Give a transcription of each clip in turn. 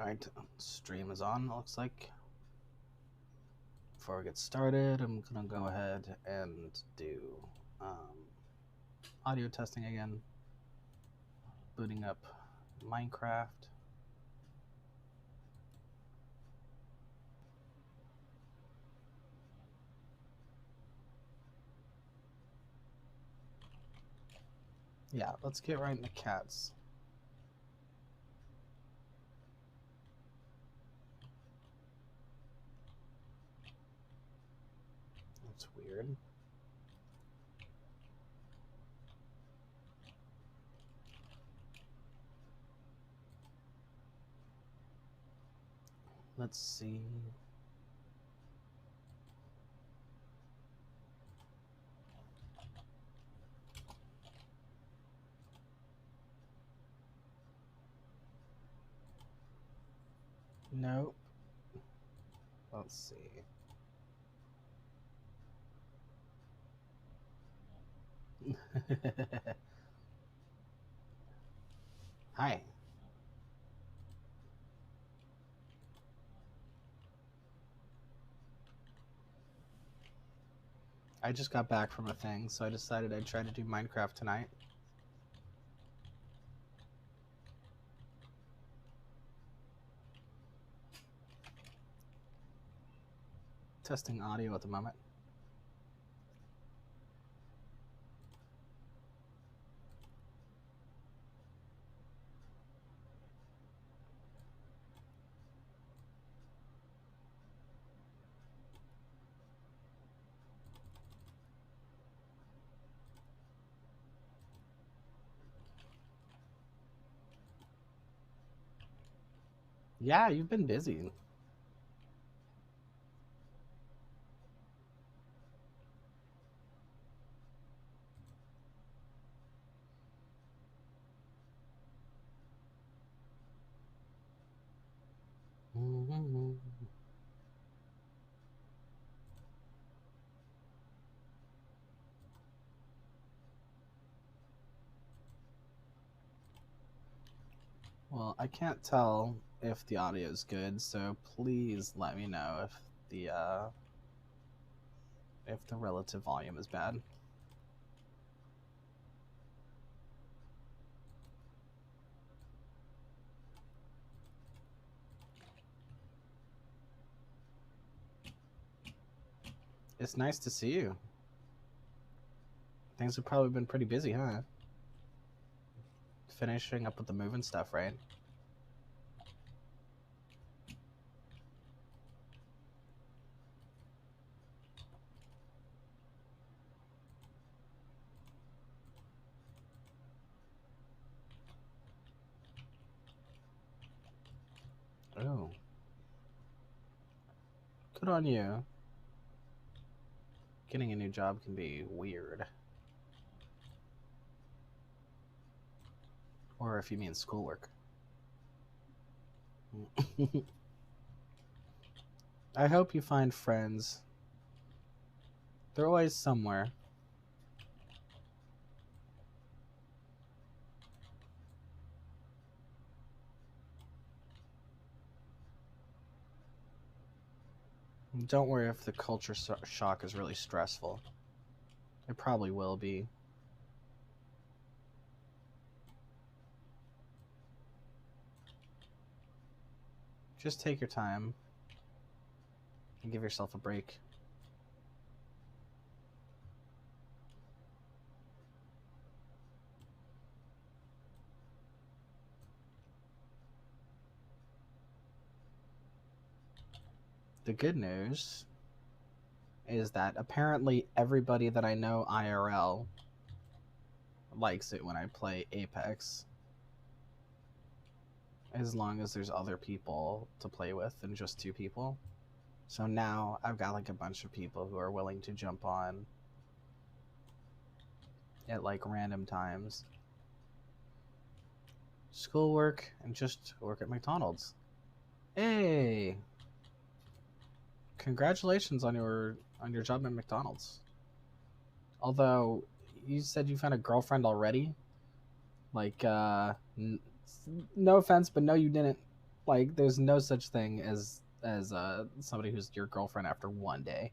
Alright, stream is on, it looks like. Before we get started, I'm gonna go ahead and do audio testing again. Booting up Minecraft. Yeah, let's get right into cats. That's weird. Let's see. Nope. Let's see. Hi. I just got back from a thing, so I decided I'd try to do Minecraft tonight. Testing audio at the moment. Yeah, you've been busy. Well, I can't tell if the audio is good, so please let me know if the relative volume is bad. It's nice to see you. Things have probably been pretty busy, huh? Finishing up with the moving stuff, right? Oh. Good on you. Getting a new job can be weird. Or if you mean schoolwork. I hope you find friends. They're always somewhere. Don't worry if the culture shock is really stressful. It probably will be. Just take your time and give yourself a break. The good news is that apparently everybody that I know IRL likes it when I play Apex. As long as there's other people to play with than just two people. So now I've got like a bunch of people who are willing to jump on at like random times. Schoolwork and just work at McDonald's. Hey! Congratulations on your job at McDonald's. Although you said you found a girlfriend already. Like, no offense, but no, you didn't. Like, there's no such thing as somebody who's your girlfriend after one day.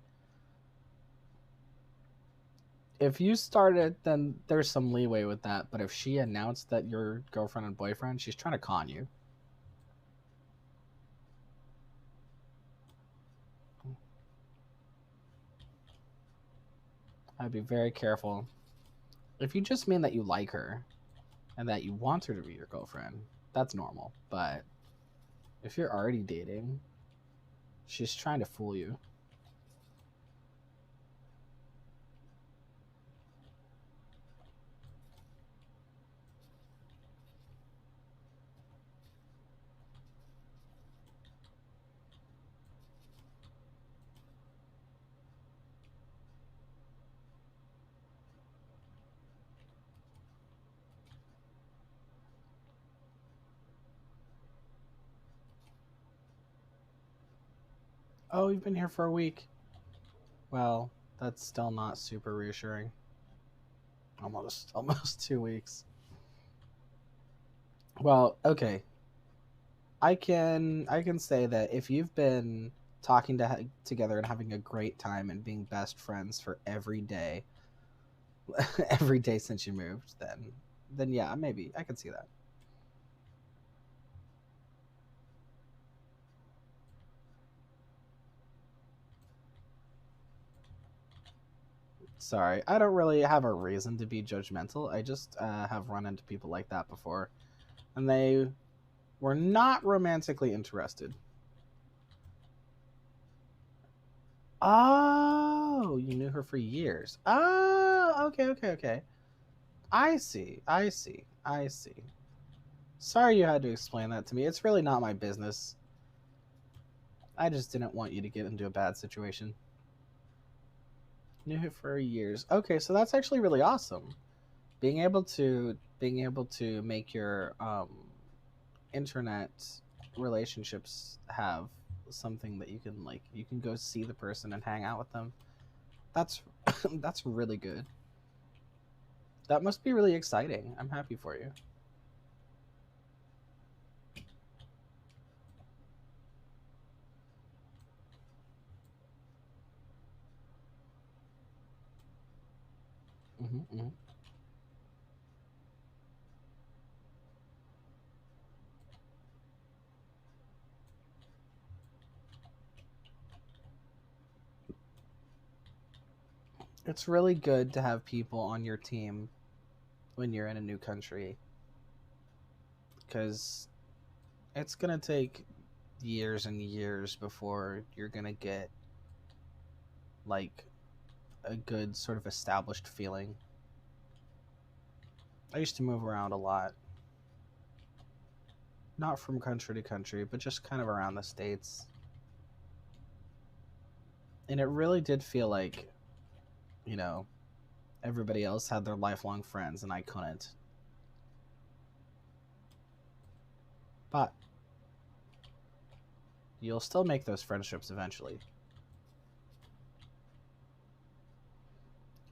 If you started, then there's some leeway with that. But if she announced that you're girlfriend and boyfriend, she's trying to con you. I'd be very careful. If you just mean that you like her and that you want her to be your girlfriend, that's normal. But if you're already dating, she's trying to fool you. Oh, you've been here for a week. Well, that's still not super reassuring. Almost 2 weeks. Well, okay. I can say that if you've been talking together and having a great time and being best friends for every day, every day since you moved, then yeah, maybe I can see that. Sorry, I don't really have a reason to be judgmental. I just have run into people like that before, and they were not romantically interested. Oh, you knew her for years. Oh, okay. I see. Sorry you had to explain that to me. It's really not my business. I just didn't want you to get into a bad situation. Knew her for years. Okay, so that's actually really awesome. Being able to make your internet relationships have something that you can go see the person and hang out with them. That's that's really good. That must be really exciting. I'm happy for you. Hmm. It's really good to have people on your team when you're in a new country because it's gonna take years and years before you're gonna get like a good sort of established feeling. I used to move around a lot, not from country to country, but just kind of around the states. And it really did feel like, you know, everybody else had their lifelong friends and I couldn't. But you'll still make those friendships eventually.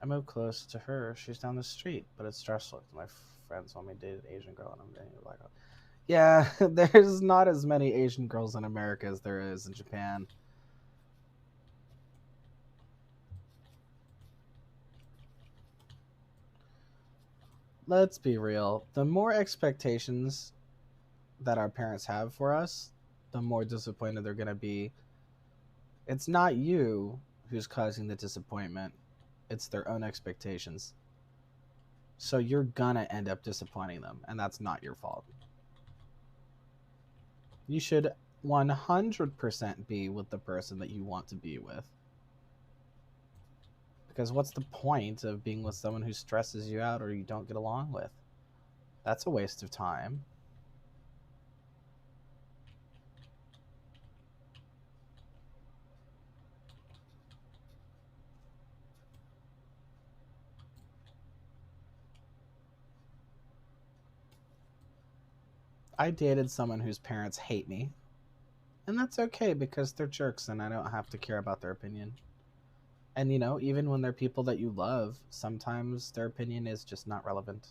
I moved close to her. She's down the street, but it's stressful. My friends want me to date an Asian girl, and I'm dating a black girl. Yeah, there's not as many Asian girls in America as there is in Japan. Let's be real. The more expectations that our parents have for us, the more disappointed they're going to be. It's not you who's causing the disappointment, it's their own expectations. So you're going to end up disappointing them, and that's not your fault. You should 100% be with the person that you want to be with. Because what's the point of being with someone who stresses you out or you don't get along with? That's a waste of time. I dated someone whose parents hate me, and that's okay because they're jerks and I don't have to care about their opinion. And even when they're people that you love, sometimes their opinion is just not relevant.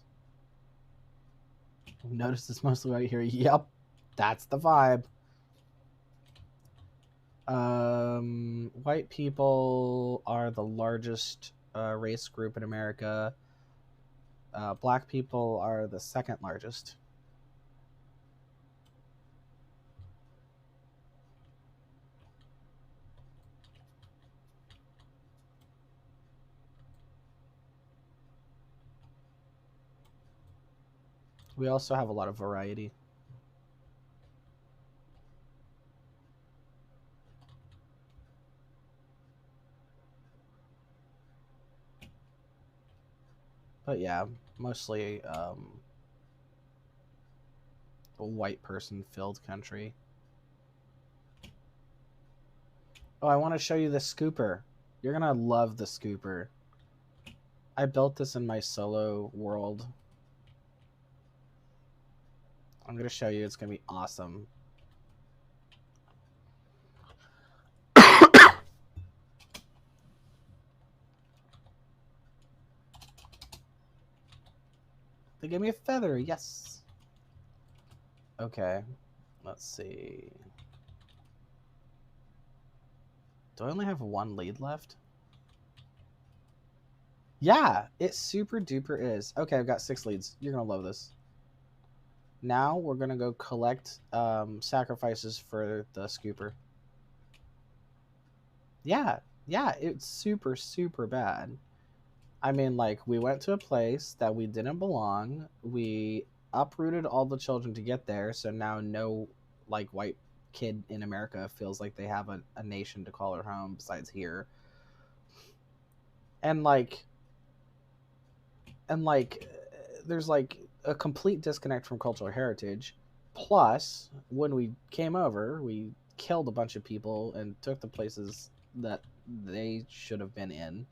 Notice this mostly right here. Yep, that's the vibe. White people are the largest race group in America. Black people are the second largest. We also have a lot of variety. But yeah, mostly a white person filled country. Oh, I want to show you the scooper. You're gonna love the scooper. I built this in my solo world. I'm gonna show you. It's gonna be awesome. They gave me a feather. Yes. Okay. Let's see. Do I only have one lead left? Yeah, it super duper is. Okay, I've got 6 leads. You're gonna love this. Now we're gonna go collect sacrifices for the scooper. Yeah, it's super, super bad. I mean, like, we went to a place that we didn't belong. We uprooted all the children to get there, so now no, like, white kid in America feels like they have a nation to call their home besides here. And, like, there's, like, a complete disconnect from cultural heritage. Plus, when we came over, we killed a bunch of people and took the places that they should have been in.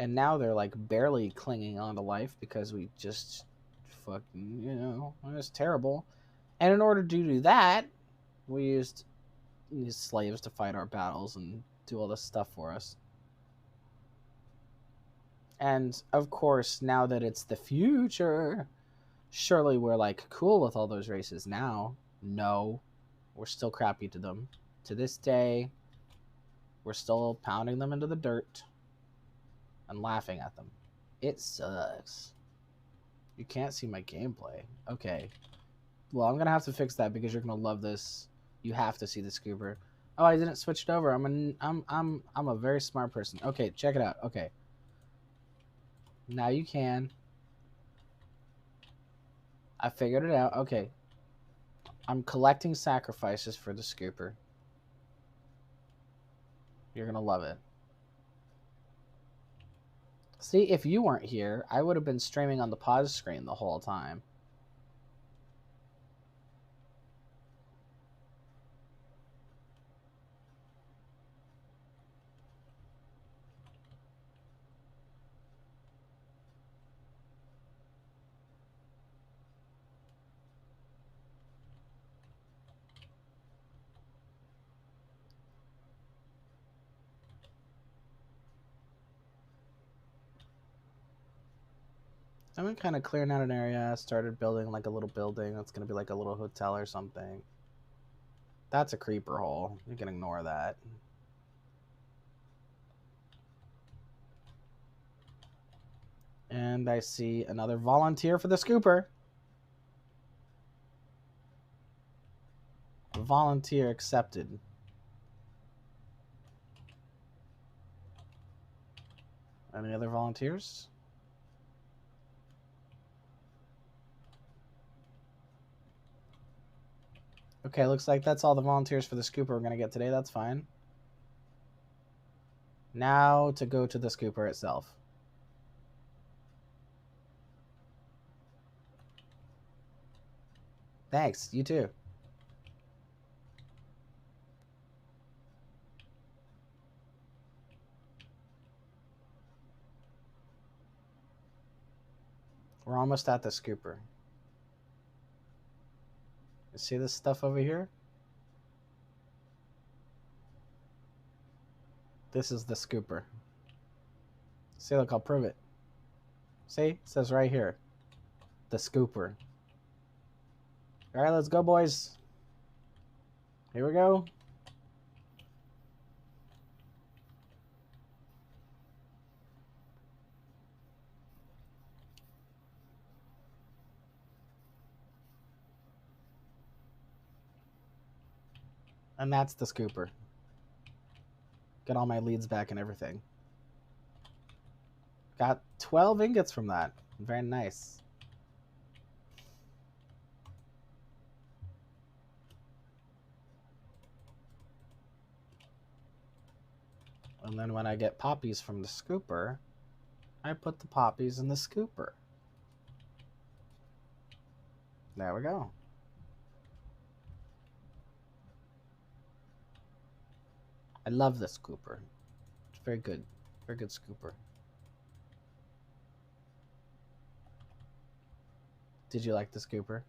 And now they're like barely clinging on to life because we just fucking, it was terrible. And in order to do that, we used these slaves to fight our battles and do all this stuff for us. And of course, now that it's the future, surely we're like cool with all those races now. No, we're still crappy to them. To this day, we're still pounding them into the dirt and laughing at them. It sucks. You can't see my gameplay. Okay. Well, I'm gonna have to fix that because you're gonna love this. You have to see the scooper. Oh, I didn't switch it over. I'm a very smart person. Okay, check it out. Okay. Now you can. I figured it out. Okay. I'm collecting sacrifices for the scooper. You're gonna love it. See, if you weren't here, I would have been streaming on the pause screen the whole time. I've been kind of clearing out an area. Started building like a little building that's going to be like a little hotel or something. That's a creeper hole. You can ignore that. And I see another volunteer for the scooper. Volunteer accepted. Any other volunteers? Okay, looks like that's all the volunteers for the scooper we're going to get today. That's fine. Now to go to the scooper itself. Thanks. You too. We're almost at the scooper. You see this stuff over here? This is the scooper. See, look, I'll prove it. See? It says right here. The scooper. Alright, let's go, boys. Here we go. And that's the scooper. Get all my leads back and everything. Got 12 ingots from that. Very nice. And then when I get poppies from the scooper, I put the poppies in the scooper. There we go. I love this scooper. It's very good. Very good scooper. Did you like the scooper?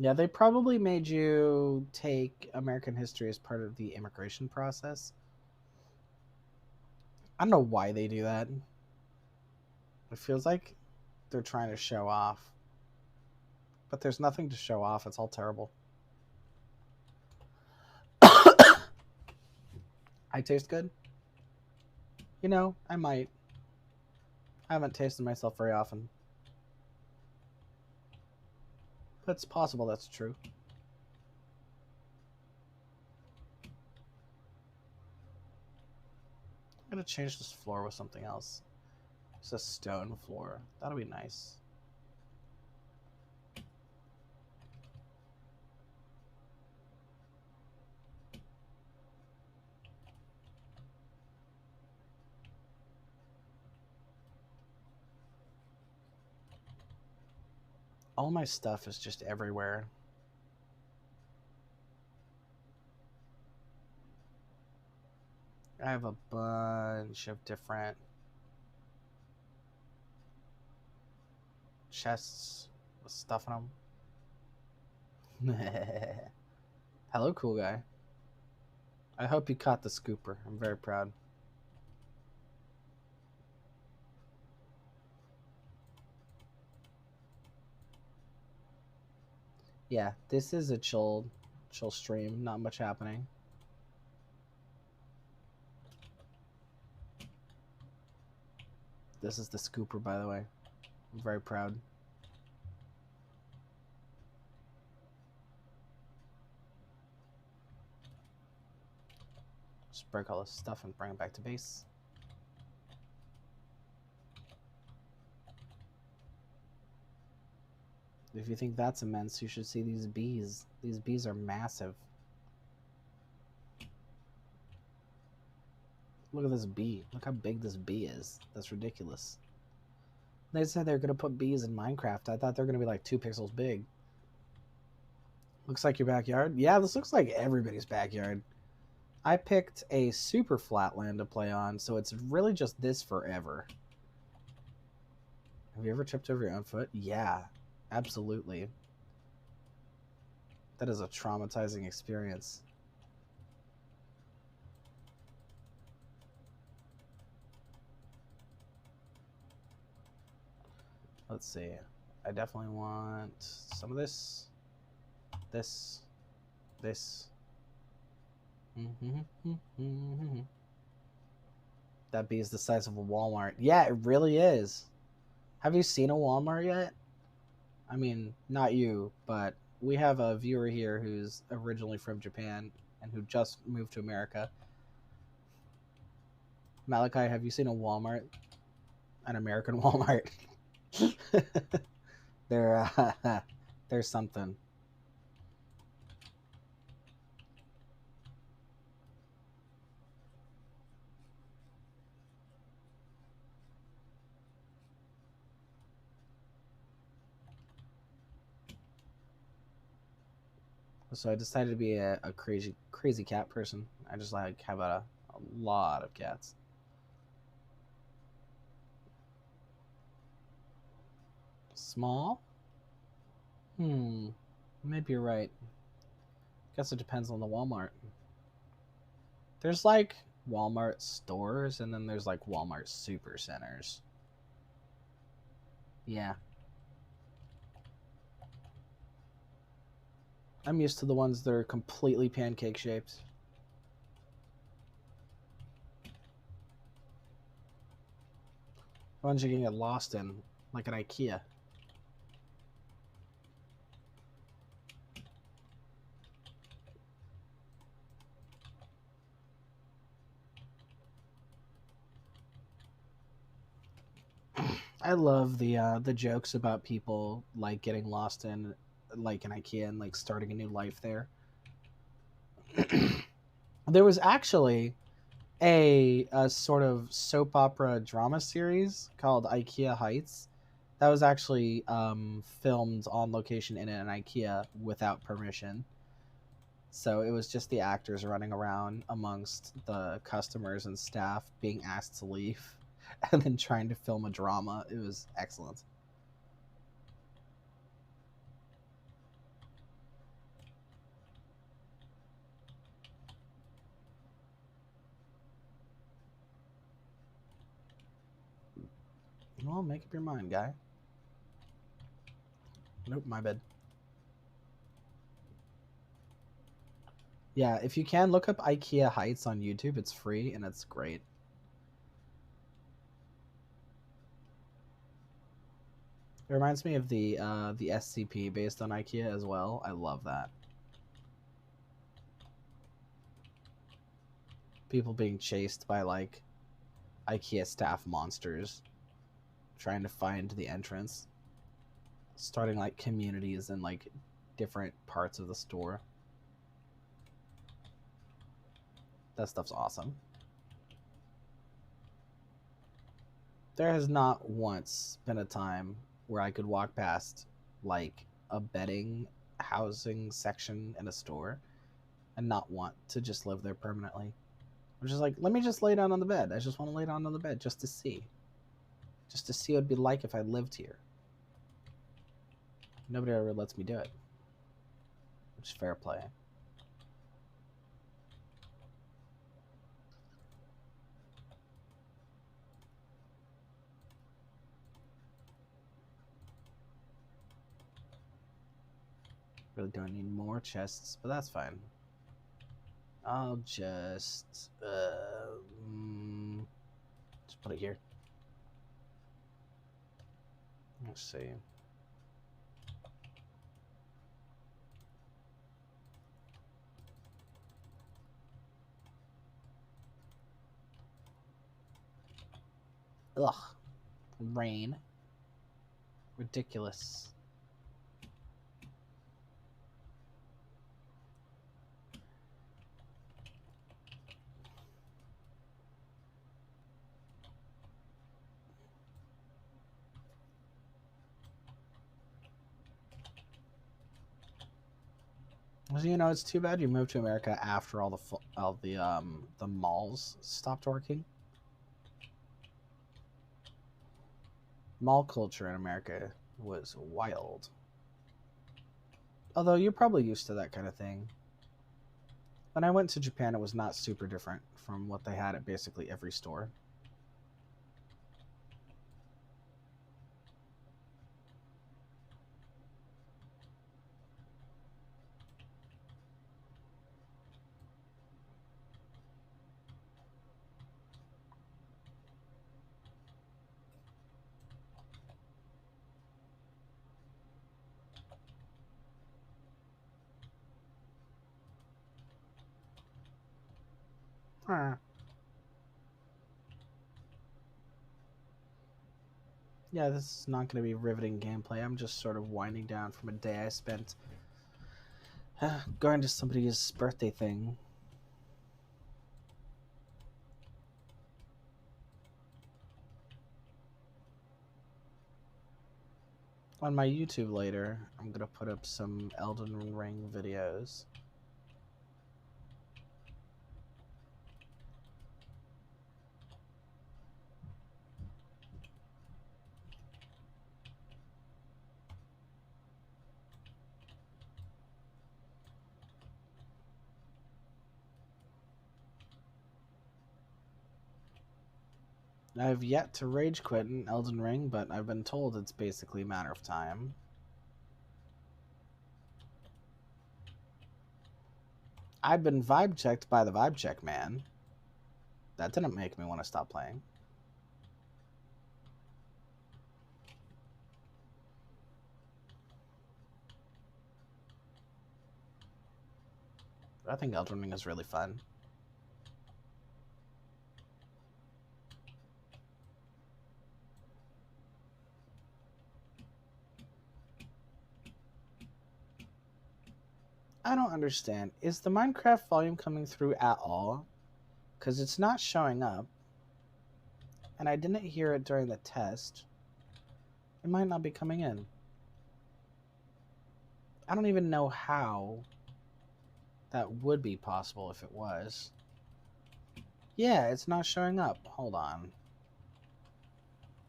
Yeah, they probably made you take American history as part of the immigration process. I don't know why they do that. It feels like they're trying to show off. But there's nothing to show off. It's all terrible. I taste good? You know, I might. I haven't tasted myself very often. But it's possible that's true. I'm gonna change this floor with something else. It's a stone floor. That'll be nice. All my stuff is just everywhere. I have a bunch of different chests with stuff in them. Hello, cool guy. I hope you caught the scooper. I'm very proud. Yeah, this is a chill stream. Not much happening. This is the scooper, by the way. I'm very proud. Just break all this stuff and bring it back to base. If you think that's immense, you should see these bees. These bees are massive. Look at this bee. Look how big this bee is. That's ridiculous. They said they were going to put bees in Minecraft. I thought they were going to be like 2 pixels big. Looks like your backyard? Yeah, this looks like everybody's backyard. I picked a super flat land to play on, so it's really just this forever. Have you ever tripped over your own foot? Yeah, absolutely. That is a traumatizing experience. Let's see. I definitely want some of this. This. That bee is the size of a Walmart. Yeah, it really is. Have you seen a Walmart yet? I mean, not you, but we have a viewer here who's originally from Japan and who just moved to America. Malachi, have you seen a Walmart? An American Walmart? There's something. So I decided to be a crazy cat person. I just like have a lot of cats. Small? Maybe you're right. Guess it depends on the Walmart. There's like Walmart stores, and then there's like Walmart super centers. Yeah. I'm used to the ones that are completely pancake shaped. The ones you can get lost in, like an IKEA. I love the jokes about people like getting lost in like an IKEA and like starting a new life there. There was actually a sort of soap opera drama series called IKEA Heights that was actually filmed on location in an IKEA without permission. So it was just the actors running around amongst the customers and staff being asked to leave and then trying to film a drama. It was excellent. Well, make up your mind, guy. Nope, my bad. Yeah, if you can, look up IKEA Heights on YouTube. It's free and it's great. It reminds me of the SCP based on IKEA as well. I love that. People being chased by like IKEA staff monsters trying to find the entrance. Starting like communities in like different parts of the store. That stuff's awesome. There has not once been a time where I could walk past like a bedding housing section in a store and not want to just live there permanently. I'm just like, let me just lay down on the bed. I just want to lay down on the bed just to see. Just to see what it'd be like if I lived here. Nobody ever lets me do it. Which is fair play. Really don't need more chests, but that's fine. I'll just put it here. Let's see. Ugh. Rain. Ridiculous. You know, it's too bad you moved to America after all the malls stopped working. Mall culture in America was wild. Although you're probably used to that kind of thing. When I went to Japan, it was not super different from what they had at basically every store. Huh. Yeah, this is not going to be riveting gameplay. I'm just sort of winding down from a day I spent going to somebody's birthday thing. On my YouTube later, I'm going to put up some Elden Ring videos. I've yet to rage quit in Elden Ring, but I've been told it's basically a matter of time. I've been vibe checked by the vibe check man. That didn't make me want to stop playing. I think Elden Ring is really fun. I don't understand. Is the Minecraft volume coming through at all? Because it's not showing up. And I didn't hear it during the test. It might not be coming in. I don't even know how that would be possible if it was. Yeah, it's not showing up. Hold on.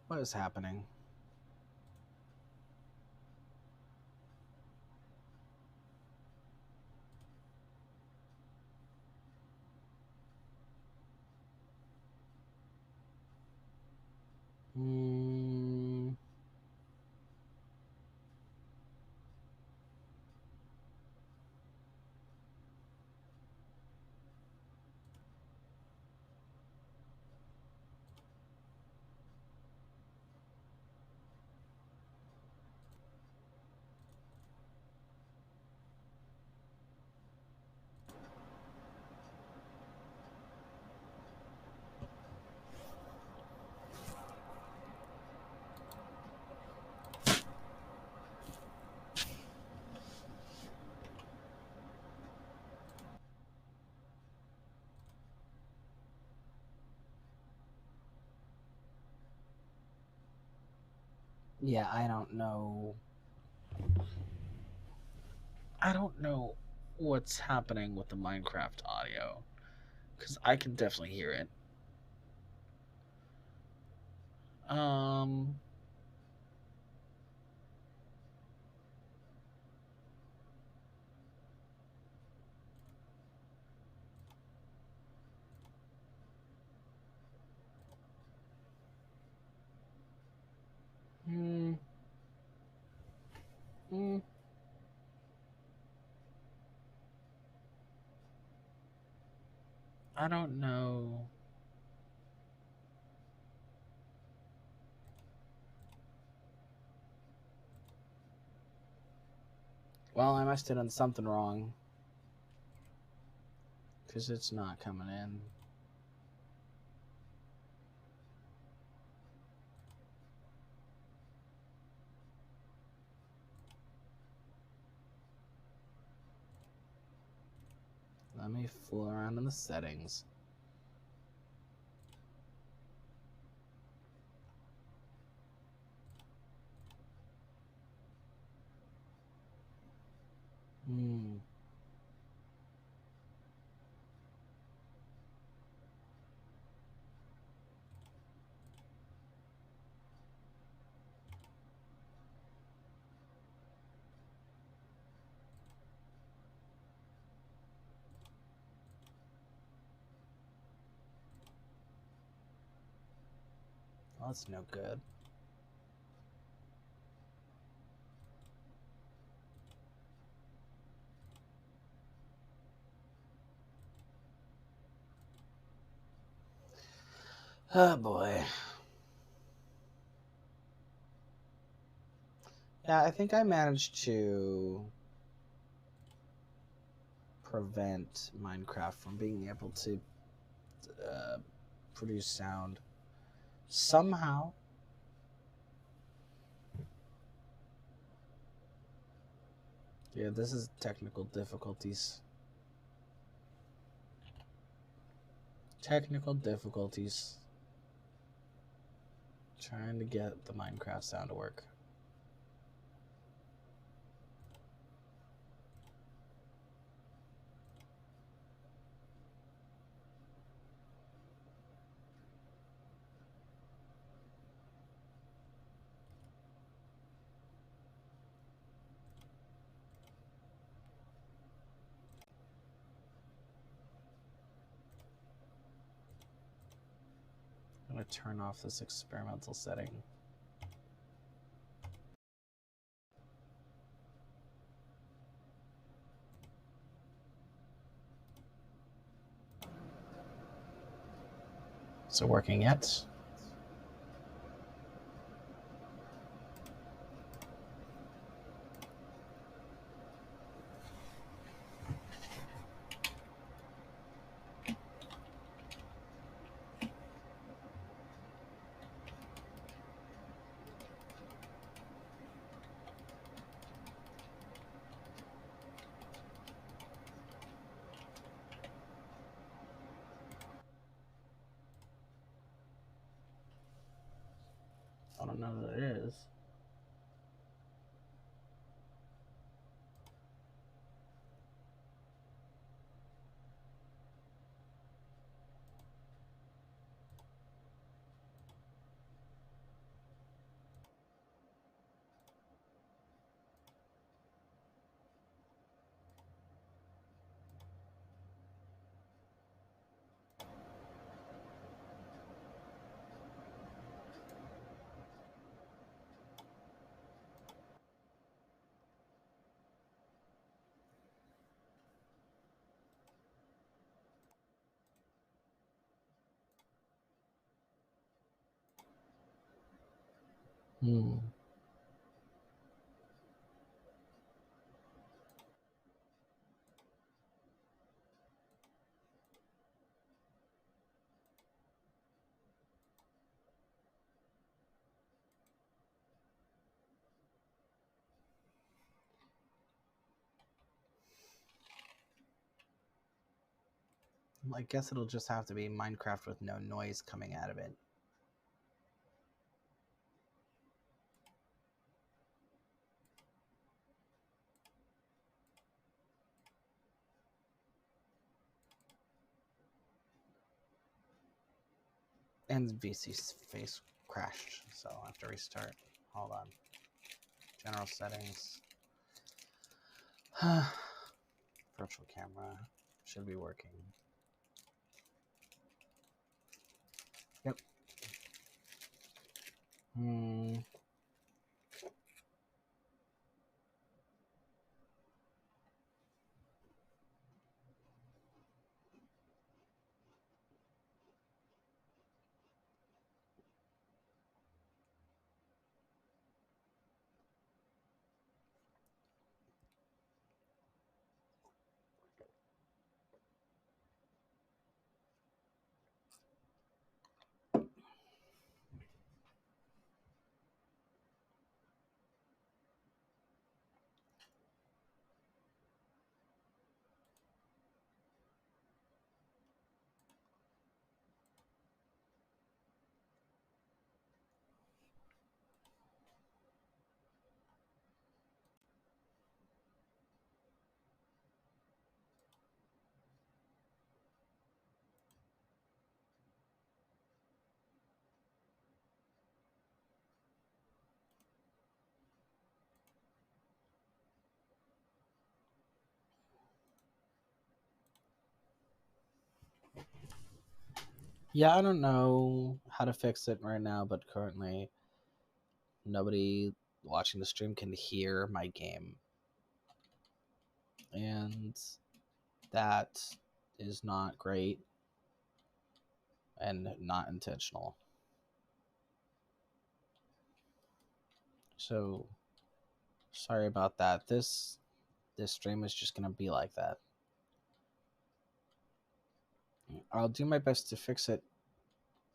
What is happening? Yeah, I don't know. I don't know what's happening with the Minecraft audio. Because I can definitely hear it. Um... Hmm. Hmm. I don't know. Well, I must have done something wrong. Because it's not coming in. Let me fool around in the settings. Hmm. Well, that's no good. Oh boy. Yeah, I think I managed to prevent Minecraft from being able to produce sound somehow. Yeah, this is technical difficulties. Technical difficulties. Trying to get the Minecraft sound to work. going to turn off this experimental setting. Is it working yet? I don't know that it is. I guess it'll just have to be Minecraft with no noise coming out of it. And VC's face crashed, so I'll have to restart. Hold on. General settings. Virtual camera should be working. Yep. Yeah, I don't know how to fix it right now, but currently nobody watching the stream can hear my game. And that is not great and not intentional. So sorry about that. This stream is just gonna be like that. I'll do my best to fix it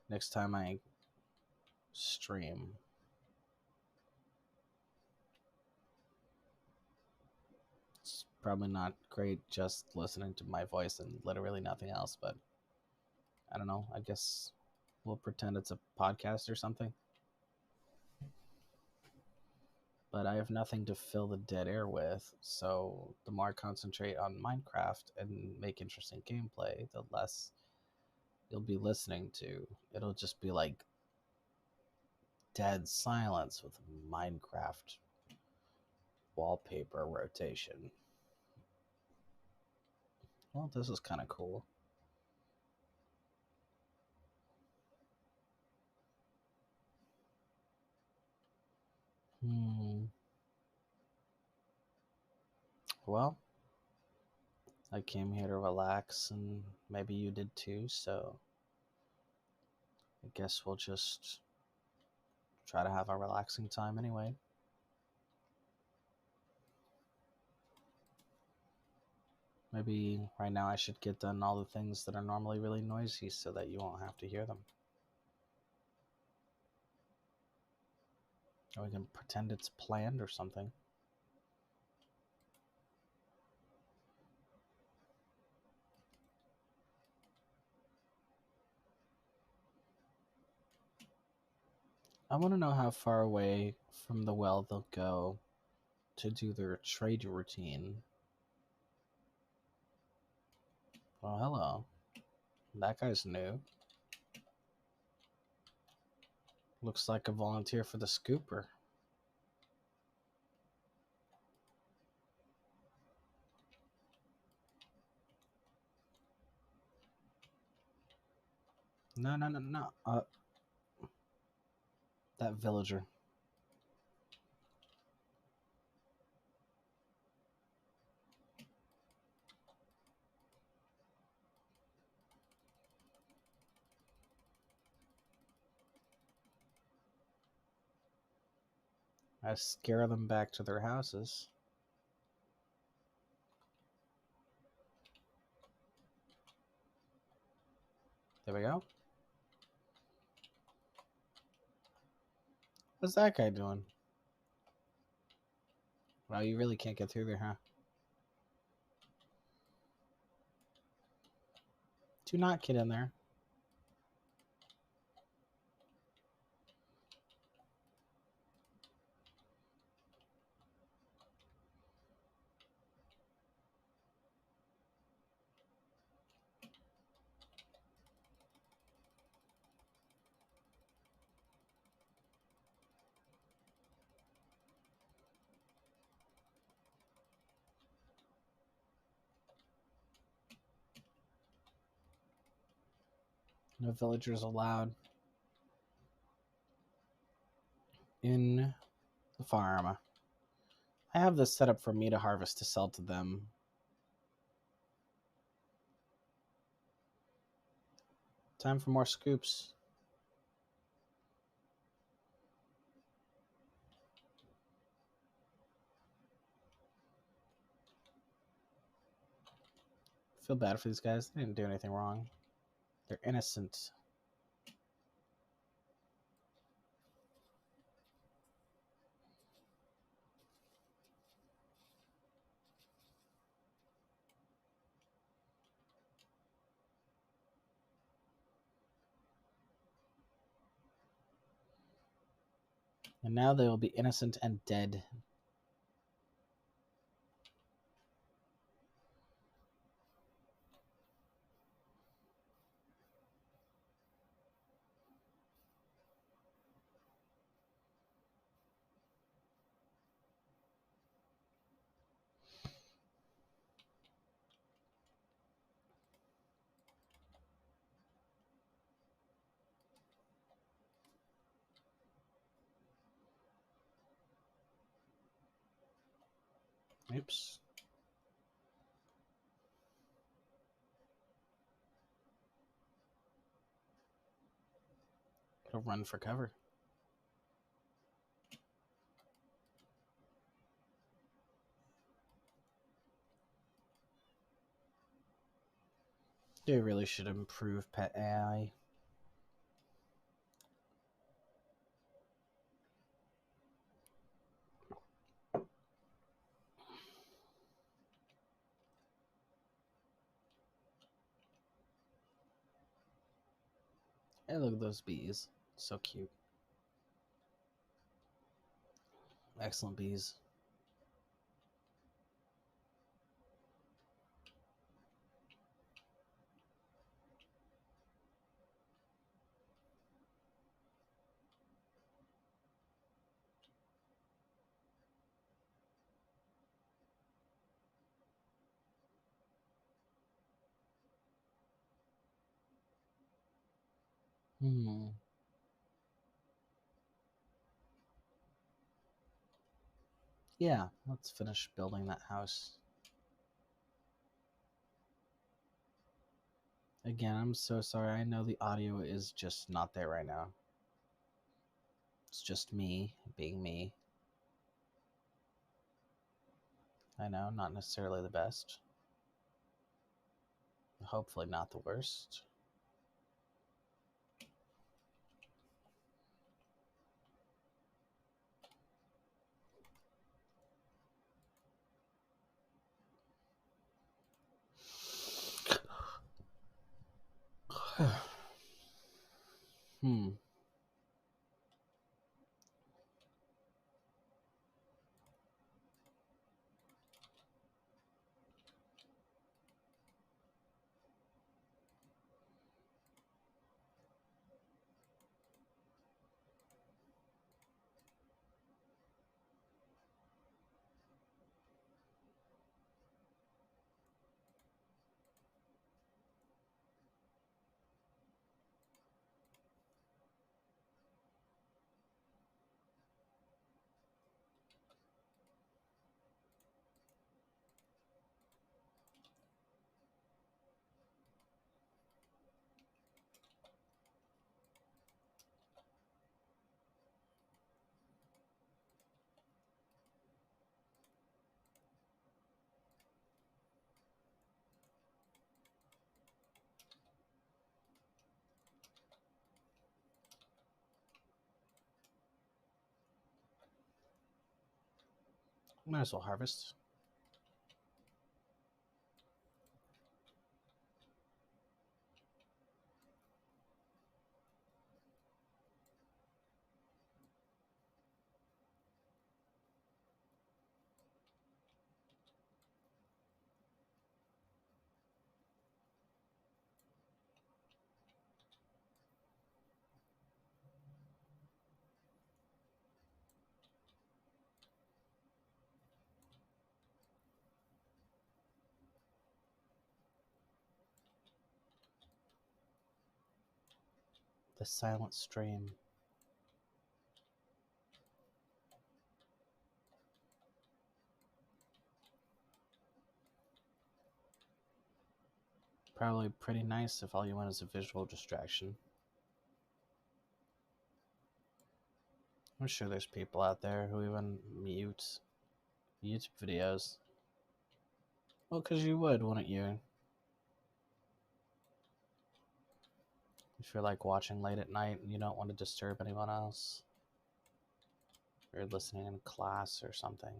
next time I stream. It's probably not great just listening to my voice and literally nothing else, but I don't know. I guess we'll pretend it's a podcast or something. But I have nothing to fill the dead air with, so the more I concentrate on Minecraft and make interesting gameplay, the less you'll be listening to. It'll just be like dead silence with Minecraft wallpaper rotation. Well, this is kind of cool. Hmm. Well, I came here to relax, and maybe you did too, so I guess we'll just try to have a relaxing time anyway. Maybe right now I should get done all the things that are normally really noisy so that you won't have to hear them. Or we can pretend it's planned or something. I want to know how far away from the well they'll go to do their trade routine. Well, hello. That guy's new. Looks like a volunteer for the scooper. No, no, no, no. That villager. I scare them back to their houses. There we go. What's that guy doing? Wow, you really can't get through there, huh? Do not get in there. No villagers allowed in the farm. I have this set up for me to harvest to sell to them. Time for more scoops. Feel bad for these guys. They didn't do anything wrong. They're innocent. And now they will be innocent and dead. Oops. Gotta run for cover. They really should improve pet AI. Hey, look at those bees. So cute. Excellent bees. Hmm. Yeah, let's finish building that house. Again, I'm so sorry. I know the audio is just not there right now. It's just me being me. I know, not necessarily the best. Hopefully not the worst. Hmm. Might as well harvest. The silent stream. Probably pretty nice if all you want is a visual distraction. I'm sure there's people out there who even mute YouTube videos. Well, because you would, wouldn't you? If you're like watching late at night and you don't want to disturb anyone else, or listening in class or something.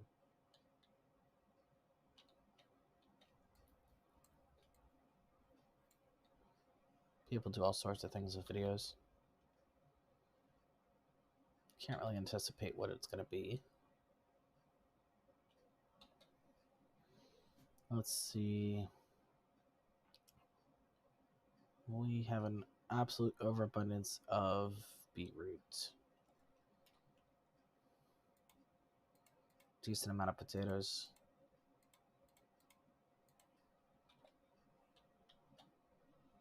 People do all sorts of things with videos. Can't really anticipate what it's going to be. Let's see. We have an absolute overabundance of beetroot. Decent amount of potatoes.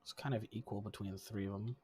It's kind of equal between the three of them.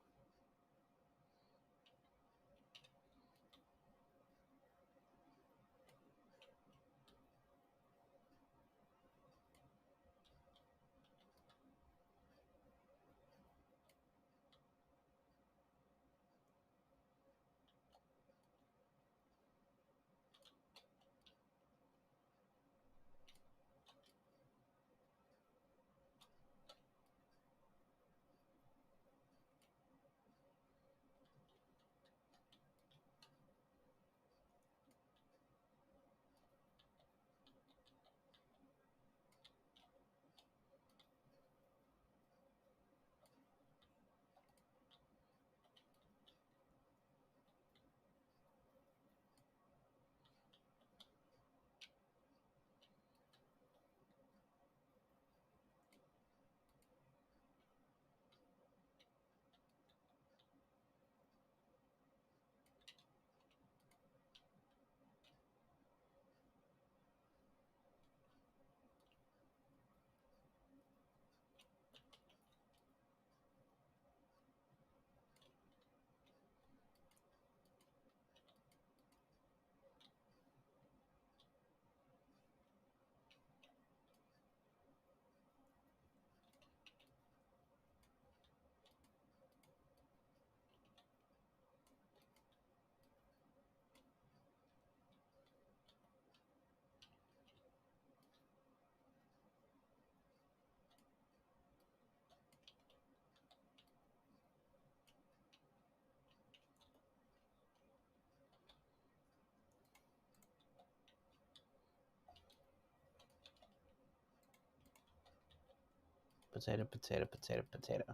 Potato, potato, potato, potato.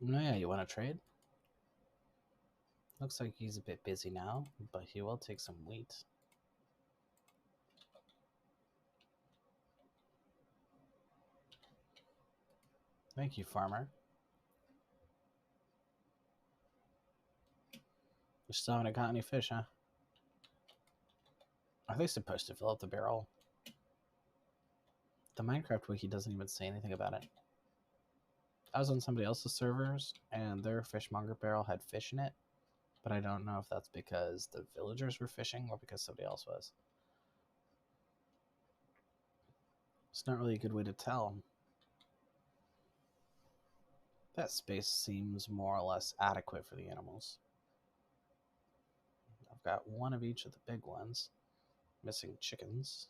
Oh yeah, you want to trade? Looks like he's a bit busy now, but he will take some wheat. Thank you, farmer. You still haven't caught any fish, huh? Are they supposed to fill up the barrel? The Minecraft wiki doesn't even say anything about it. I was on somebody else's servers, and their fishmonger barrel had fish in it, but I don't know if that's because the villagers were fishing or because somebody else was. It's not really a good way to tell. That space seems more or less adequate for the animals. I've got one of each of the big ones. Missing chickens.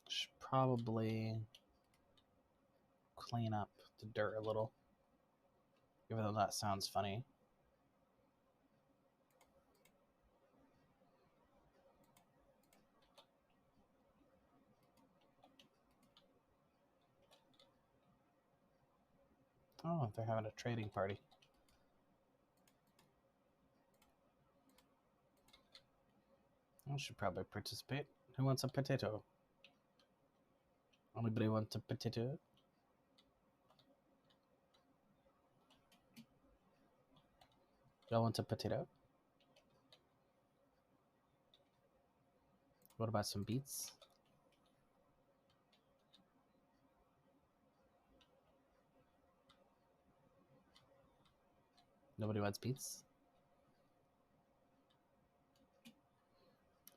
Should probably clean up the dirt a little, even though that sounds funny. Oh, they're having a trading party. I should probably participate. Who wants a potato? Anybody want a potato? Y'all want a potato? What about some beets? Nobody wants beets?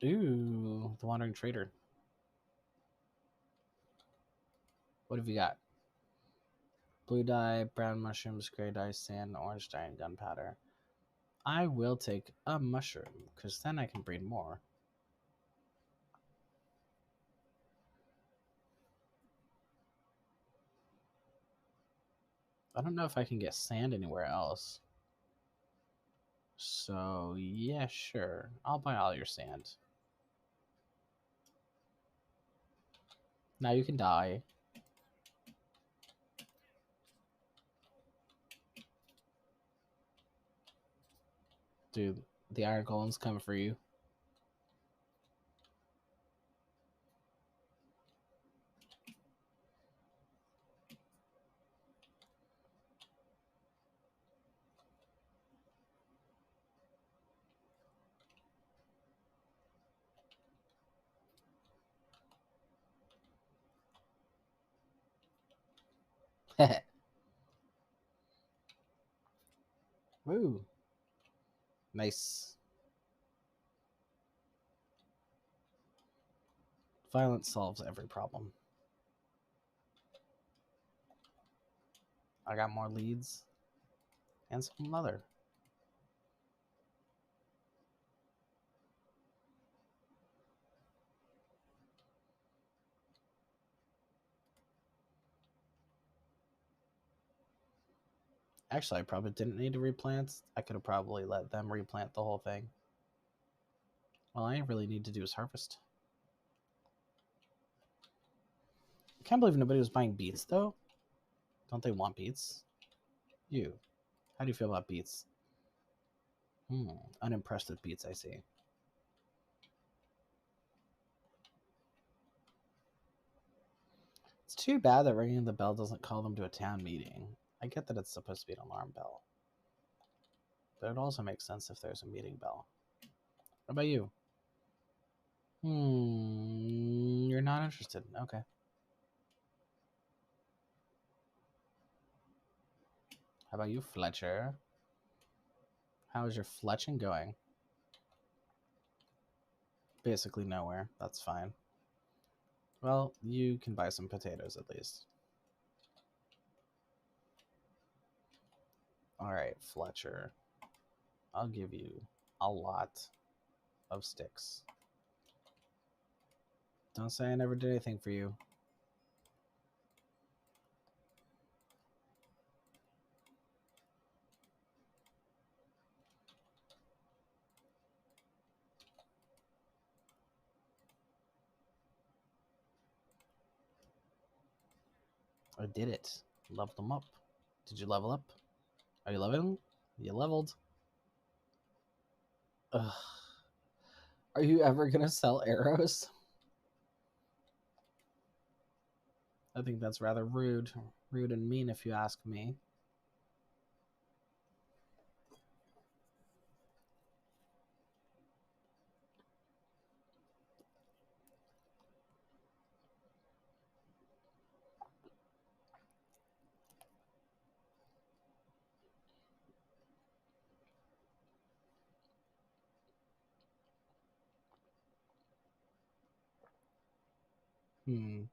Ooh, the Wandering Trader. What have you got? Blue dye, brown mushrooms, gray dye, sand, orange dye, and gunpowder. I will take a mushroom, because then I can breed more. I don't know if I can get sand anywhere else. So, yeah, sure. I'll buy all your sand. Now you can die. Dude, the iron golem's coming for you. Woo. Nice. Violence solves every problem. I got more leads and some leather. Actually, I probably didn't need to replant. I could have probably let them replant the whole thing. All I really need to do is harvest. I can't believe nobody was buying beets, though. Don't they want beets? You. How do you feel about beets? Unimpressed with beets, I see. It's too bad that ringing the bell doesn't call them to a town meeting. I get that it's supposed to be an alarm bell. But it also makes sense if there's a meeting bell. What about you? You're not interested. Okay. How about you, Fletcher? How is your fletching going? Basically nowhere. That's fine. Well, you can buy some potatoes at least. Alright, Fletcher. I'll give you a lot of sticks. Don't say I never did anything for you. I did it. Leveled them up. Did you level up? Are you leveling? You leveled. Ugh. Are you ever gonna sell arrows? I think that's rather rude. Rude and mean if you ask me. Hmm.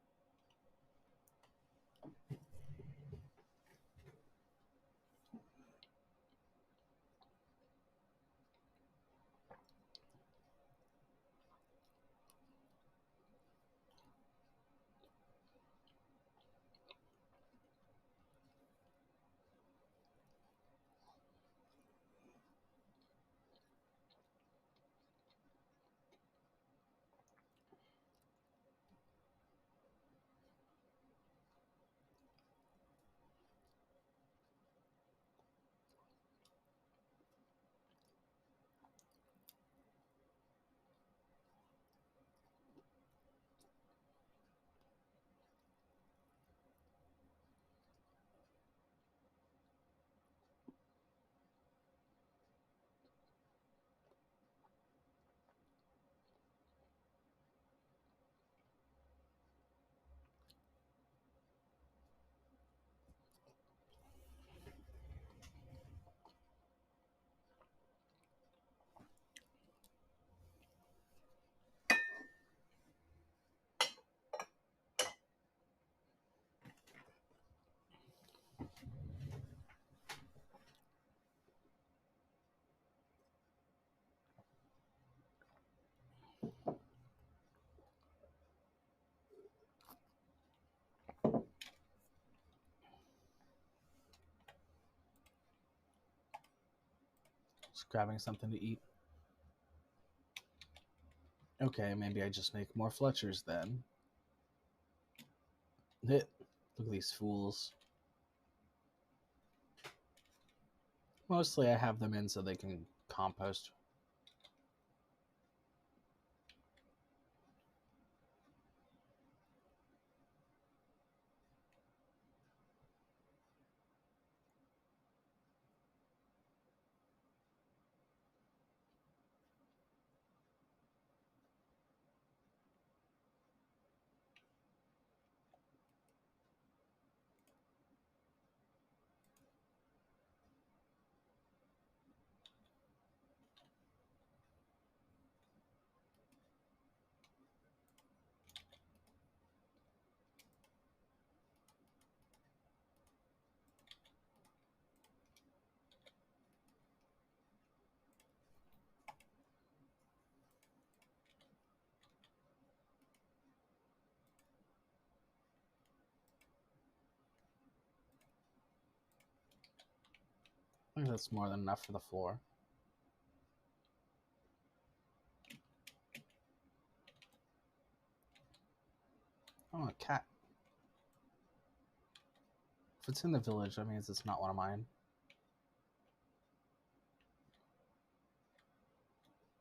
Just grabbing something to eat. Okay, maybe I just make more Fletchers then. Look at these fools. Mostly I have them in so they can compost. I think that's more than enough for the floor. Oh, a cat. If it's in the village, that means it's not one of mine.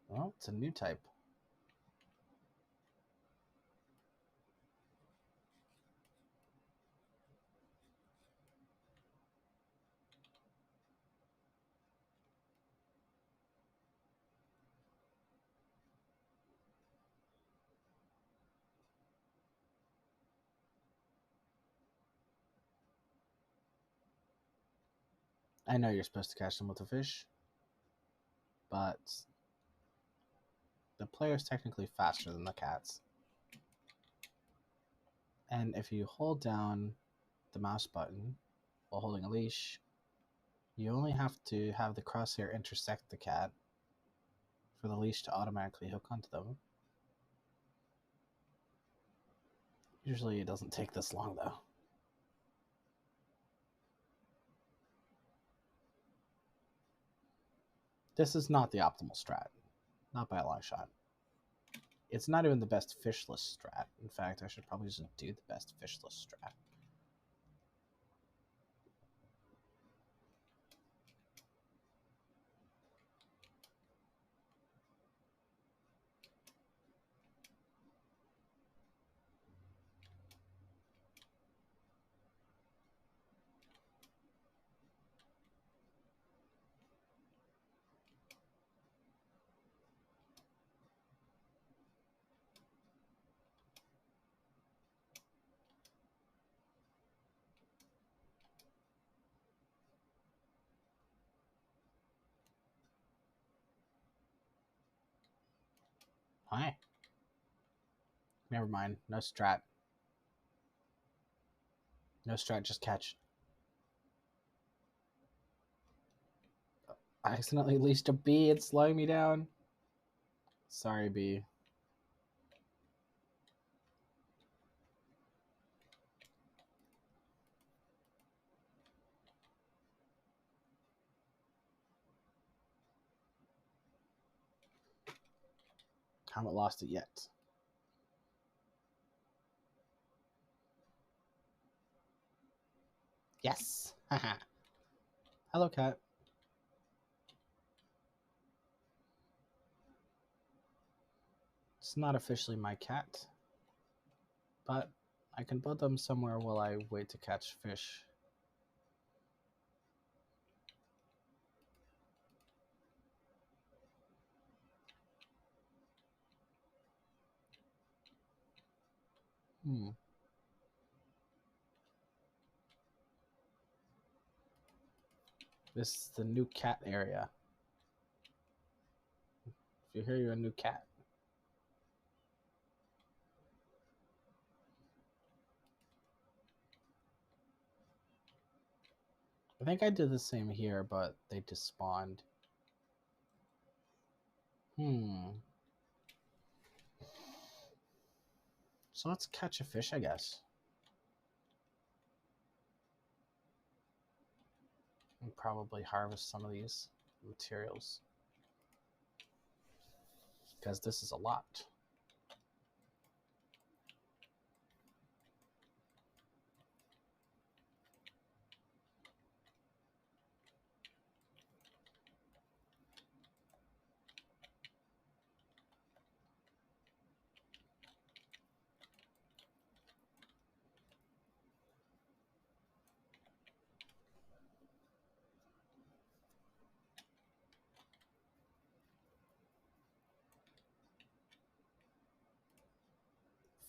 Well, it's a new type. I know you're supposed to catch them with a fish, but the player is technically faster than the cats. And if you hold down the mouse button while holding a leash, you only have to have the crosshair intersect the cat for the leash to automatically hook onto them. Usually it doesn't take this long though. This is not the optimal strat. Not by a long shot. It's not even the best fishless strat. In fact, I should probably just do the best fishless strat. Hi. Never mind. No strat. No strat, just catch. I accidentally leashed a bee. It's slowing me down. Sorry, bee. Haven't lost it yet. Yes. Haha. Hello, cat. It's not officially my cat, but I can put them somewhere while I wait to catch fish. This is the new cat area. If you hear you're a new cat. I think I did the same here, but they despawned. So let's catch a fish, I guess. And probably harvest some of these materials. Because this is a lot.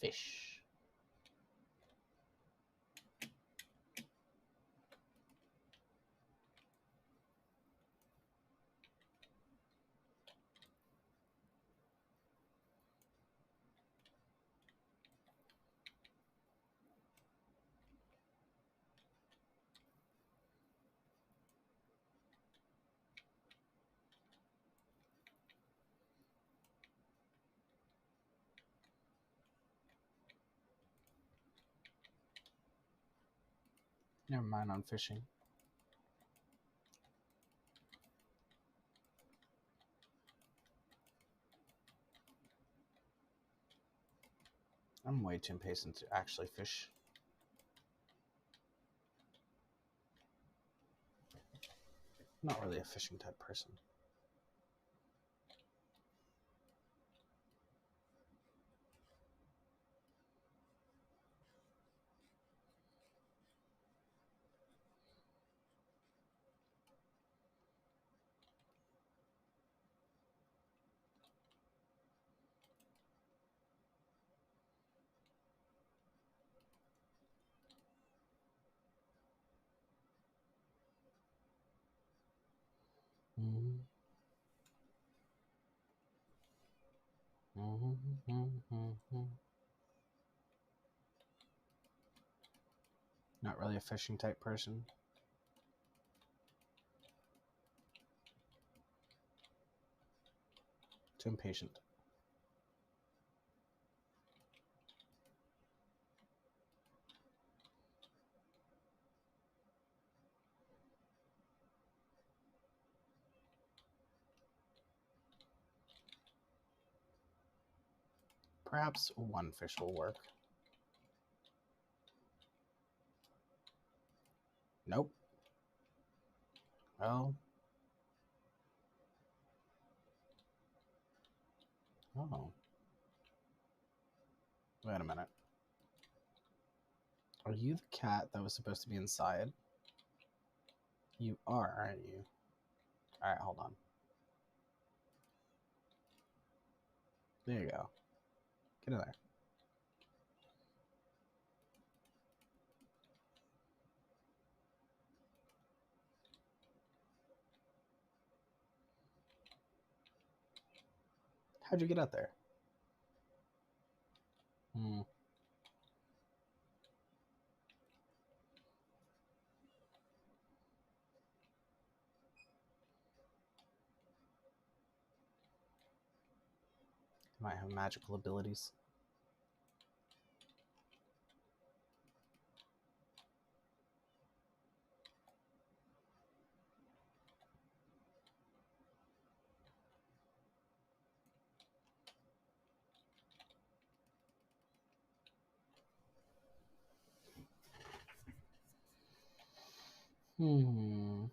Fish. Never mind on fishing. I'm way too impatient to actually fish. Not really a fishing type person. Mm-hmm. Not really a fishing type person. Too impatient. Perhaps one fish will work. Nope. Well. Oh. Wait a minute. Are you the cat that was supposed to be inside? You are, aren't you? Alright, hold on. There you go. Get in there. How'd you get out there? Hmm. Might have magical abilities. Hmm.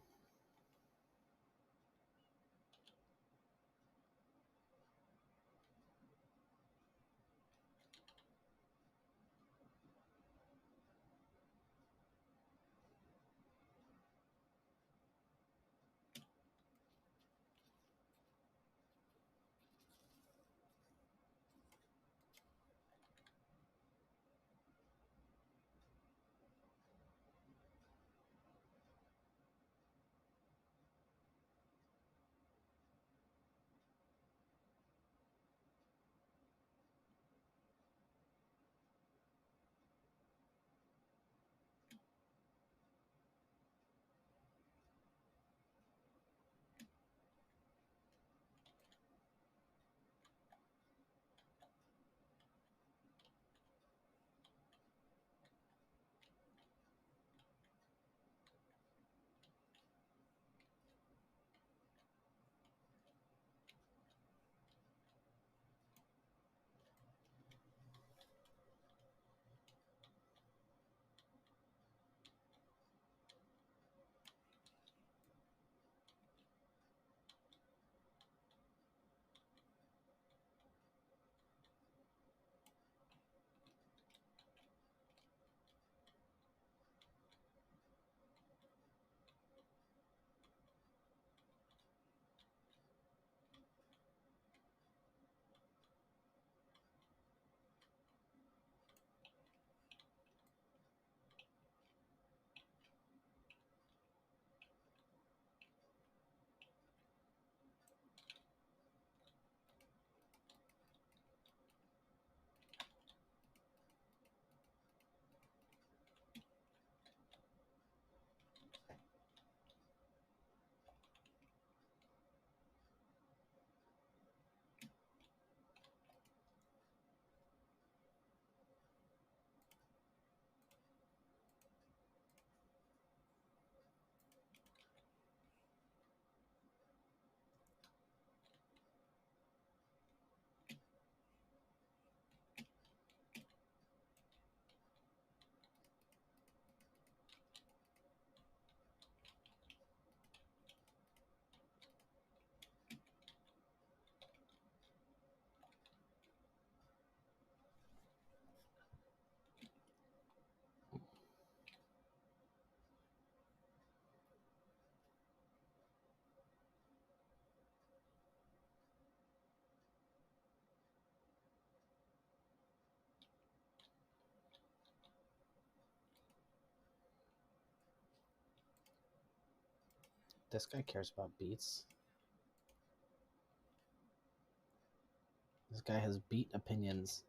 This guy cares about beats. This guy has beat opinions.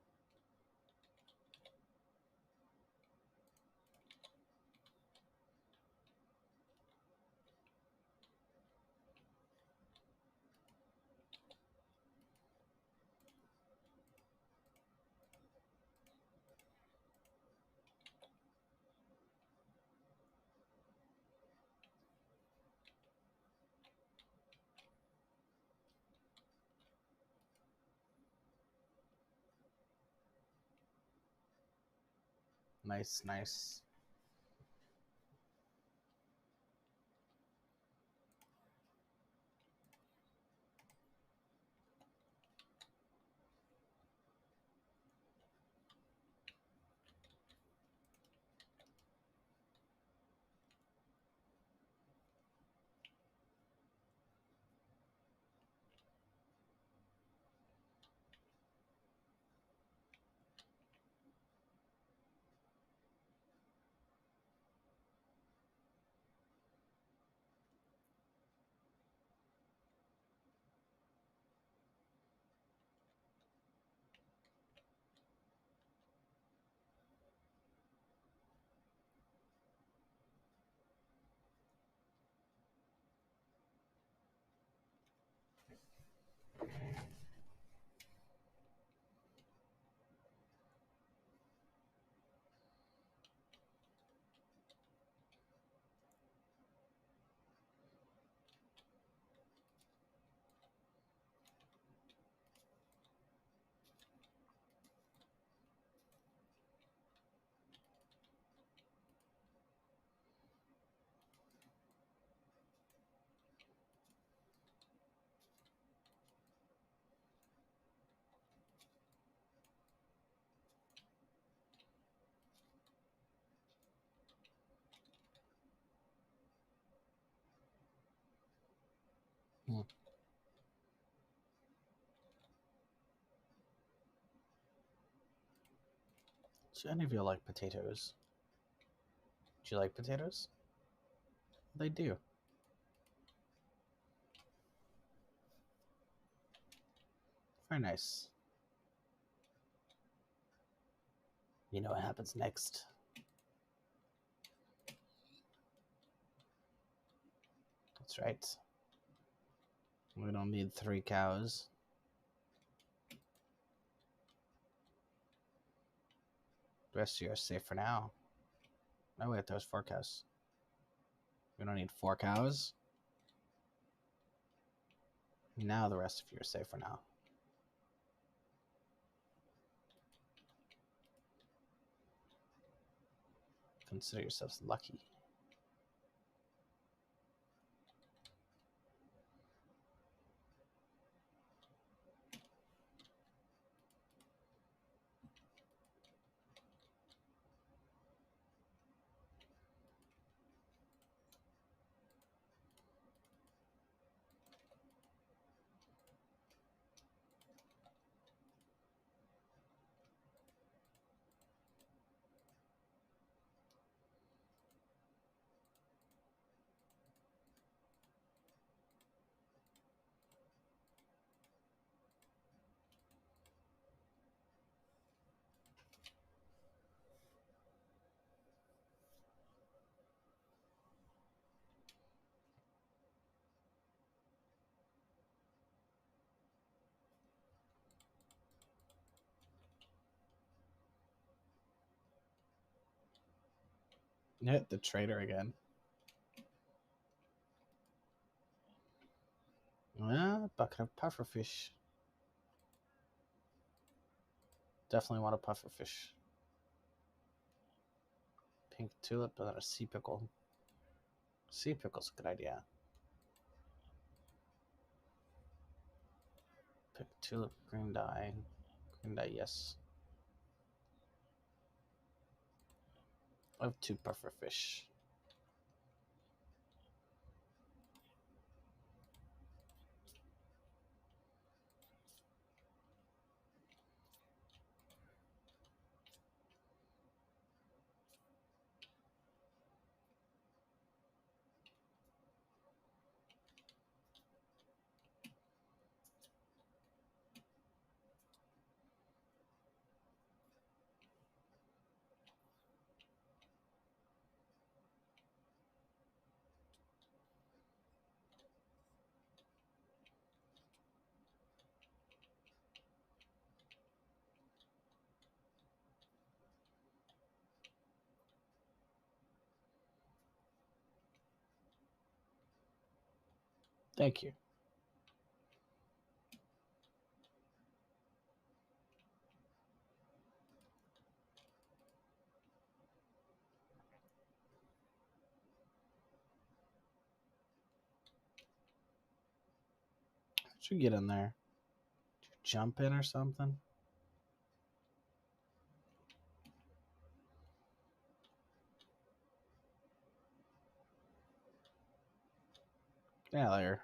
Nice, nice. Do any of you like potatoes? Do you like potatoes? They do. Very nice. You know what happens next. That's right. We don't need 3 cows. The rest of you are safe for now. Oh wait, there's 4 cows. We don't need 4 cows. Now the rest of you are safe for now. Consider yourselves lucky. Hit the trader again. Bucket of pufferfish. Definitely want a pufferfish. Pink tulip and a sea pickle. Sea pickle's a good idea. Pink tulip, green dye. Green dye, yes. I have 2 pufferfish. Thank you. How'd you get in there? Did you jump in or something? Yeah, there.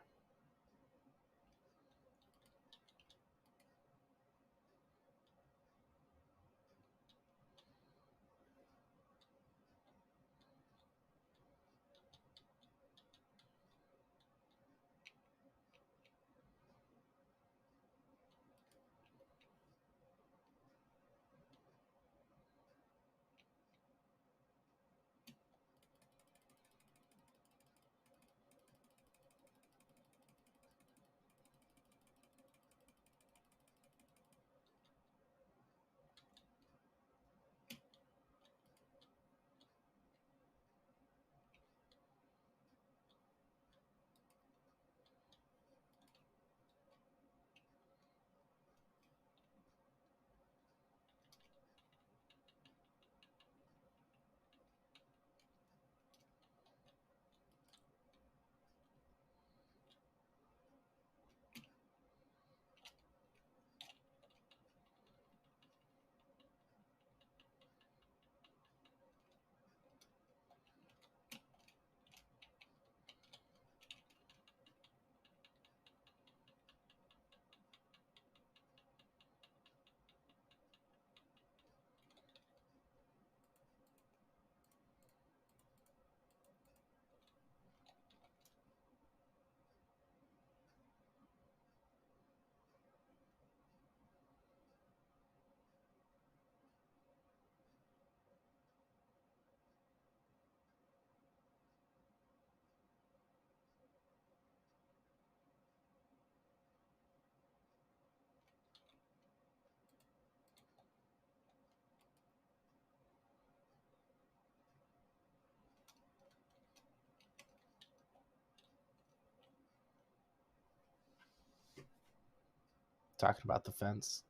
Talking about the fence.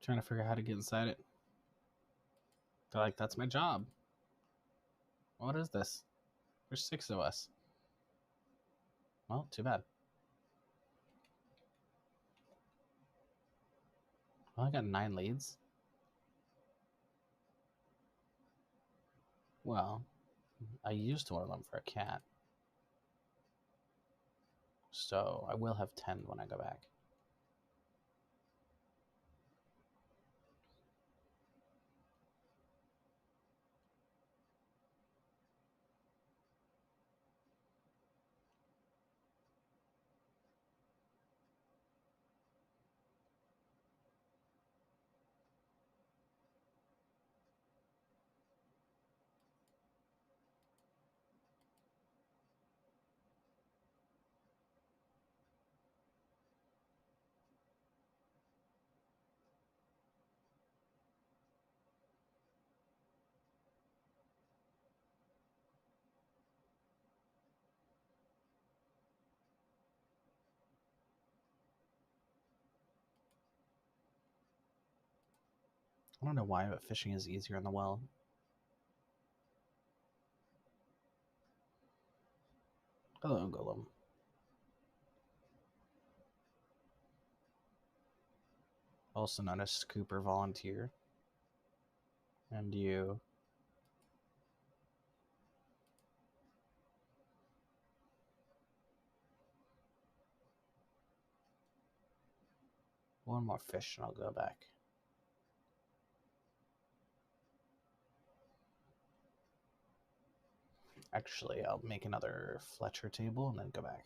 Trying to figure out how to get inside it. They're like, that's my job. What is this? There's 6 of us. Well, too bad. Well, I got 9 leads. Well, I used one of them for a cat. So I will have 10 when I go back. I don't know why, but fishing is easier in the well. Hello, Golem. Also known as Scooper Volunteer. And you. One more fish and I'll go back. Actually, I'll make another Fletcher table and then go back.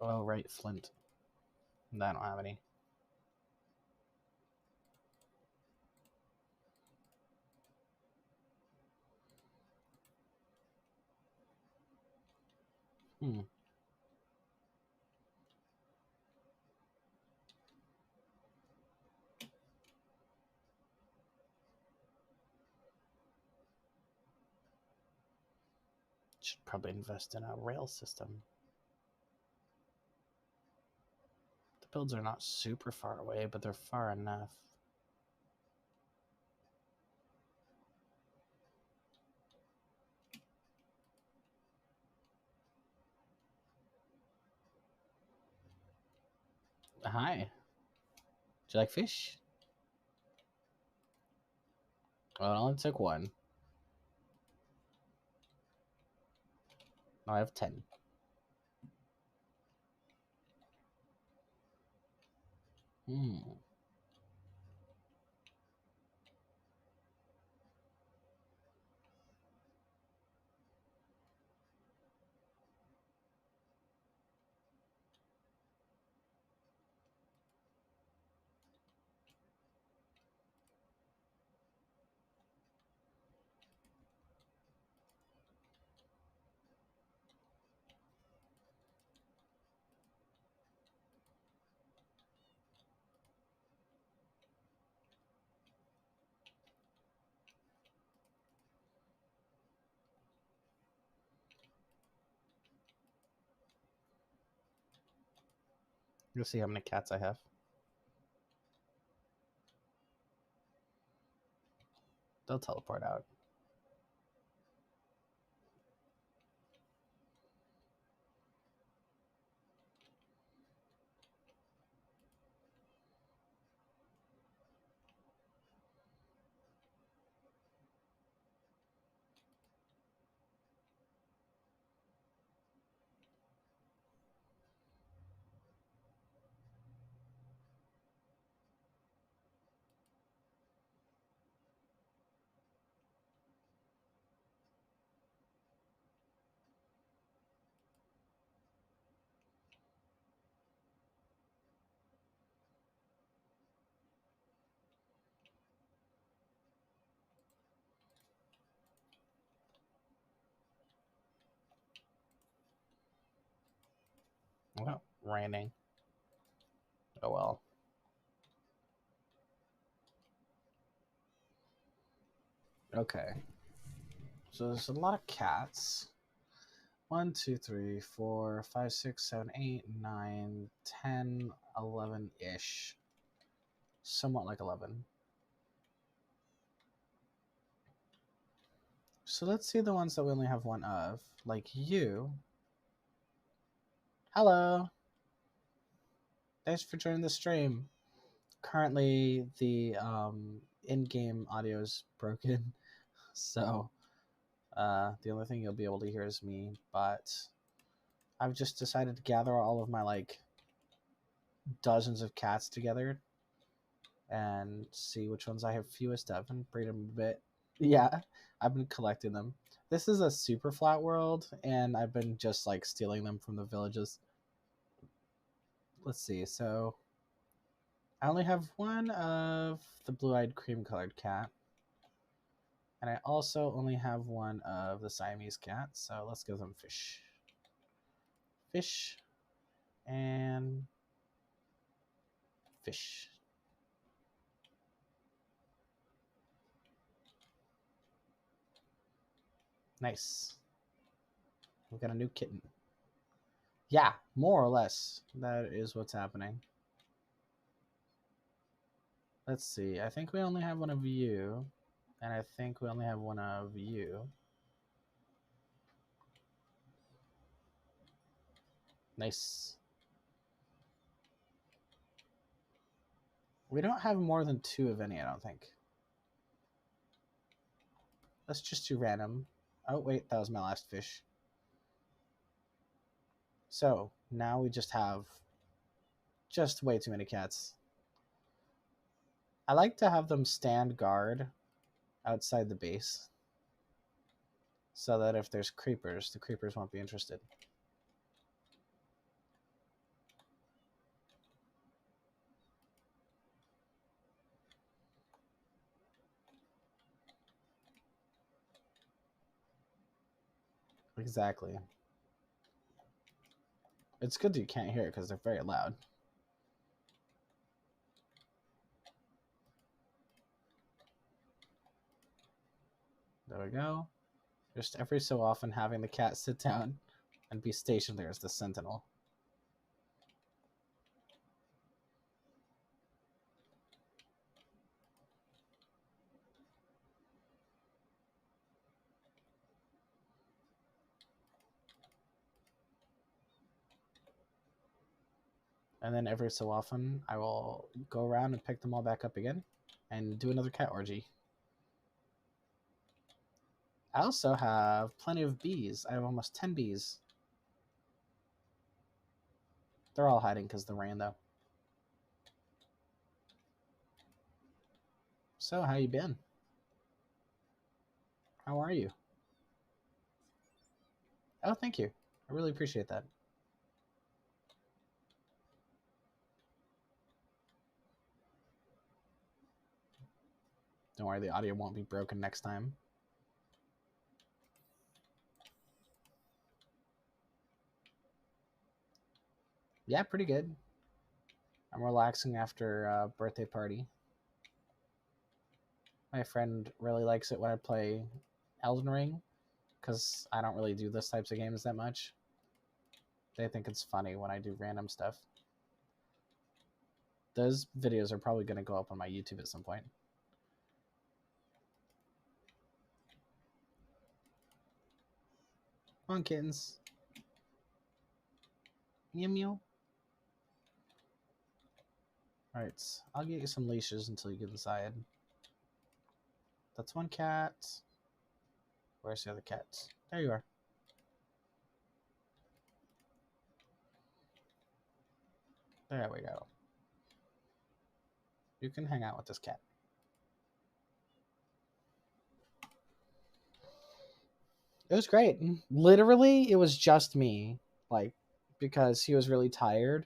Oh, right, flint. I don't have any. Should probably invest in a rail system. The builds are not super far away, but they're far enough. Hi. Do you like fish? Well, it only took one. Now I have 10. You'll see how many cats I have. They'll teleport out. Well, raining. Oh well. Okay. So there's a lot of cats. 1, 2, 3, 4, 5, 6, 7, 8, 9, 10, 11-ish. Somewhat like 11. So let's see the ones that we only have one of. Like you. Hello. Thanks for joining the stream. Currently, the in-game audio is broken, so the only thing you'll be able to hear is me. But I've just decided to gather all of my like dozens of cats together and see which ones I have fewest of and breed them a bit. Yeah, I've been collecting them. This is a super flat world, and I've been just like stealing them from the villages. Let's see. So I only have one of the blue-eyed cream-colored cat. And I also only have one of the Siamese cat, so let's give them fish. Fish and fish. Nice. We've got a new kitten. Yeah, more or less. That is what's happening. Let's see. I think we only have one of you. And I think we only have one of you. Nice. We don't have more than 2 of any, I don't think. Let's just do random. Oh, wait, that was my last fish. So, now we just have just way too many cats. I like to have them stand guard outside the base so that if there's creepers, the creepers won't be interested. Exactly. It's good that you can't hear it because they're very loud. There we go. Just every so often having the cat sit down and be stationed there as the sentinel. And then every so often, I will go around and pick them all back up again and do another cat orgy. I also have plenty of bees. I have almost 10 bees. They're all hiding because of the rain, though. So, how you been? How are you? Oh, thank you. I really appreciate that. Don't worry, the audio won't be broken next time. Yeah, pretty good. I'm relaxing after a birthday party. My friend really likes it when I play Elden Ring because I don't really do those types of games that much. They think it's funny when I do random stuff. Those videos are probably going to go up on my YouTube at some point. Come on, kittens. Meow meow. Alright, I'll get you some leashes until you get inside. That's one cat. Where's the other cat? There you are. There we go. You can hang out with this cat. It was great. Literally, it was just me. Like, because he was really tired.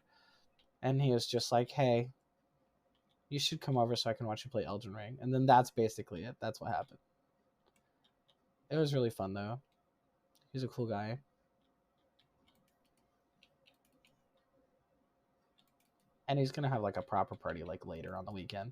And he was just like, hey, you should come over so I can watch you play Elden Ring. And then that's basically it. That's what happened. It was really fun, though. He's a cool guy. And he's going to have, like, a proper party, like, later on the weekend.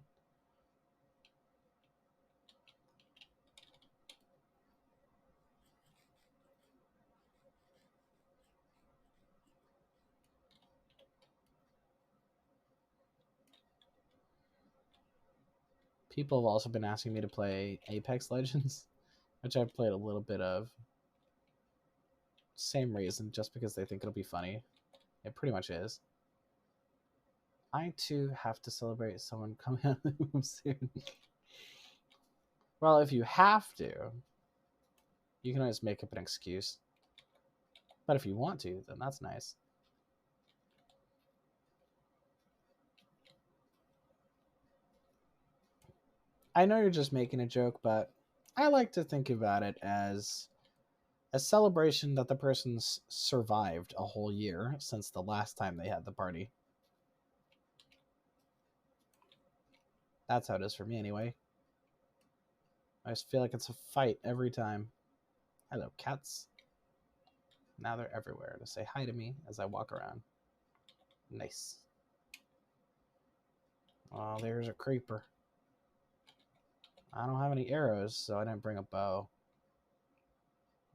People have also been asking me to play Apex Legends, which I've played a little bit of. Same reason, just because they think it'll be funny. It pretty much is. I, too, have to celebrate someone coming out of the womb soon. Well, if you have to, you can always make up an excuse. But if you want to, then that's nice. I know you're just making a joke, but I like to think about it as a celebration that the person's survived a whole year since the last time they had the party. That's how it is for me, anyway. I just feel like it's a fight every time. Hello, cats. Now they're everywhere to say hi to me as I walk around. Nice. Oh, there's a creeper. I don't have any arrows, so I didn't bring a bow.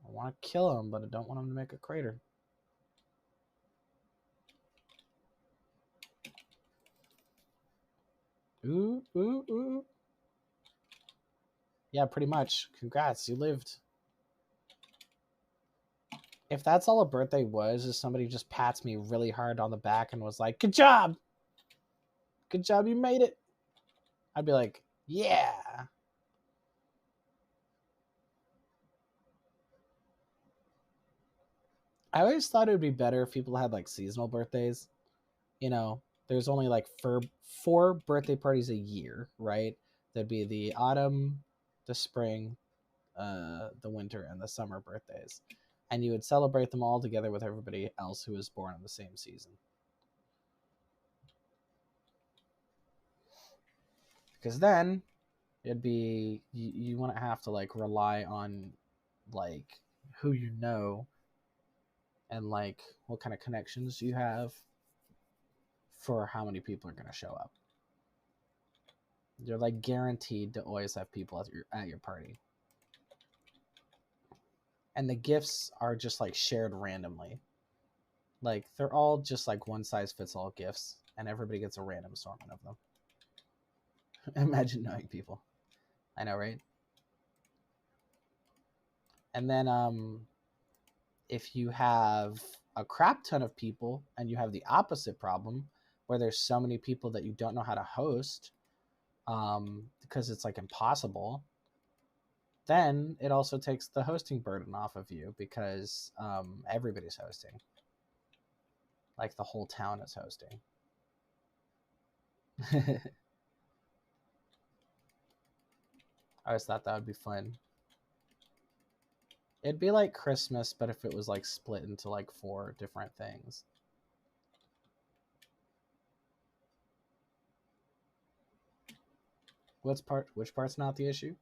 I want to kill him, but I don't want him to make a crater. Ooh, ooh, ooh. Yeah, pretty much. Congrats, you lived. If that's all a birthday was, is somebody just pats me really hard on the back and was like, good job! Good job, you made it! I'd be like, yeah! I always thought it would be better if people had, like, seasonal birthdays. You know, there's only, like, four birthday parties a year, right? There'd be the autumn, the spring, the winter, and the summer birthdays. And you would celebrate them all together with everybody else who was born in the same season. Because then it'd be you wouldn't have to like rely on like who you know and like what kind of connections you have for how many people are going to show up. You're like guaranteed to always have people at your party. And the gifts are just like shared randomly. Like they're all just like one size fits all gifts, and everybody gets a random assortment of them. Imagine knowing people. I know, right? And then if you have a crap ton of people and you have the opposite problem where there's so many people that you don't know how to host, because it's like impossible, then it also takes the hosting burden off of you because everybody's hosting. Like the whole town is hosting. I always thought that would be fun. It'd be like Christmas, but if it was like split into like 4 different things. Which part's not the issue?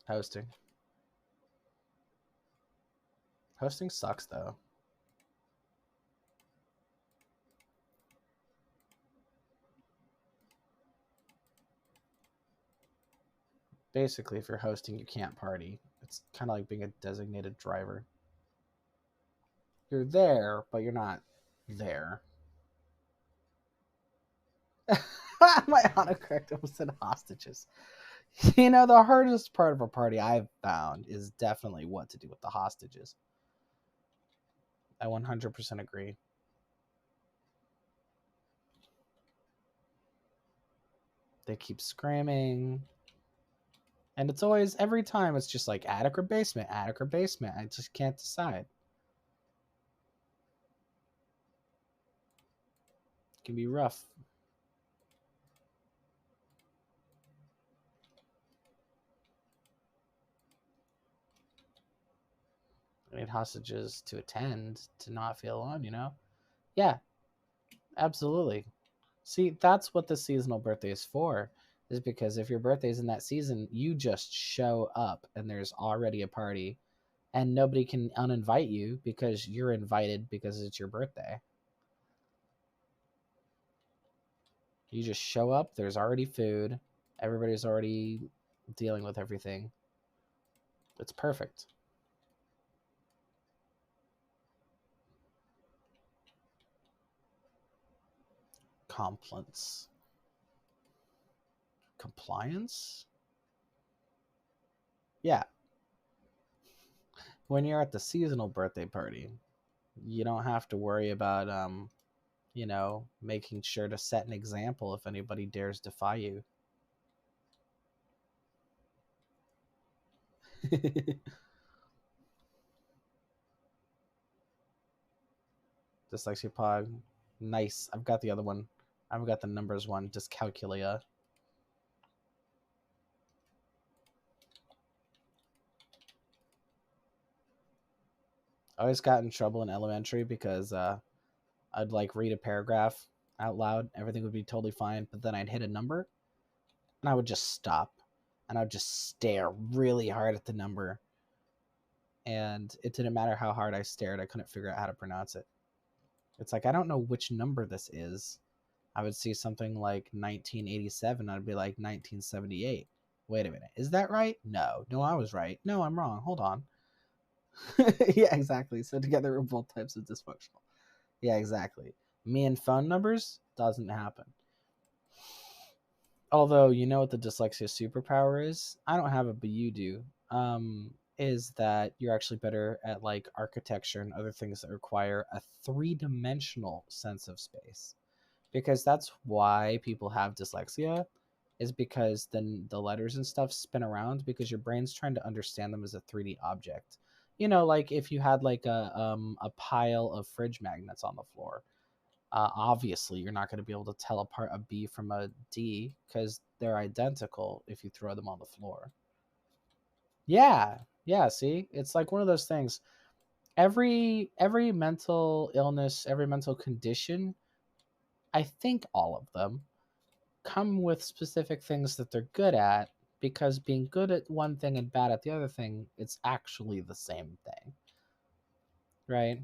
Hosting. Hosting sucks though. Basically, if you're hosting, you can't party. It's kind of like being a designated driver. You're there, but you're not there. My autocorrect almost said hostages. You know, the hardest part of a party I've found is definitely what to do with the hostages. I 100% agree. They keep screaming. And it's always, every time, it's just like attic or basement, attic or basement. I just can't decide. It can be rough. I need hostages to attend to not feel alone, you know? Yeah, absolutely. See, that's what the seasonal birthday is for, is because if your birthday's in that season, you just show up and there's already a party and nobody can uninvite you because you're invited because it's your birthday. You just show up, there's already food, everybody's already dealing with everything. It's perfect. Compliance. Compliance? Yeah. When you're at the seasonal birthday party, you don't have to worry about you know, making sure to set an example if anybody dares defy you. Dyslexia Pod. Nice. I've got the other one. I've got the numbers one. Dyscalculia. I always got in trouble in elementary because I'd like read a paragraph out loud. Everything would be totally fine, but then I'd hit a number and I would just stop and I would just stare really hard at the number. And it didn't matter how hard I stared, I couldn't figure out how to pronounce it. It's like, I don't know which number this is. I would see something like 1987. I'd be like 1978. Wait a minute. Is that right? No. No, I was right. No, I'm wrong. Hold on. Yeah, exactly. So together we're both types of dysfunctional. Yeah, exactly. Me and phone numbers doesn't happen. Although, you know what the dyslexia superpower is? I don't have it, but you do. Is that you're actually better at like architecture and other things that require a 3-dimensional sense of space. Because that's why people have dyslexia, is because then the letters and stuff spin around because your brain's trying to understand them as a 3D object. You know, like if you had like a pile of fridge magnets on the floor, obviously you're not going to be able to tell apart a B from a D because they're identical if you throw them on the floor. Yeah, yeah. See, it's like one of those things. Every mental illness, every mental condition, I think all of them come with specific things that they're good at, because being good at one thing and bad at the other thing, it's actually the same thing, right?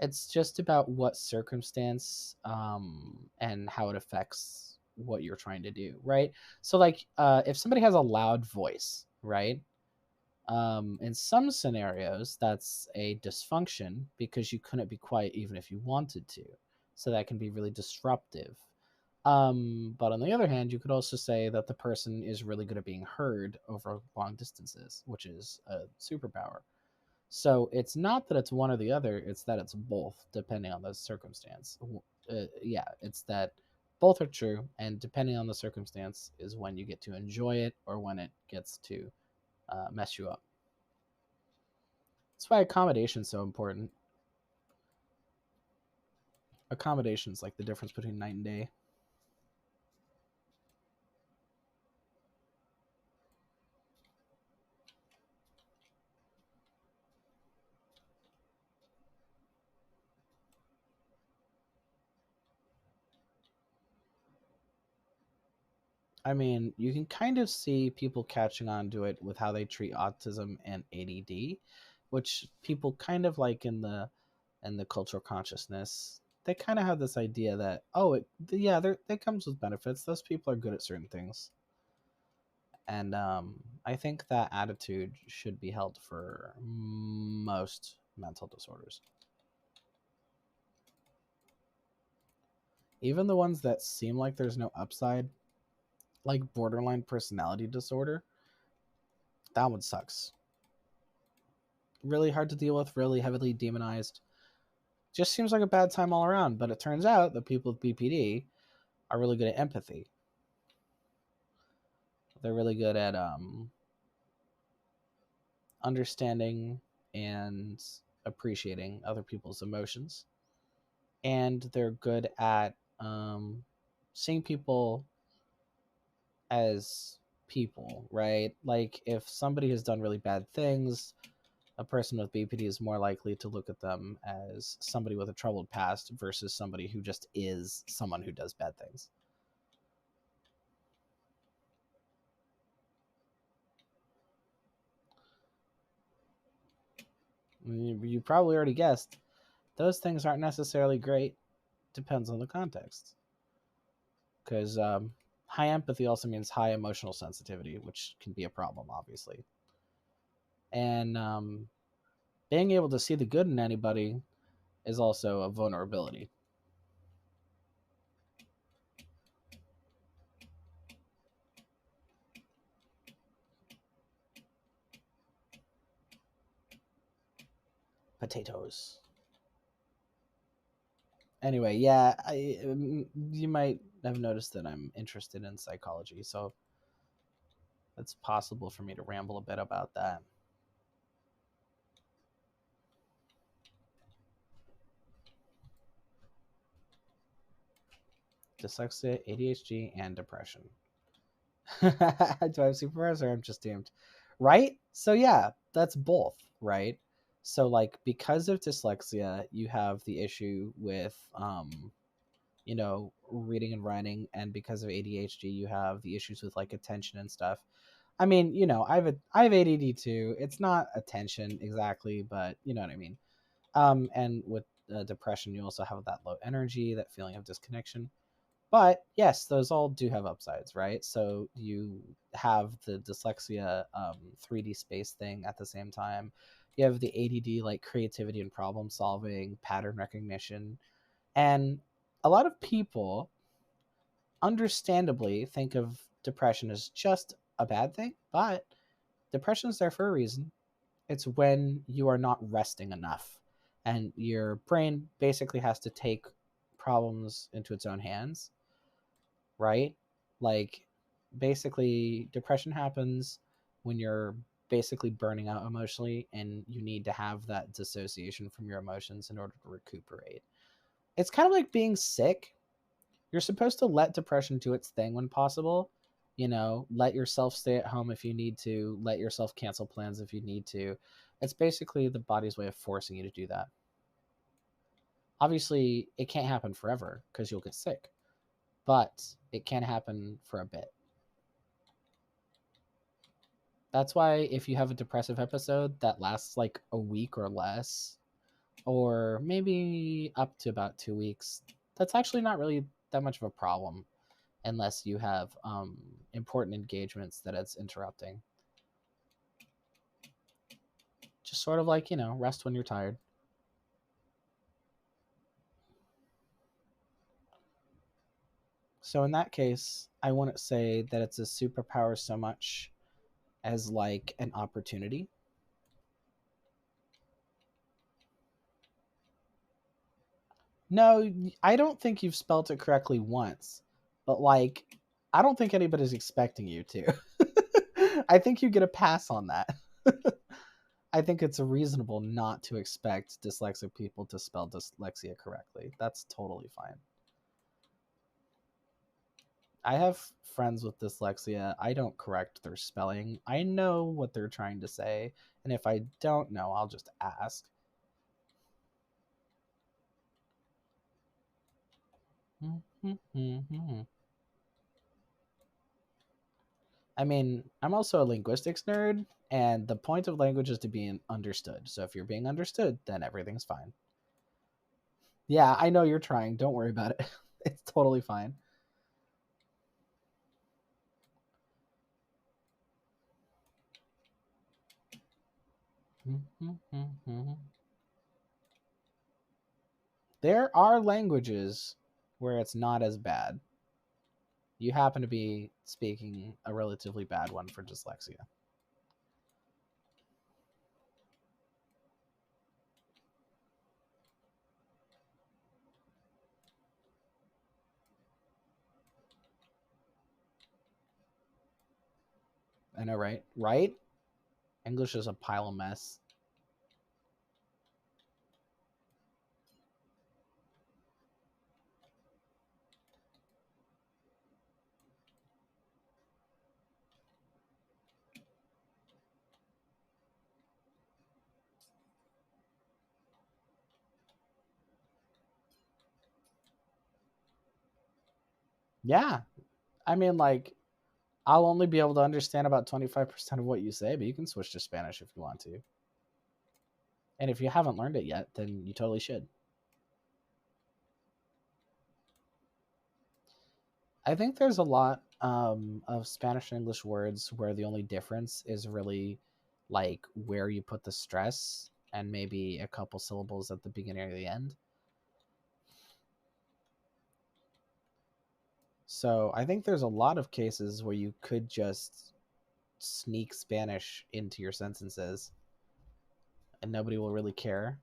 It's just about what circumstance and how it affects what you're trying to do, right? So like if somebody has a loud voice, right? In some scenarios that's a dysfunction because you couldn't be quiet even if you wanted to, so that can be really disruptive. But on the other hand, you could also say that the person is really good at being heard over long distances, which is a superpower. So it's not that it's one or the other, it's that it's both, depending on the circumstance. Yeah, it's that both are true, and depending on the circumstance is when you get to enjoy it or when it gets to mess you up. That's why accommodation is so important. Accommodation is like the difference between night and day. I mean, you can kind of see people catching on to it with how they treat autism and ADD, which people kind of like in the cultural consciousness. They kind of have this idea that, oh, yeah, it comes with benefits. Those people are good at certain things, and I think that attitude should be held for most mental disorders, even the ones that seem like there's no upside, like borderline personality disorder. That one sucks. Really hard to deal with, really heavily demonized. Just seems like a bad time all around. But it turns out that people with BPD are really good at empathy. They're really good at understanding and appreciating other people's emotions. And they're good at seeing people as people, right? Like if somebody has done really bad things, a person with BPD is more likely to look at them as somebody with a troubled past versus somebody who just is someone who does bad things. You probably already guessed, those things aren't necessarily great. Depends on the context. Because high empathy also means high emotional sensitivity, which can be a problem, obviously. And being able to see the good in anybody is also a vulnerability. Potatoes. Anyway, yeah, you might have noticed that I'm interested in psychology, so it's possible for me to ramble a bit about that. Dyslexia, ADHD, and depression. Do I have superpowers or I'm just doomed? Right? So yeah, that's both, right? So like because of dyslexia, you have the issue with reading and writing, and because of ADHD, you have the issues with like attention and stuff. I mean, I have ADD too. It's not attention exactly, but you know what I mean. And with depression, you also have that low energy, that feeling of disconnection. But yes, those all do have upsides, right? So you have the dyslexia 3D space thing at the same time. You have the ADD, like creativity and problem solving, pattern recognition. And a lot of people understandably think of depression as just a bad thing, but depression is there for a reason. It's when you are not resting enough, and your brain basically has to take problems into its own hands, right? Like, basically, depression happens when you're basically burning out emotionally and you need to have that dissociation from your emotions in order to recuperate. It's kind of like being sick. You're supposed to let depression do its thing when possible. Let yourself stay at home if you need to, let yourself cancel plans if you need to. It's basically the body's way of forcing you to do that. Obviously, it can't happen forever because you'll get sick, but it can happen for a bit. That's why if you have a depressive episode that lasts like a week or less, or maybe up to about 2 weeks, that's actually not really that much of a problem unless you have important engagements that it's interrupting. Just sort of like, rest when you're tired. So in that case, I wouldn't say that it's a superpower so much as like an opportunity. No, I don't think you've spelt it correctly once, but like, I don't think anybody's expecting you to. I think you get a pass on that. I think it's reasonable not to expect dyslexic people to spell dyslexia correctly. That's totally fine. I have friends with dyslexia. I don't correct their spelling. I know what they're trying to say, and if I don't know, I'll just ask. I mean, I'm also a linguistics nerd, and the point of language is to be understood. So if you're being understood, then everything's fine. Yeah, I know you're trying. Don't worry about it. It's totally fine. There are languages where it's not as bad. You happen to be speaking a relatively bad one for dyslexia. I know, right? Right? English is a pile of mess. Yeah. I mean, like, I'll only be able to understand about 25% of what you say, but you can switch to Spanish if you want to. And if you haven't learned it yet, then you totally should. I think there's a lot of Spanish and English words where the only difference is really like where you put the stress and maybe a couple syllables at the beginning or the end. So I think there's a lot of cases where you could just sneak Spanish into your sentences and nobody will really care.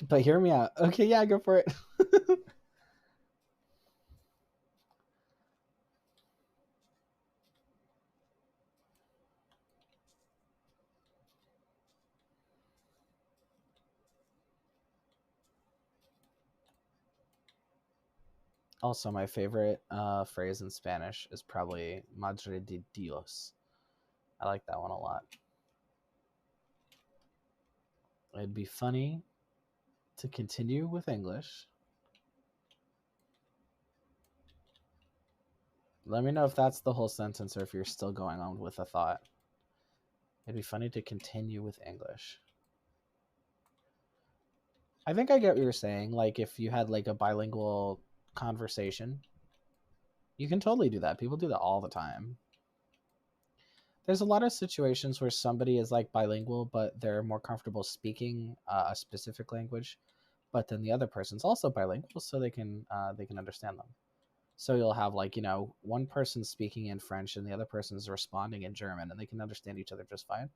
But hear me out. Okay, yeah, go for it. Also, my favorite phrase in Spanish is probably Madre de Dios. I like that one a lot. It'd be funny to continue with English. Let me know if that's the whole sentence or if you're still going on with a thought. It'd be funny to continue with English. I think I get what you're saying. Like, if you had like a bilingual conversation, you can totally do that. People do that all the time. There's a lot of situations where somebody is like bilingual, but they're more comfortable speaking a specific language, but then the other person's also bilingual, so they can understand them. So you'll have like one person speaking in French and the other person's responding in German, and they can understand each other just fine.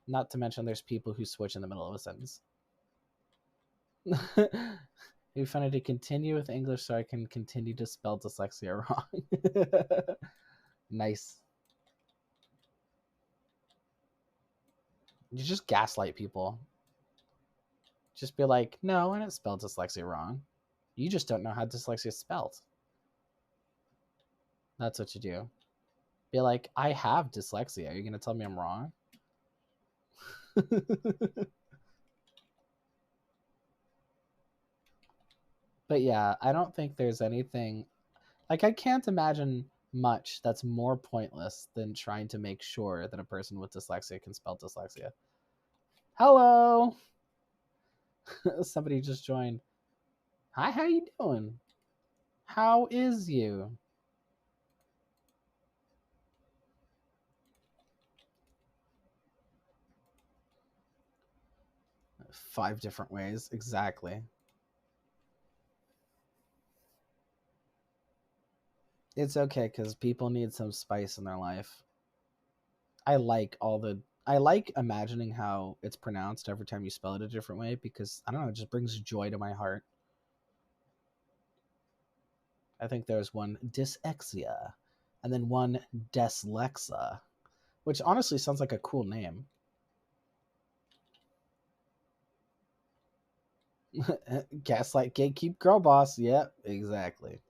Not to mention, there's people who switch in the middle of a sentence. It'd be funny to continue with English so I can continue to spell dyslexia wrong. Nice. You just gaslight people. Just be like, no, I didn't spell dyslexia wrong. You just don't know how dyslexia is spelled. That's what you do. Be like, I have dyslexia. Are you going to tell me I'm wrong? But yeah, I don't think there's anything like I can't imagine much that's more pointless than trying to make sure that a person with dyslexia can spell dyslexia. Hello. Somebody just joined. Hi, how you doing? How is you? 5 different ways, exactly. It's okay because people need some spice in their life. I like imagining how it's pronounced every time you spell it a different way because I don't know, it just brings joy to my heart. I think there's one dyslexia and then one dyslexa, which honestly sounds like a cool name. Gaslight gatekeep girl boss. Yep, exactly.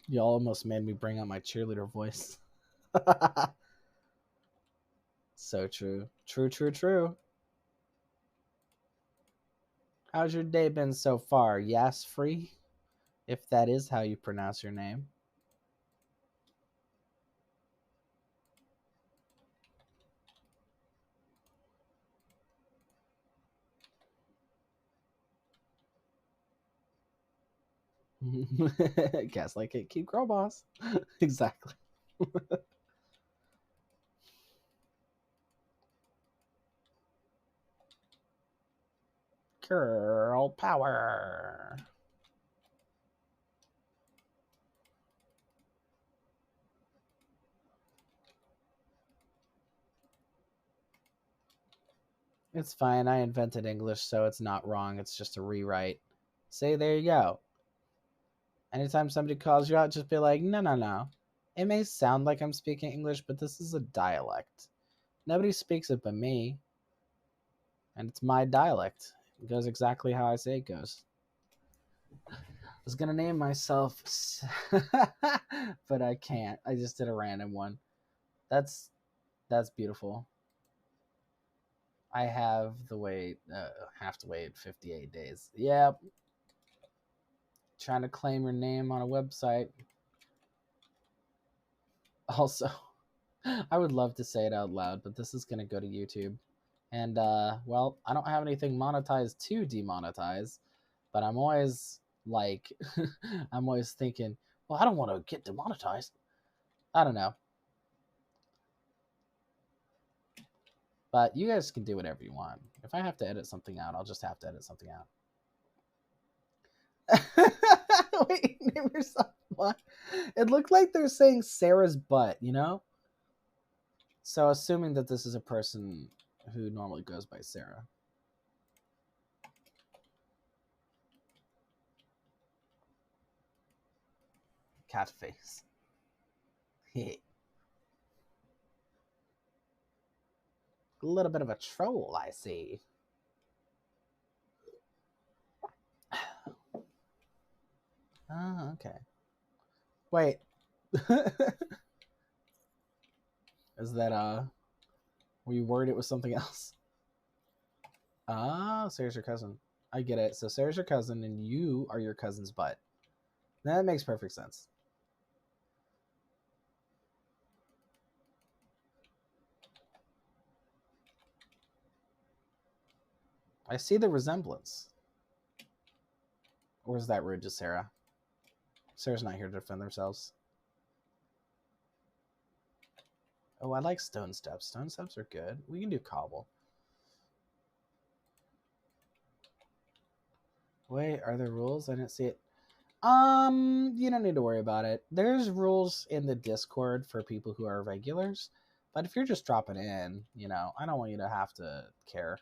You almost made me bring out my cheerleader voice. So true. True, true, true. How's your day been so far? Yes, free? If that is how you pronounce your name. Gaslight gatekeep girl boss. Exactly. Girl power. It's fine. I invented English, so it's not wrong. It's just a rewrite. Say, there you go. Anytime somebody calls you out, just be like, no, no, no. It may sound like I'm speaking English, but this is a dialect. Nobody speaks it but me, and it's my dialect. It goes exactly how I say it goes. I was gonna name myself, but I can't. I just did a random one. That's beautiful. I have to wait 58 days. Yep. Trying to claim your name on a website. Also, I would love to say it out loud, but this is gonna go to YouTube. And well, I don't have anything monetized to demonetize, but I'm always like I'm always thinking, well, I don't want to get demonetized. I don't know. But you guys can do whatever you want. If I have to edit something out, I'll just have to edit something out. Wait, name yourself what? It looked like they're saying Sarah's butt, you know? So assuming that this is a person who normally goes by Sarah. Cat face. A little bit of a troll, I see. Oh, okay. Wait. Is that were you worried it was something else? Ah, Sarah's your cousin. I get it. So Sarah's your cousin and you are your cousin's butt. That makes perfect sense. I see the resemblance. Or is that rude to Sarah? Sarah's not here to defend themselves. Oh, I like stone steps. Stone steps are good. We can do cobble. Wait, are there rules? I didn't see it. You don't need to worry about it. There's rules in the Discord for people who are regulars, but if you're just dropping in, you know, I don't want you to have to care.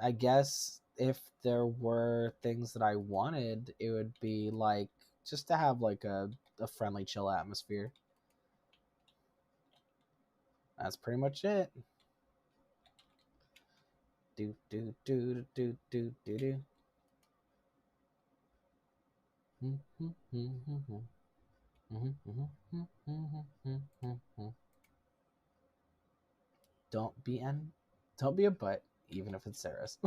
I guess if there were things that I wanted, it would be like just to have like a friendly, chill atmosphere. That's pretty much it. Do do do do do do do. Don't be a butt, even if it's Sarah's.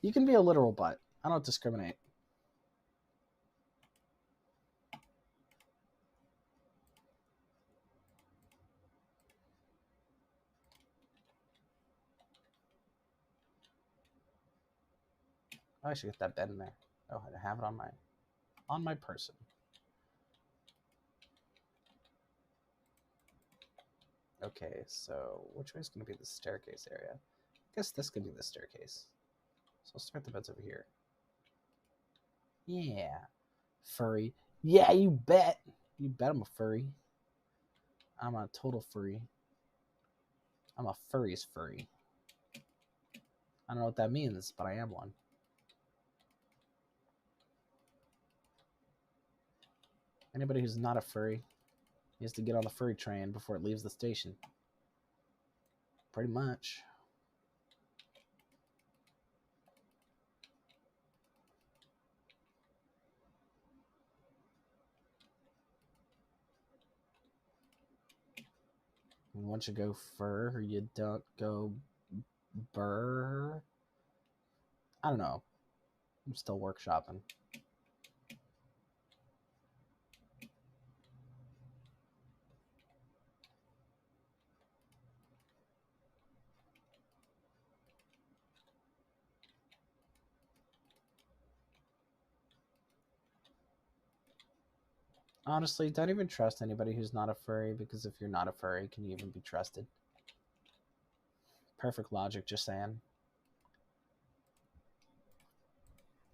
You can be a literal butt. I don't discriminate. Oh, I should get that bed in there. Oh, I have it on my person. Okay, so which way is going to be the staircase area? I guess this could be the staircase. So I'll start the beds over here. Yeah. Furry. Yeah, you bet. You bet I'm a furry. I'm a total furry. I'm a furry's furry. I don't know what that means, but I am one. Anybody who's not a furry needs to get on the furry train before it leaves the station. Pretty much. Once you go fur, you don't go burr. I don't know. I'm still workshopping. Honestly, don't even trust anybody who's not a furry, because if you're not a furry, can you even be trusted? Perfect logic, just saying.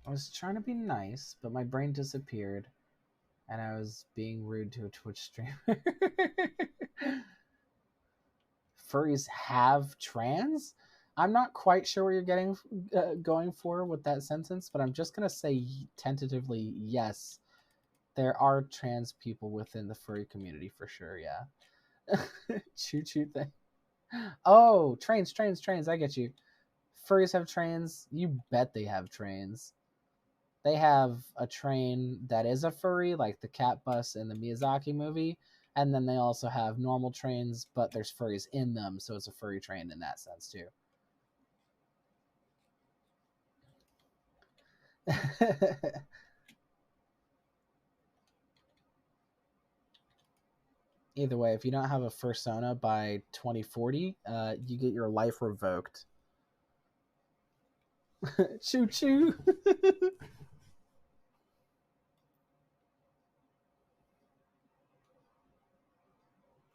I was trying to be nice, but my brain disappeared, and I was being rude to a Twitch streamer. Furries have trans? I'm not quite sure where you're going for with that sentence, but I'm just gonna say tentatively yes. There are trans people within the furry community for sure. Yeah. Choo choo thing. Oh, trains. I get you. Furries have trains. You bet they have trains. They have a train that is a furry, like the cat bus in the Miyazaki movie, and then they also have normal trains, but there's furries in them, so it's a furry train in that sense too. Either way, if you don't have a fursona by 2040, you get your life revoked. Choo choo.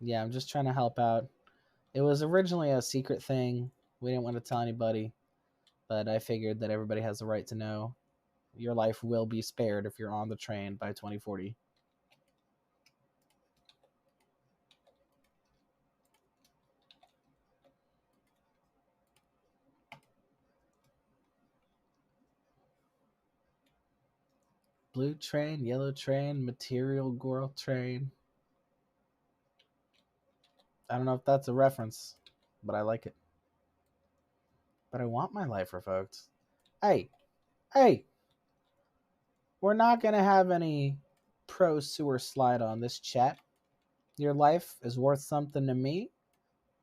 Yeah, I'm just trying to help out. It was originally a secret thing. We didn't want to tell anybody, but I figured that everybody has the right to know. Your life will be spared if you're on the train by 2040. Blue train, yellow train, material girl train. I don't know if that's a reference, but I like it. But I want my life revoked. Hey, we're not going to have any pro sewer slide on this chat. Your life is worth something to me.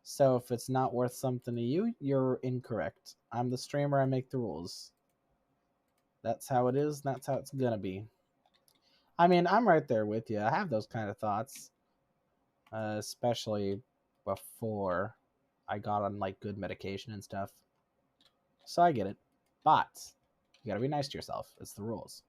So if it's not worth something to you, you're incorrect. I'm the streamer, I make the rules. That's how it is, that's how it's gonna be. I mean, I'm right there with you. I have those kind of thoughts. Especially before I got on like good medication and stuff. So I get it. But you gotta be nice to yourself. It's the rules.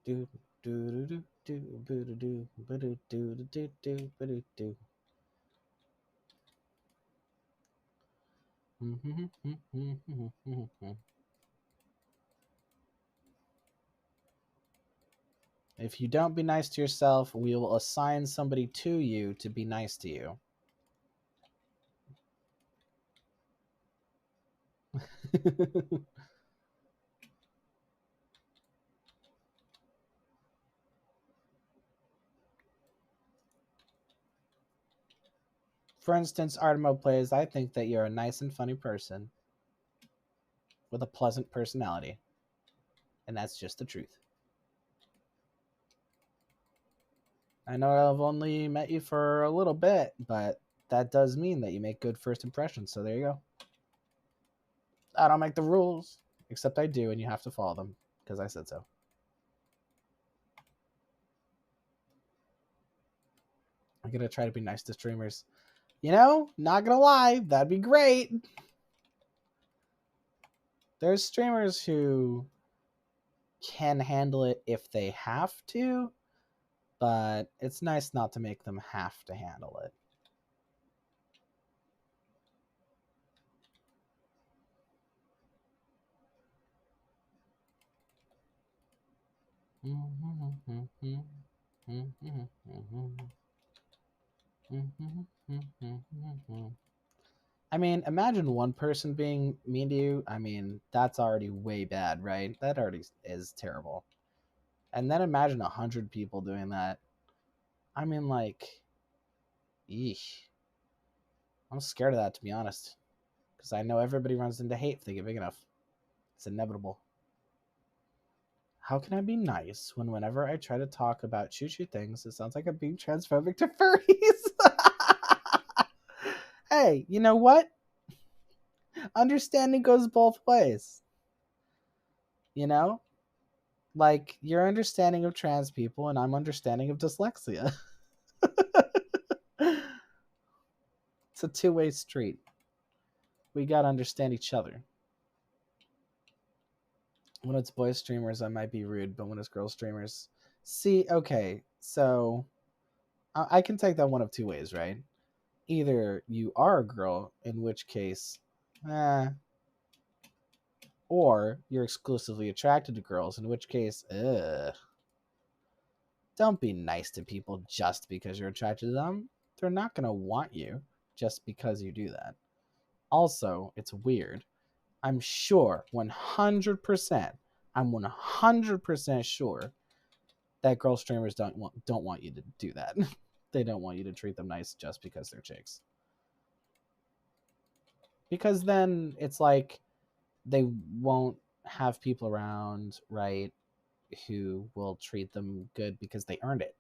Do do do do do do do do do do do do. If you don't be nice to yourself, we will assign somebody to you to be nice to you. For instance, Artemo plays, I think that you're a nice and funny person with a pleasant personality. And that's just the truth. I know I've only met you for a little bit, but that does mean that you make good first impressions. So there you go. I don't make the rules, except I do, and you have to follow them because I said so. I'm going to try to be nice to streamers. You know, not going to lie, that'd be great. There's streamers who can handle it if they have to, but it's nice not to make them have to handle it. I mean, imagine one person being mean to you. I mean, that's already way bad, right? That already is terrible. And then imagine 100 people doing that. I mean, like, eesh. I'm scared of that, to be honest. Because I know everybody runs into hate if they get big enough. It's inevitable. How can I be nice when whenever I try to talk about choo-choo things, it sounds like I'm being transphobic to furries? Hey, you know what? Understanding goes both ways. You know? Like, you're understanding of trans people, and I'm understanding of dyslexia. It's a two-way street. We gotta understand each other. When it's boy streamers, I might be rude, but when it's girl streamers... See, okay, so... I can take that one of two ways, right? Either you are a girl, in which case... or you're exclusively attracted to girls, in which case... Don't be nice to people just because you're attracted to them. They're not gonna want you just because you do that. Also, it's weird. I'm sure, 100%, I'm 100% sure that girl streamers don't want you to do that. They don't want you to treat them nice just because they're chicks. Because then it's like they won't have people around, right, who will treat them good because they earned it.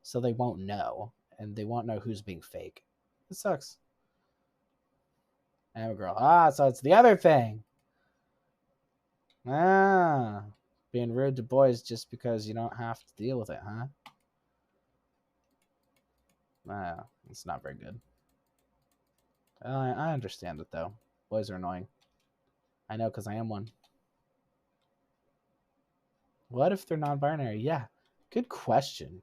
So they won't know, and they won't know who's being fake. It sucks. I'm a girl. So it's the other thing. Being rude to boys just because you don't have to deal with it, huh? It's not very good. I understand it, though. Boys are annoying. I know, because I am one. What if they're non-binary? Yeah, good question.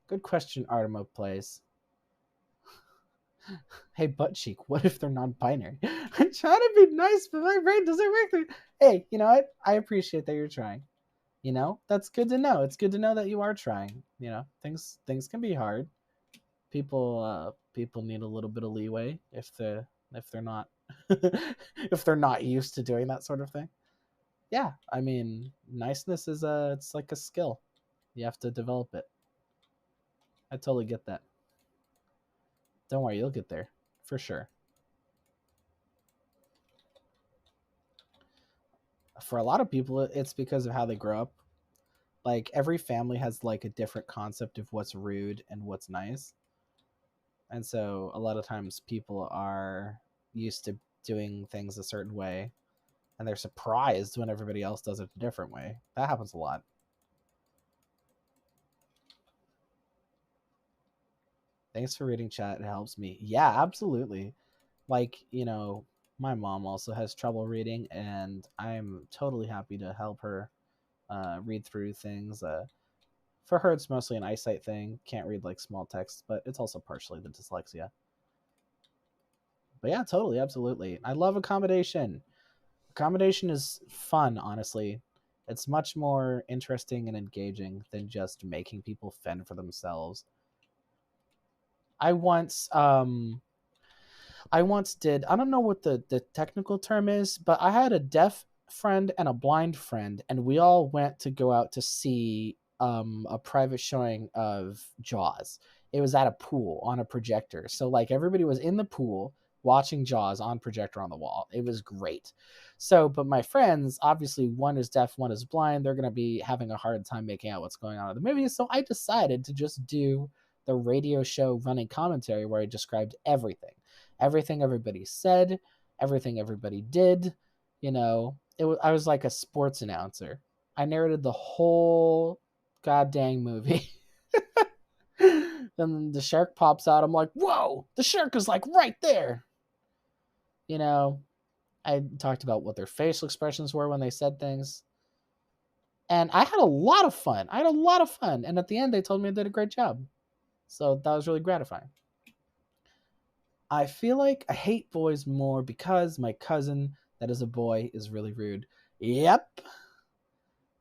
Good question, Artemo plays. Hey, butt cheek, what if they're non-binary? I'm trying to be nice, but my brain doesn't work. Hey, you know what? I appreciate that you're trying. You know, that's good to know. It's good to know that you are trying. You know, things can be hard. People need a little bit of leeway if they're not if they're not used to doing that sort of thing. Yeah, I mean, niceness is it's like a skill. You have to develop it. I totally get that. Don't worry, you'll get there for sure. For a lot of people, it's because of how they grow up. Like, every family has like a different concept of what's rude and what's nice. And so a lot of times people are used to doing things a certain way, and they're surprised when everybody else does it a different way. That happens a lot. Thanks for reading chat. It helps me. Yeah, absolutely. Like, you know, my mom also has trouble reading, and I'm totally happy to help her read through things. For her, it's mostly an eyesight thing. Can't read like small text, but it's also partially the dyslexia. But yeah, totally, absolutely. I love accommodation. Accommodation is fun, honestly. It's much more interesting and engaging than just making people fend for themselves. I once I once did, I don't know what the technical term is, but I had a deaf friend and a blind friend, and we all went to go out to see a private showing of Jaws. It was at a pool on a projector. So like everybody was in the pool watching Jaws on projector on the wall. It was great. So, but my friends, obviously one is deaf, one is blind. They're going to be having a hard time making out what's going on in the movie. So I decided to just do the radio show running commentary where I described everything. Everything everybody said, everything everybody did, you know, I was like a sports announcer. I narrated the whole goddamn movie. Then the shark pops out. I'm like, whoa, the shark is like right there. You know, I talked about what their facial expressions were when they said things. And I had a lot of fun. I had a lot of fun. And at the end, they told me I did a great job. So that was really gratifying. I feel like I hate boys more because my cousin, that is a boy, is really rude. Yep.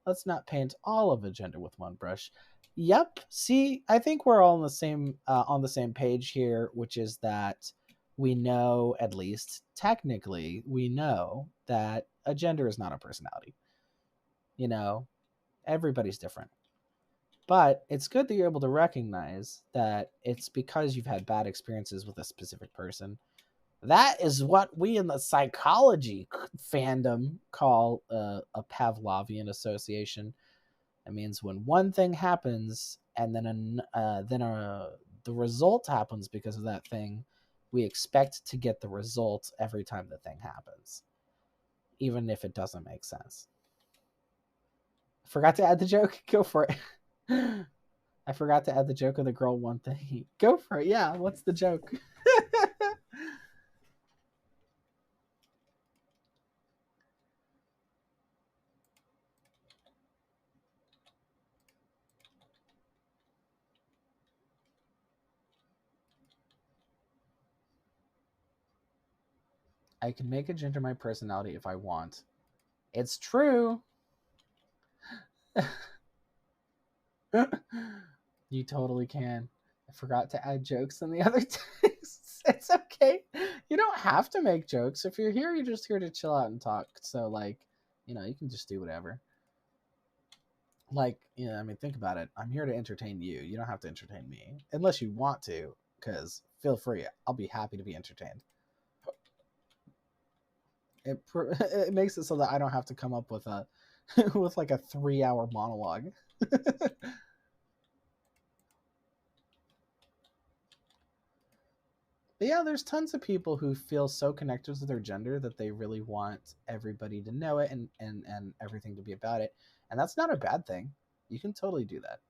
Let's not paint all of a gender with one brush. Yep. See, I think we're all on the same page here, which is that we know, at least technically, we know that a gender is not a personality. You know, everybody's different. But it's good that you're able to recognize that it's because you've had bad experiences with a specific person. That is what we in the psychology fandom call a Pavlovian association. It means when one thing happens and then the result happens because of that thing, we expect to get the result every time the thing happens, even if it doesn't make sense. Forgot to add the joke? Go for it. I forgot to add the joke of the girl one thing. Go for it. Yeah, what's the joke? I can make a gender my personality if I want. It's true. You totally can. I forgot to add jokes in the other texts. It's okay. You don't have to make jokes. If you're here, you're just here to chill out and talk. So, like, you know, you can just do whatever. Like, you know, I mean, think about it. I'm here to entertain you. You don't have to entertain me. Unless you want to, because feel free. I'll be happy to be entertained. It makes it so that I don't have to come up with a with like a 3-hour monologue. But yeah, there's tons of people who feel so connected to their gender that they really want everybody to know it and everything to be about it. And that's not a bad thing. You can totally do that.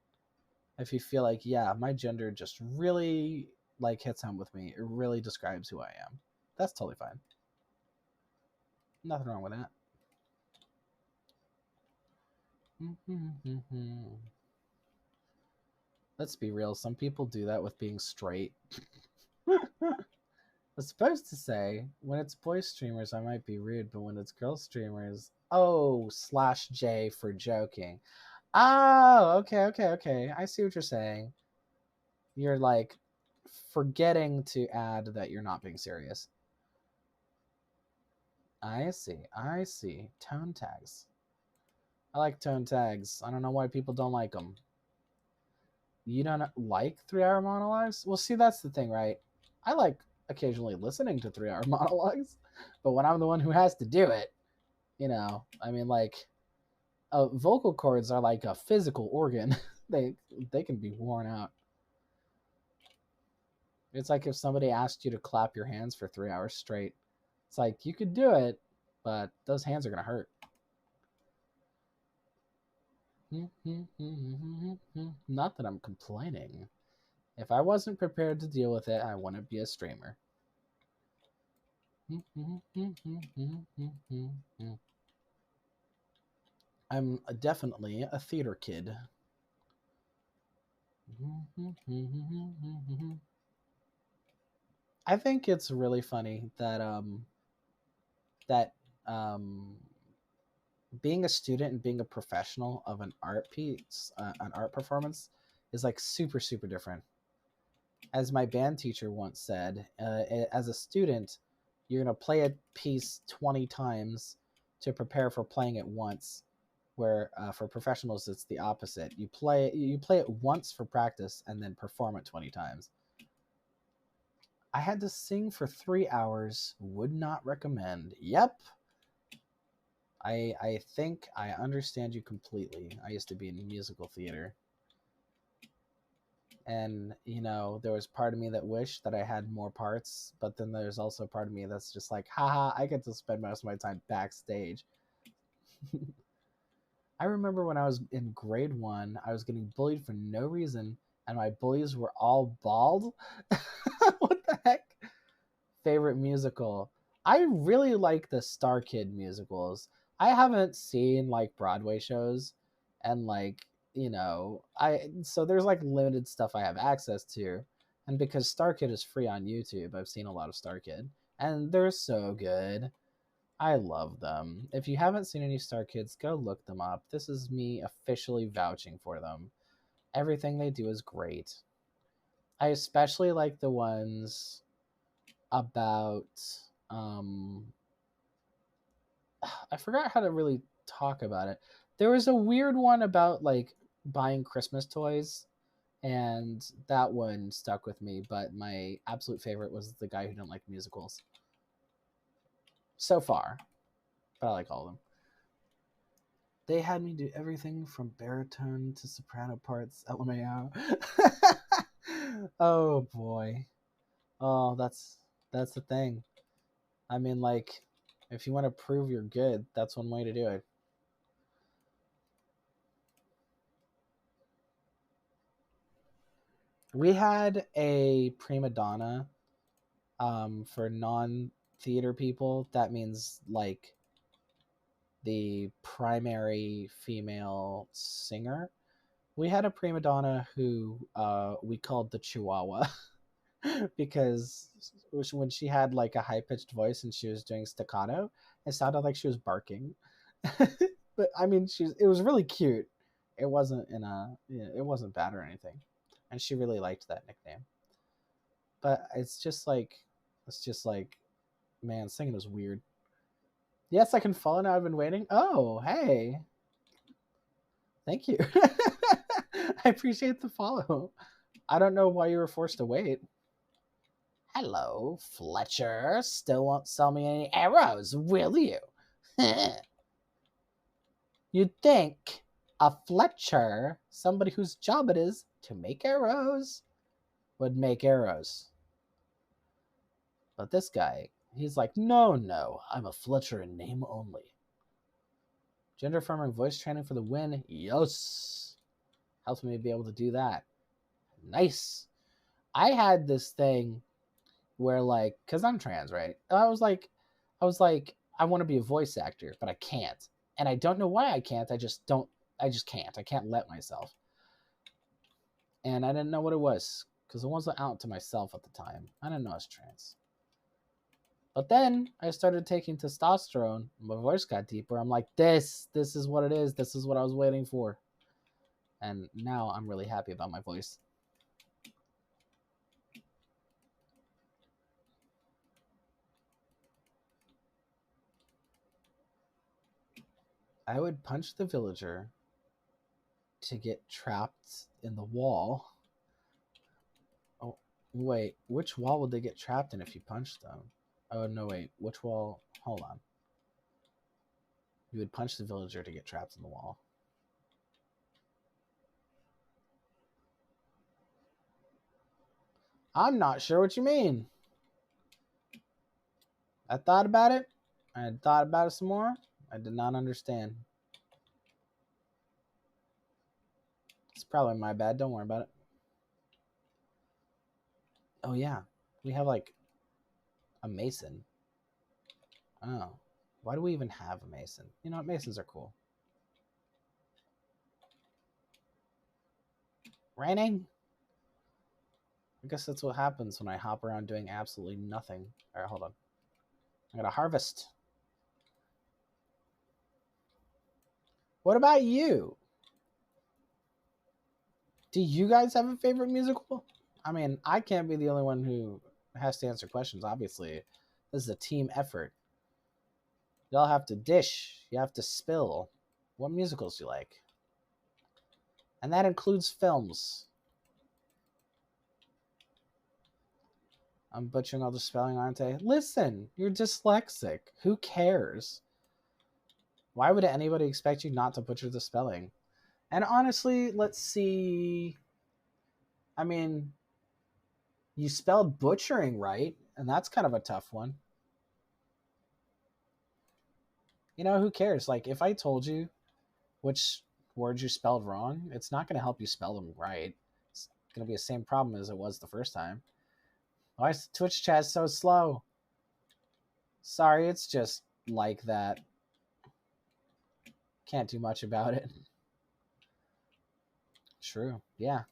If you feel like, yeah, my gender just really like hits home with me. It really describes who I am. That's totally fine. Nothing wrong with that. Let's be real. Some people do that with being straight. I was supposed to say, when it's boy streamers, I might be rude, but when it's girl streamers, oh, /J for joking. Oh, okay. I see what you're saying. You're like forgetting to add that you're not being serious. I see. Tone tags. I like tone tags. I don't know why people don't like them. You don't like 3-hour monologues? Well, see, that's the thing, right? I like occasionally listening to 3-hour monologues, but when I'm the one who has to do it, you know, I mean, like, vocal cords are like a physical organ. they can be worn out. It's like if somebody asked you to clap your hands for 3 hours straight. It's like you could do it, but those hands are gonna hurt. Not that I'm complaining. If I wasn't prepared to deal with it, I wouldn't be a streamer. I'm definitely a theater kid. I think it's really funny that that um being a student and being a professional of an art piece, an art performance, is like super different. As my band teacher once said, as a student, you're going to play a piece 20 times to prepare for playing it once. Where for professionals, it's the opposite. You play it once for practice and then perform it 20 times. I had to sing for 3 hours. Would not recommend. Yep. I think I understand you completely. I used to be in musical theater. And, you know, there was part of me that wished that I had more parts, but then there's also part of me that's just like, haha, I get to spend most of my time backstage. I remember when I was in grade 1, I was getting bullied for no reason, and my bullies were all bald. What the heck? Favorite musical? I really like the Star Kid musicals. I haven't seen like Broadway shows, and like, you know, so there's like limited stuff I have access to, and because Star Kid is free on YouTube, I've seen a lot of Star Kid, and they're so good. I love them. If you haven't seen any Star Kids, go look them up. This is me officially vouching for them. Everything they do is great. I especially like the ones about um I forgot how to really talk about it. There was a weird one about like buying Christmas toys, and that one stuck with me, but my absolute favorite was the guy who didn't like musicals. So far, but I like all of them. They had me do everything from baritone to soprano parts. LMAO. Oh boy. Oh, that's the thing. I mean, like, if you want to prove you're good, that's one way to do it. We had a prima donna for non-theater people. That means like the primary female singer. We had a prima donna who we called the Chihuahua because when she had like a high-pitched voice and she was doing staccato, it sounded like she was barking. But I mean, it was really cute. It wasn't it wasn't bad or anything, and she really liked that nickname. But it's just like, man, singing is weird. Yes, I can follow now. I've been waiting. Oh, hey, thank you. I appreciate the follow. I don't know why you were forced to wait. Hello, Fletcher. Still won't sell me any arrows, will you? You'd think a Fletcher, somebody whose job it is to make arrows, would make arrows. But this guy, he's like, no, I'm a Fletcher in name only. Gender affirming voice training for the win. Yes. Helps me be able to do that. Nice. I had this thing where like, cause I'm trans, right? I was like, I want to be a voice actor, but I can't. And I don't know why I can't. I just can't. I can't let myself. And I didn't know what it was because it wasn't out to myself at the time. I didn't know I was trans. But then I started taking testosterone. My voice got deeper. I'm like, this is what it is. This is what I was waiting for. And now I'm really happy about my voice. I would punch the villager to get trapped in the wall. Oh, wait. Which wall would they get trapped in if you punched them? Oh, no, wait. Which wall? Hold on. You would punch the villager to get trapped in the wall. I'm not sure what you mean. I thought about it. I thought about it some more. I did not understand. It's probably my bad. Don't worry about it. Oh, yeah. We have, like, a mason. Oh. Why do we even have a mason? You know what? Masons are cool. Raining? I guess that's what happens when I hop around doing absolutely nothing. All right, hold on. I gotta harvest. What about you? Do you guys have a favorite musical? I mean, I can't be the only one who has to answer questions, obviously. This is a team effort. Y'all have to dish. You have to spill. What musicals do you like? And that includes films. I'm butchering all the spelling, aren't I? Listen, you're dyslexic. Who cares? Why would anybody expect you not to butcher the spelling? And honestly, let's see. I mean, you spelled butchering right, and that's kind of a tough one. You know, who cares? Like, if I told you which words you spelled wrong, it's not going to help you spell them right. It's going to be the same problem as it was the first time. Why is Twitch chat so slow? Sorry, it's just like that. Can't do much about it. True. Yeah.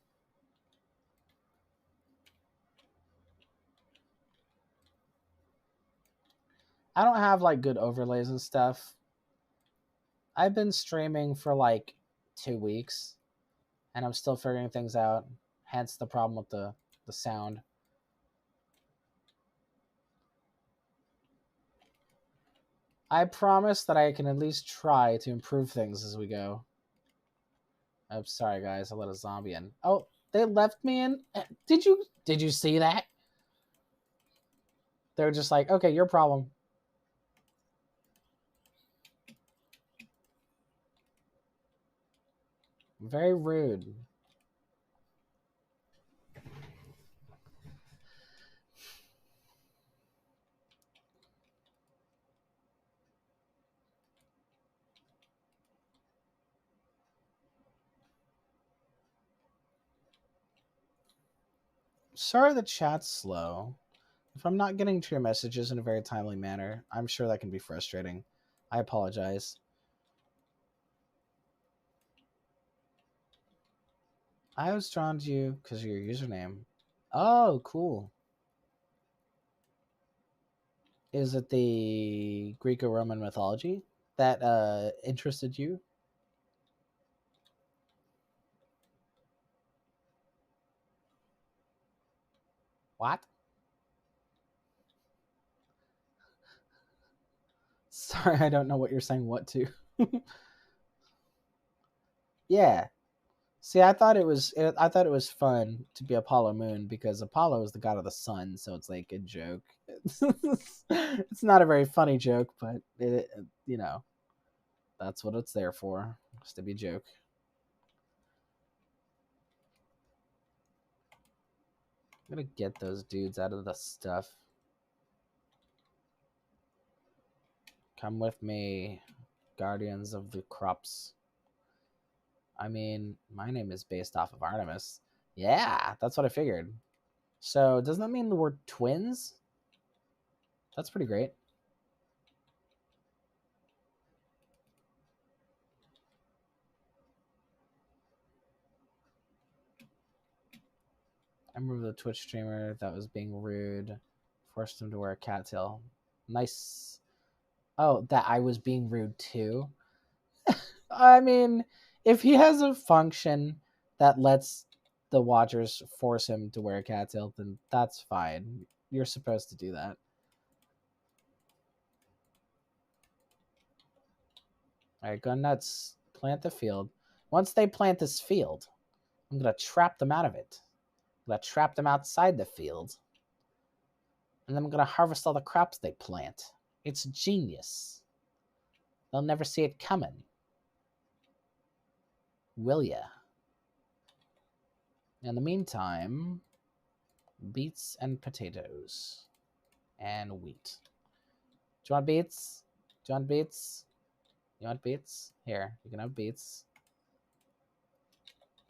I don't have like good overlays and stuff. I've been streaming for like 2 weeks and I'm still figuring things out. Hence the problem with the sound. I promise that I can at least try to improve things as we go. I'm sorry guys, I let a zombie in. Oh, they left me in? Did you see that? They're just like, okay, your problem. Very rude. Sorry the chat's slow. If I'm not getting to your messages in a very timely manner, I'm sure that can be frustrating. I apologize. I was drawn to you because of your username. Oh, cool. Is it the Greco-Roman mythology that interested you? What? Sorry, I don't know what you're saying what to. Yeah. See, I thought it was fun to be Apollo Moon because Apollo is the god of the sun, so it's like a joke. It's not a very funny joke, but it you know, that's what it's there for, just to be a joke. I'm gonna get those dudes out of the stuff. Come with me, Guardians of the Crops. I mean, my name is based off of Artemis. Yeah, that's what I figured. So, doesn't that mean we're twins? That's pretty great. I remember the Twitch streamer that was being rude, forced him to wear a cattail. Nice. Oh, that I was being rude too? I mean, if he has a function that lets the watchers force him to wear a cattail, then that's fine. You're supposed to do that. Alright, go nuts. Plant the field. Once they plant this field, I'm gonna trap them out of it. I'm gonna trap them outside the field. And then I'm gonna harvest all the crops they plant. It's genius. They'll never see it coming. Will ya? In the meantime, beets and potatoes. And wheat. Do you want beets? Do you want beets? You want beets? Here, you can have beets.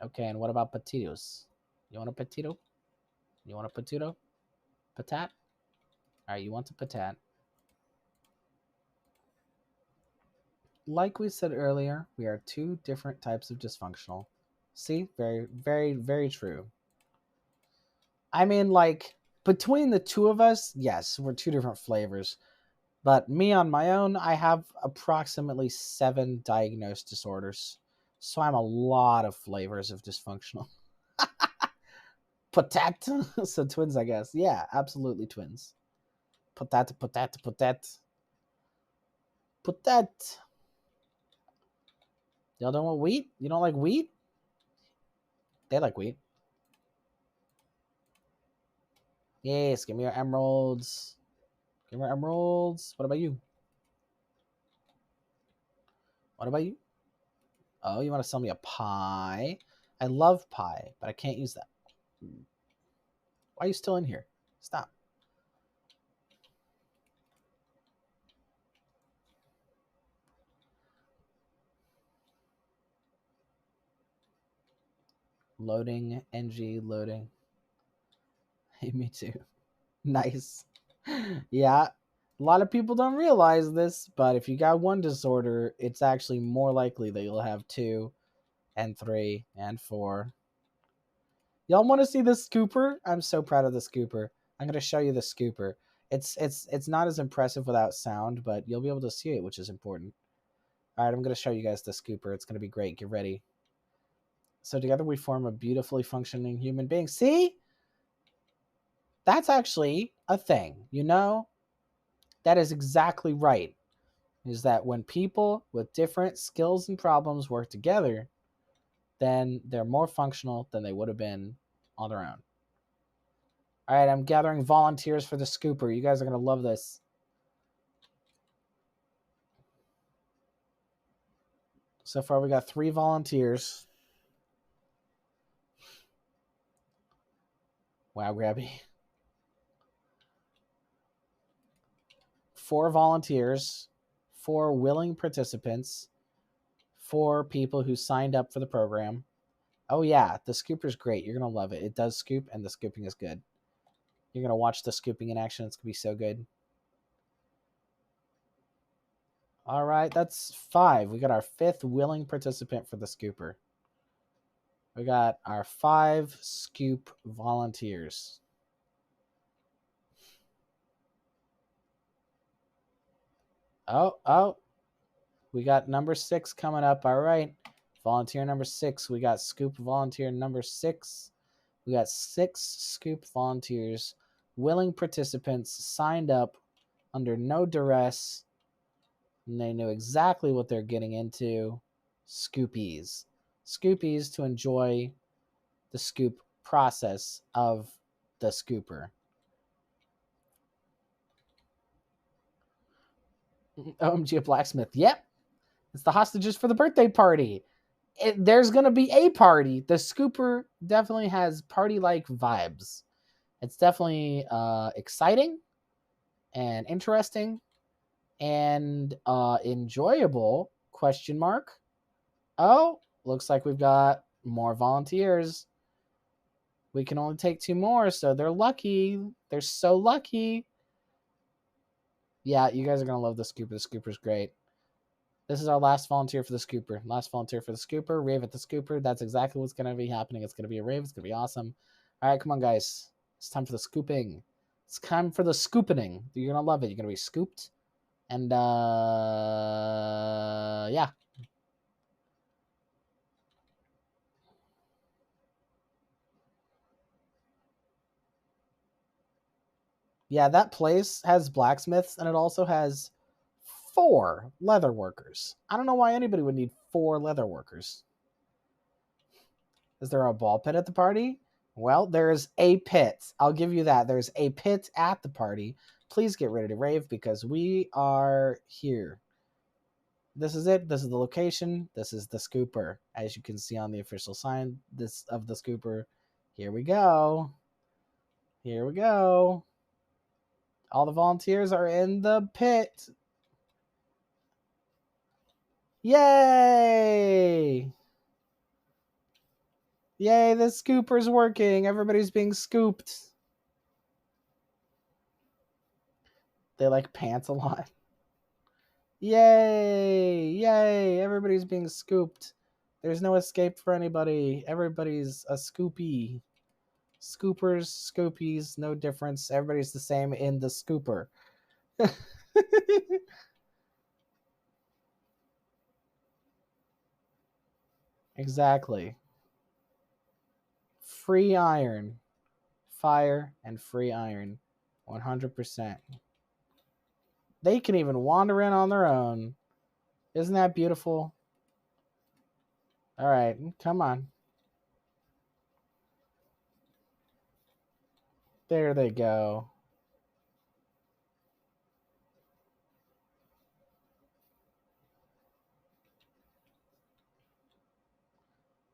Okay, and what about potatoes? You want a potato? You want a potato? Patat? Alright, you want a patat. Like we said earlier, we are two different types of dysfunctional. See? Very, very, very true. I mean, like, between the two of us, yes, we're two different flavors. But me on my own, I have approximately 7 diagnosed disorders. So I'm a lot of flavors of dysfunctional. Potato. So twins, I guess. Yeah, absolutely twins. Potato, potato, potato. Potato. Y'all don't want wheat? You don't like wheat? They like wheat. Yes, give me your emeralds. Give me your emeralds. What about you? What about you? Oh, you want to sell me a pie? I love pie, but I can't use that. Why are you still in here? Stop. Loading, NG, loading. Hey, me too. Nice. Yeah. A lot of people don't realize this, but if you got one disorder, it's actually more likely that you'll have 2 and 3 and 4. Y'all want to see the scooper? I'm so proud of the scooper. I'm going to show you the scooper. It's not as impressive without sound, but you'll be able to see it, which is important. All right, I'm going to show you guys the scooper. It's going to be great. Get ready. So together we form a beautifully functioning human being. See? That's actually a thing, you know? That is exactly right. Is that when people with different skills and problems work together, then they're more functional than they would have been on their own. All right, I'm gathering volunteers for the scooper. You guys are going to love this. So far, we got 3 volunteers. Wow, Grabby. 4 volunteers, 4 willing participants, 4 people who signed up for the program. Oh, yeah, the scooper's great. You're going to love it. It does scoop, and the scooping is good. You're going to watch the scooping in action. It's going to be so good. All right, that's 5. We got our 5th willing participant for the scooper. We got our 5 scoop volunteers. Oh, we got number 6 coming up. All right, volunteer number 6. We got scoop volunteer number 6. We got 6 scoop volunteers, willing participants signed up under no duress, and they knew exactly what they're getting into. Scoopies. Scoopies to enjoy the scoop process of the scooper. OMG, a blacksmith. Yep. It's the hostages for the birthday party. There's going to be a party. The scooper definitely has party-like vibes. It's definitely exciting and interesting and enjoyable, question mark. Oh, looks like we've got more volunteers. We can only take 2 more, so they're lucky. They're so lucky. Yeah, you guys are going to love the scooper. The scooper's great. This is our last volunteer for the scooper. Last volunteer for the scooper. Rave at the scooper. That's exactly what's going to be happening. It's going to be a rave. It's going to be awesome. All right, come on, guys. It's time for the scooping. It's time for the scooping. You're going to love it. You're going to be scooped. And, yeah. Yeah, that place has blacksmiths, and it also has 4 leather workers. I don't know why anybody would need 4 leather workers. Is there a ball pit at the party? Well, there's a pit. I'll give you that. There's a pit at the party. Please get ready to rave because we are here. This is it. This is the location. This is the scooper. As you can see on the official sign of the scooper. Here we go. Here we go. All the volunteers are in the pit. Yay! Yay, the scooper's working. Everybody's being scooped. They like pants a lot. Yay! Yay! Everybody's being scooped. There's no escape for anybody. Everybody's a scoopy. Scoopers, scoopies, no difference. Everybody's the same in the scooper. Exactly. Free iron. fire, and free iron. 100%. They can even wander in on their own. Isn't that beautiful? All right, come on. There they go.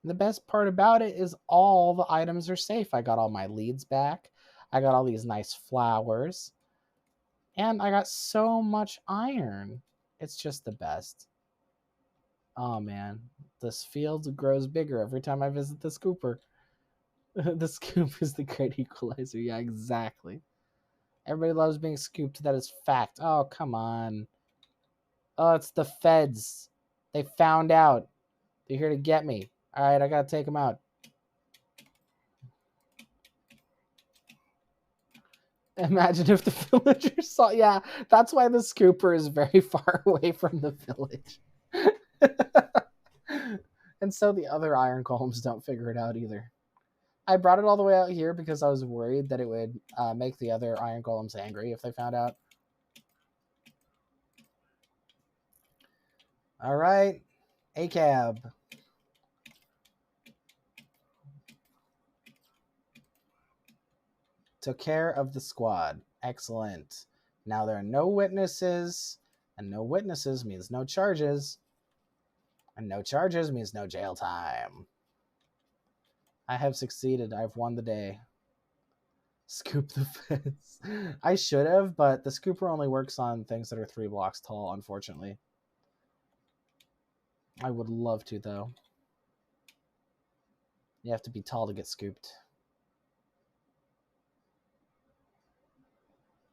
The best part about it is all the items are safe. I got all my leads back. I got all these nice flowers. And I got so much iron. It's just the best. Oh man, this field grows bigger every time I visit the scooper. The scoop is the great equalizer. Yeah, exactly. Everybody loves being scooped. That is fact. Oh, come on. Oh, it's the feds. They found out. They're here to get me. All right, I gotta take them out. Imagine if the villagers saw. Yeah, that's why the scooper is very far away from the village. And so the other iron golems don't figure it out either. I brought it all the way out here because I was worried that it would make the other iron golems angry if they found out. All right, ACAB. Took care of the squad. Excellent. Now there are no witnesses, and no witnesses means no charges, and no charges means no jail time. I have succeeded. I've won the day. Scoop the fence. I should have, but the scooper only works on things that are 3 blocks tall, unfortunately. I would love to, though. You have to be tall to get scooped.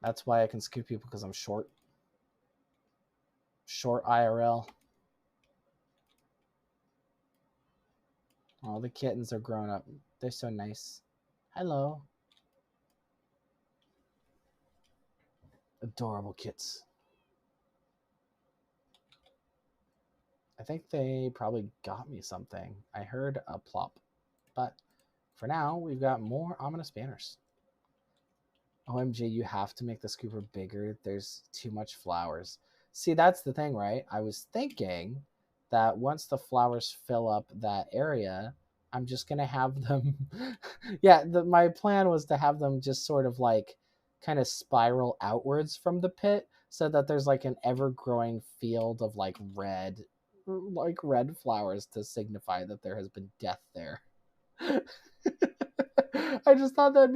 That's why I can scoop people, because I'm short. Short IRL. Oh, the kittens are grown up. They're so nice. Hello. Adorable kits. I think they probably got me something. I heard a plop. But for now, we've got more ominous banners. OMG, you have to make the scooper bigger. There's too much flowers. See, that's the thing, right? I was thinking that once the flowers fill up that area, I'm just going to have them... yeah, my plan was to have them just sort of like kind of spiral outwards from the pit so that there's like an ever-growing field of like red flowers to signify that there has been death there. I just thought that'd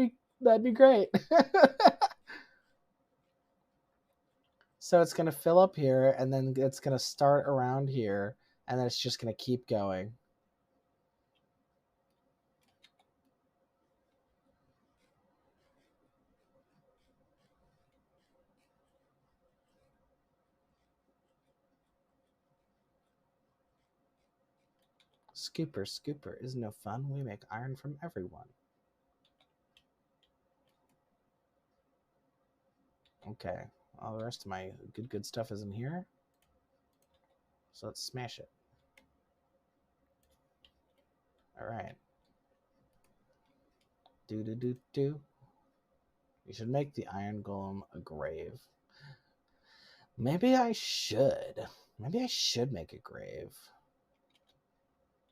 be great. So it's going to fill up here, and then it's going to start around here, and then it's just going to keep going. Scooper is no fun. We make iron from everyone. Okay, all the rest of my good stuff is in here. So let's smash it. All right. Do. You should make the iron golem a grave. Maybe I should. Maybe I should make a grave.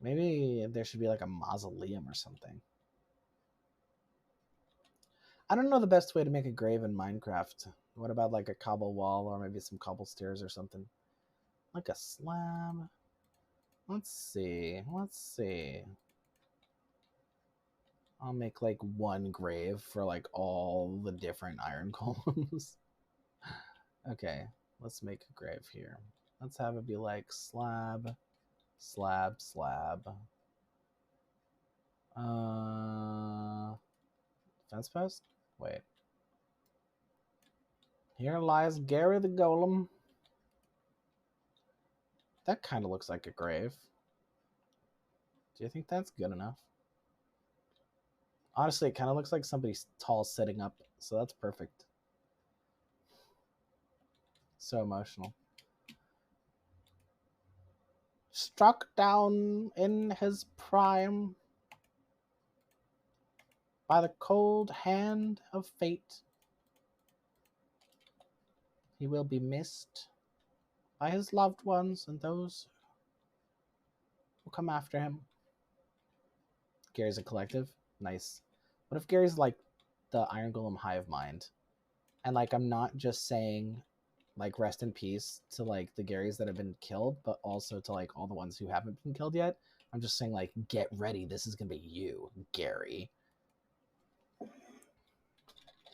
Maybe there should be like a mausoleum or something. I don't know the best way to make a grave in Minecraft. What about like a cobble wall or maybe some cobble stairs or something? Like a slab? Let's see. I'll make like one grave for like all the different iron golems. Okay, let's make a grave here. Let's have it be like slab. Fence post? Wait. Here lies Gary the Golem. That kind of looks like a grave. Do you think that's good enough? Honestly, it kind of looks like somebody's tall sitting up, so that's perfect. So emotional. Struck down in his prime By the cold hand of fate, he will be missed by his loved ones and those who come after him. Gary's a collective. Nice. What if Gary's like the Iron Golem hive mind? And like I'm not just saying like rest in peace to like the Garys that have been killed, but also to like all the ones who haven't been killed yet. I'm just saying like get ready. This is gonna be you, Gary.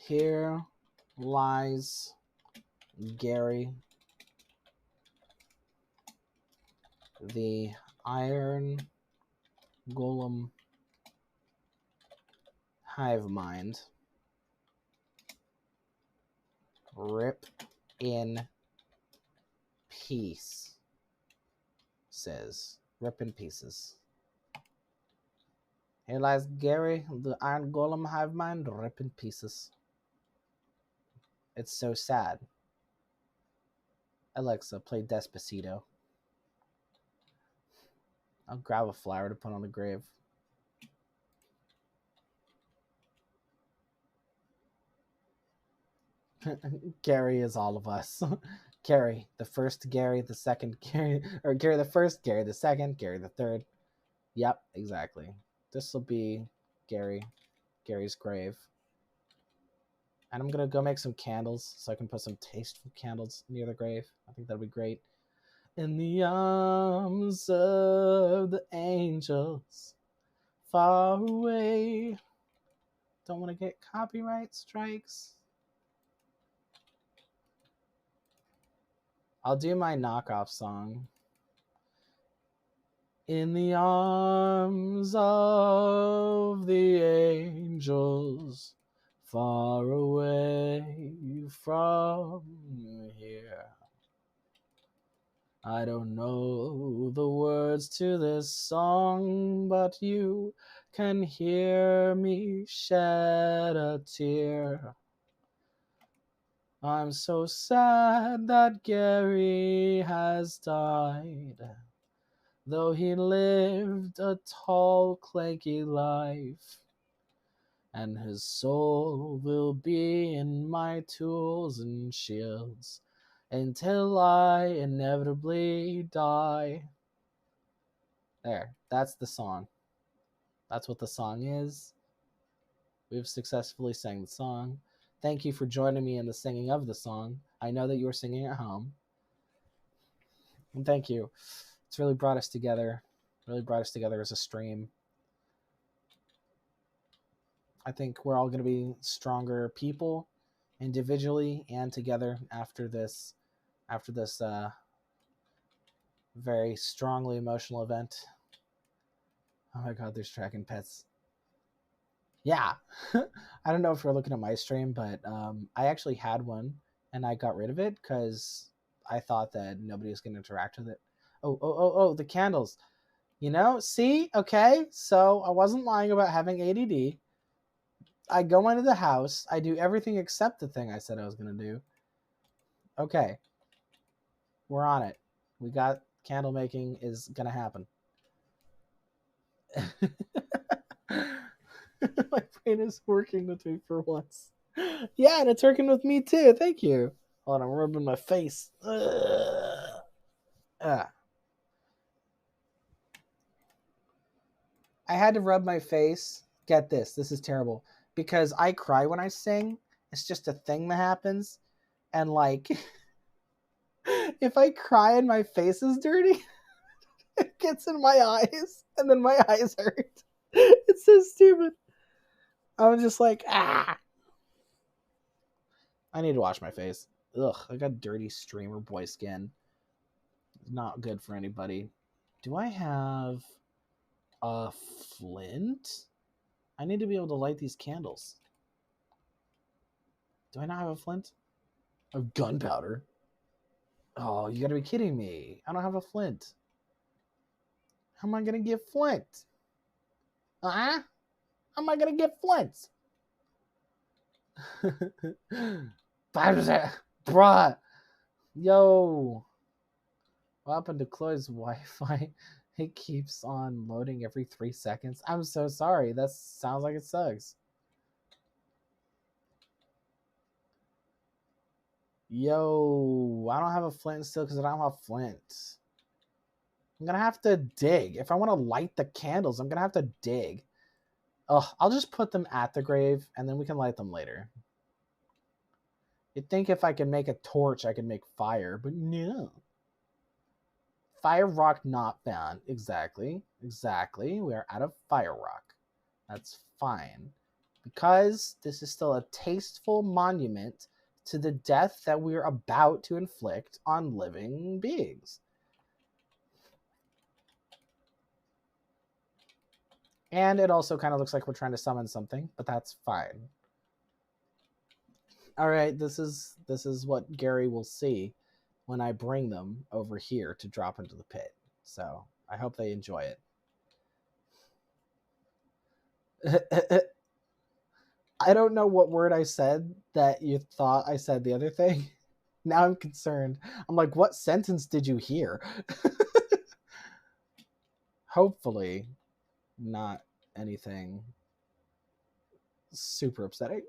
Here lies Gary, the Iron Golem hive mind. Rip in peace. Says rip in pieces. Here lies Gary, the Iron Golem hive mind, rip in pieces. It's so sad. Alexa, play Despacito. I'll grab a flower to put on the grave. Gary is all of us. Gary, the first Gary, the second Gary, or Gary the first, Gary the second, Gary the third. Yep, exactly. This will be Gary's grave. And I'm going to go make some candles so I can put some tasteful candles near the grave. I think that'll be great. In the arms of the angels, far away. Don't want to get copyright strikes. I'll do my knockoff song. In the arms of the angels, far away from here. I don't know the words to this song, but you can hear me shed a tear. I'm so sad that Gary has died, though he lived a tall, clanky life, and his soul will be in my tools and shields until I inevitably die. There, that's the song. That's what the song is. We've successfully sang the song. Thank you for joining me in the singing of the song. I know that you were singing at home. And thank you. It's really brought us together. Really brought us together as a stream. I think we're all going to be stronger people individually and together after this very strongly emotional event. Oh my god, there's dragon pets. Yeah. I don't know if you're looking at my stream, but I actually had one and I got rid of it because I thought that nobody was going to interact with it. Oh, the candles. You know, see? Okay, so I wasn't lying about having ADD. I go into the house. I do everything except the thing I said I was going to do. Okay. We're on it. We got candle making is going to happen. My brain is working with me for once. Yeah, and it's working with me too. Thank you. Hold on, I'm rubbing my face. I had to rub my face. Get this. This is terrible. Because I cry when I sing. It's just a thing that happens. And like, if I cry and my face is dirty, it gets in my eyes. And then my eyes hurt. It's so stupid. I'm just like, ah. I need to wash my face. Ugh, I got dirty streamer boy skin. Not good for anybody. Do I have a flint? I need to be able to light these candles. Do I not have a flint? I have gunpowder. Oh, you gotta be kidding me. I don't have a flint. How am I gonna get flint? How am I gonna get flint? Bruh. Yo. What happened to Chloe's Wi-Fi? It keeps on loading every 3 seconds. I'm so sorry. That sounds like it sucks. Yo, I don't have a flint still because I don't have flint. I'm gonna have to dig. If I want to light the candles, I'm gonna have to dig. Ugh, I'll just put them at the grave and then we can light them later. You'd think if I can make a torch, I can make fire, but no. Fire rock not found. Exactly. Exactly. We are out of fire rock. That's fine. Because this is still a tasteful monument to the death that we're about to inflict on living beings. And it also kind of looks like we're trying to summon something, but that's fine. All right, this is what Gary will see when I bring them over here to drop into the pit. So I hope they enjoy it. I don't know what word I said that you thought I said the other thing. Now I'm concerned. I'm like, what sentence did you hear? Hopefully not anything super upsetting.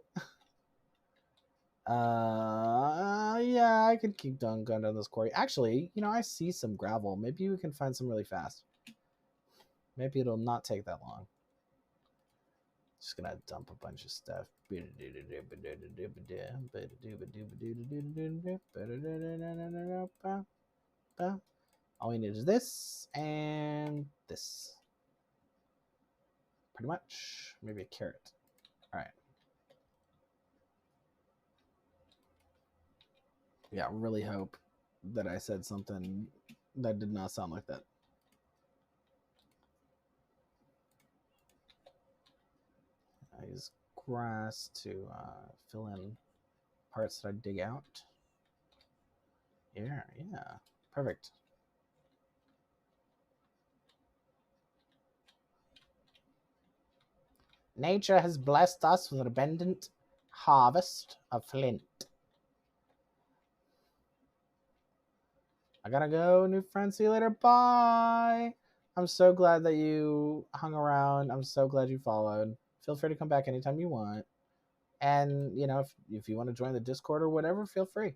Yeah, I could keep going down this quarry. Actually, you know, I see some gravel. Maybe we can find some really fast. Maybe it'll not take that long. Just gonna dump a bunch of stuff. All we need is this and this. Pretty much. Maybe a carrot. All right. Yeah, really hope that I said something that did not sound like that. I use grass to fill in parts that I dig out. Yeah, perfect. Nature has blessed us with an abundant harvest of flint. I gotta go, new friend. See you later. Bye. I'm so glad that you hung around. I'm so glad you followed. Feel free to come back anytime you want. And, you know, if you want to join the Discord or whatever, feel free.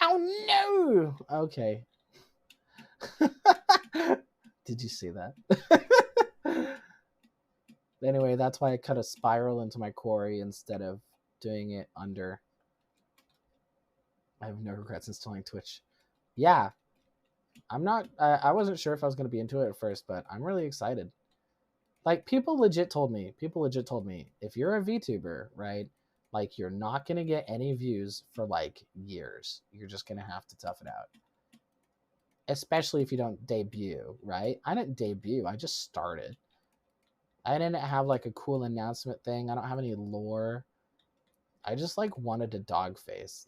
Oh no! Okay. Did you see that? Anyway, that's why I cut a spiral into my quarry instead of doing it under. I have no regrets installing Twitch. Yeah, I'm not. I wasn't sure if I was going to be into it at first, but I'm really excited. Like, people legit told me, if you're a VTuber, right, like, you're not going to get any views for, like, years. You're just going to have to tough it out. Especially if you don't debut, right? I didn't debut. I just started. I didn't have, like, a cool announcement thing. I don't have any lore. I just, like, wanted a dog face.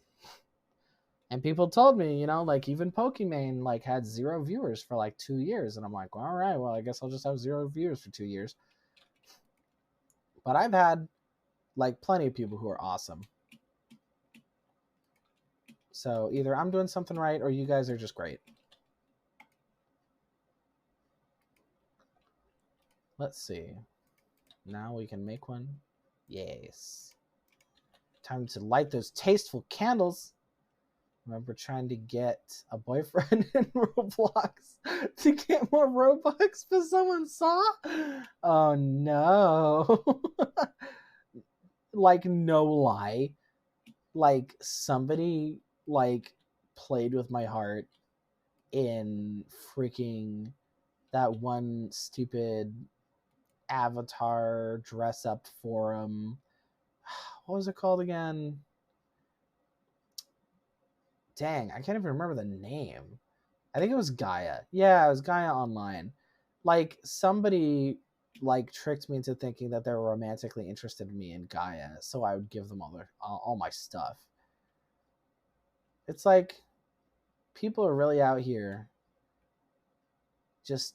And people told me, you know, like, even Pokimane, like, had 0 viewers for, like, 2 years. And I'm like, well, all right, well, I guess I'll just have 0 viewers for 2 years. But I've had, like, plenty of people who are awesome. So either I'm doing something right or you guys are just great. Let's see. Now we can make one. Yes. Time to light those tasteful candles. Remember trying to get a boyfriend in Roblox to get more Robux, but someone saw? Oh no. Like, no lie. Like, somebody, like, played with my heart in freaking that one stupid avatar dress up forum. What was it called again? Dang, I can't even remember the name. I think it was Gaia. Yeah, it was Gaia Online. Like, somebody, like, tricked me into thinking that they were romantically interested in me in Gaia, so I would give them all my stuff. It's like people are really out here just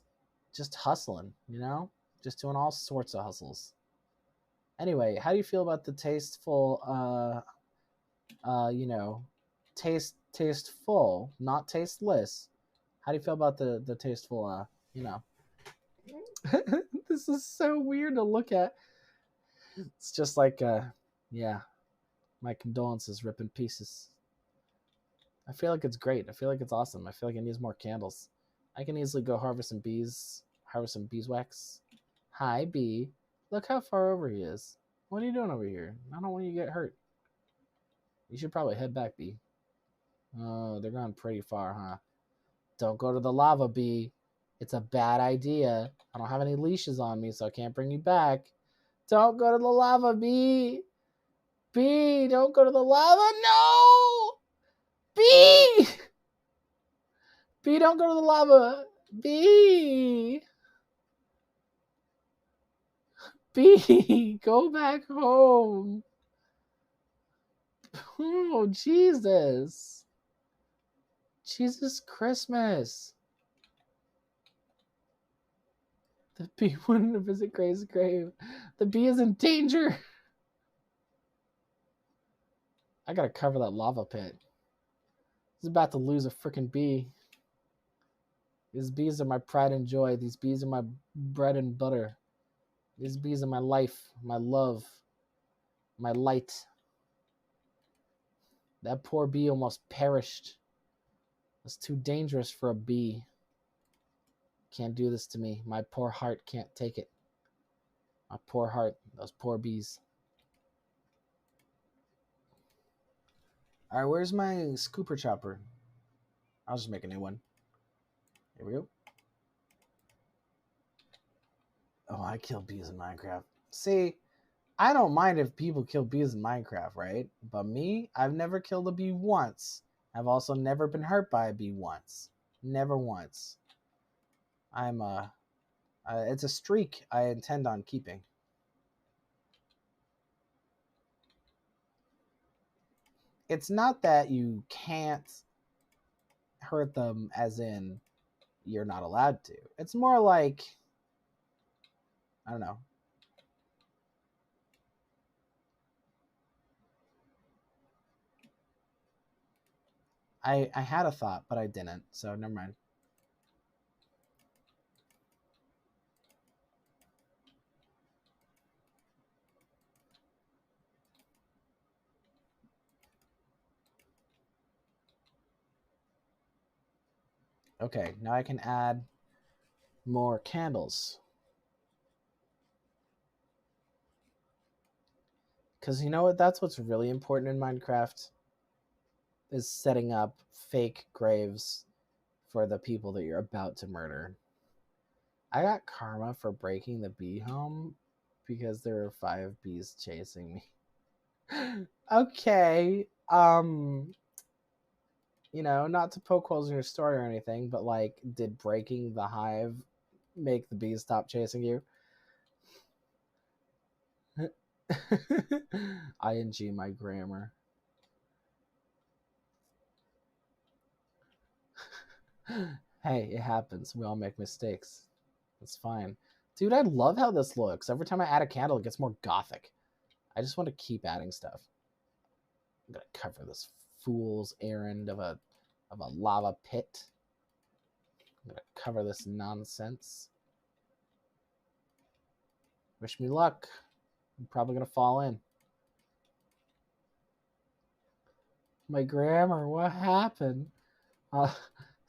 hustling, you know? Just doing all sorts of hustles. Anyway, how do you feel about the tasteful you know, tasteful, not tasteless? How do you feel about the tasteful you know? This is so weird to look at. It's just like yeah, my condolences, rip in pieces. I feel like it's great. I feel like it's awesome. I feel like it needs more candles. I can easily go harvest some beeswax. Hi, bee. Look how far over he is. What are you doing over here? I don't want you to get hurt. You should probably head back, bee. Oh, they're going pretty far, huh? Don't go to the lava, bee. It's a bad idea. I don't have any leashes on me, so I can't bring you back. Don't go to the lava, bee. Bee, don't go to the lava. No! Bee! Bee, don't go to the lava. Bee! Bee, go back home. Oh, Jesus. Jesus Christmas. The bee wanted to visit Gray's grave. The bee is in danger. I gotta cover that lava pit. He's about to lose a freaking bee. These bees are my pride and joy. These bees are my bread and butter. These bees are my life, my love, my light. That poor bee almost perished. It's too dangerous for a bee. Can't do this to me. My poor heart can't take it. My poor heart. Those poor bees. Alright, where's my scooper chopper? I'll just make a new one. Here we go. Oh, I kill bees in Minecraft. See, I don't mind if people kill bees in Minecraft, right? But me, I've never killed a bee once. I've also never been hurt by a bee once. Never once. I'm it's a streak I intend on keeping. It's not that you can't hurt them as in you're not allowed to. It's more like, I don't know. I had a thought, but I didn't, so never mind. Okay, now I can add more candles. Because you know what? That's what's really important in Minecraft, is setting up fake graves for the people that you're about to murder. I got karma for breaking the bee home because there were 5 bees chasing me. Okay. You know, not to poke holes in your story or anything, but like, did breaking the hive make the bees stop chasing you? ING my grammar. Hey, it happens. We all make mistakes. It's fine. Dude, I love how this looks. Every time I add a candle, it gets more gothic. I just want to keep adding stuff. I'm gonna cover this fool's errand of a lava pit. I'm gonna cover this nonsense. Wish me luck. I'm probably gonna fall in. My grammar, what happened?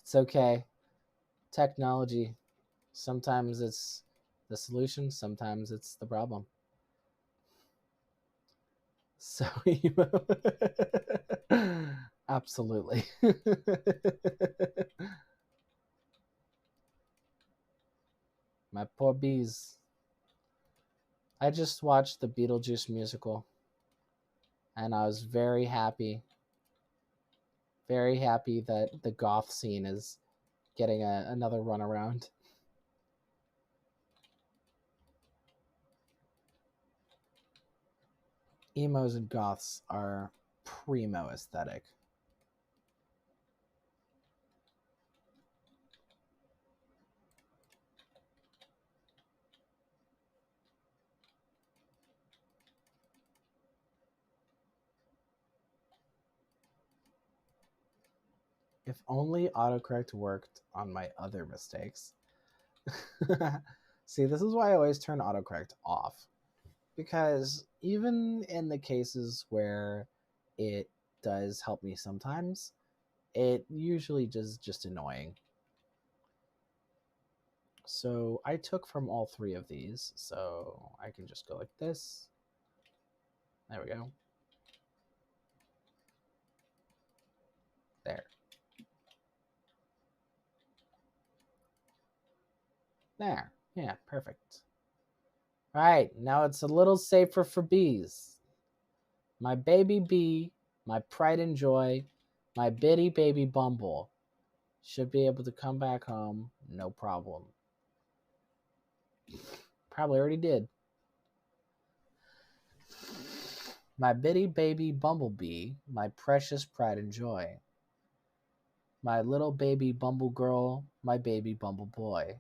It's okay. Technology. Sometimes it's the solution, sometimes it's the problem. So emo. Absolutely. My poor bees. I just watched the Beetlejuice musical and I was very happy that the goth scene is getting another runaround. Emos and goths are primo aesthetic. If only autocorrect worked on my other mistakes. See, this is why I always turn autocorrect off. Because even in the cases where it does help me sometimes, it usually just annoying. So I took from all three of these, so I can just go like this. There we go. There. There. Yeah, perfect. All right, now it's a little safer for bees. My baby bee, my pride and joy, my bitty baby bumble should be able to come back home, no problem. Probably already did. My bitty baby bumblebee, my precious pride and joy. My little baby bumble girl, my baby bumble boy.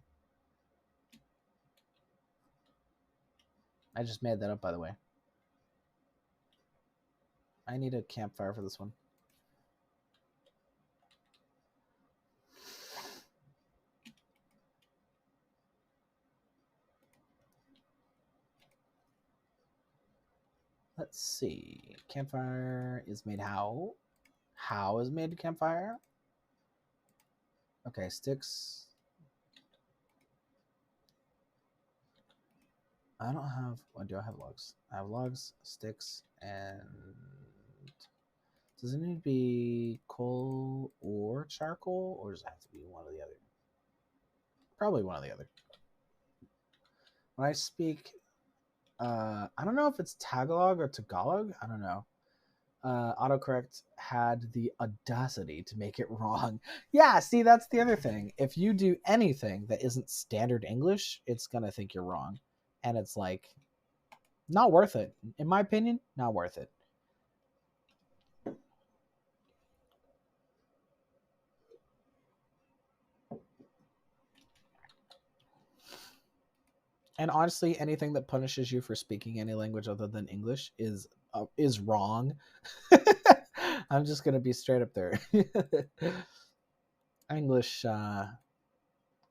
I just made that up, by the way. I need a campfire for this one. Let's see. Campfire is made how? How is made campfire? Okay, sticks. I don't have. What do I have? Logs. I have logs, sticks, and does it need to be coal or charcoal, or does it have to be one or the other? Probably one or the other. When I speak, I don't know if it's Tagalog or Tagalog. I don't know. Autocorrect had the audacity to make it wrong. Yeah, see, that's the other thing. If you do anything that isn't standard English, it's gonna think you're wrong, and it's like not worth it. In my opinion, not worth it. And honestly, anything that punishes you for speaking any language other than English is wrong. I'm just gonna be straight up there. English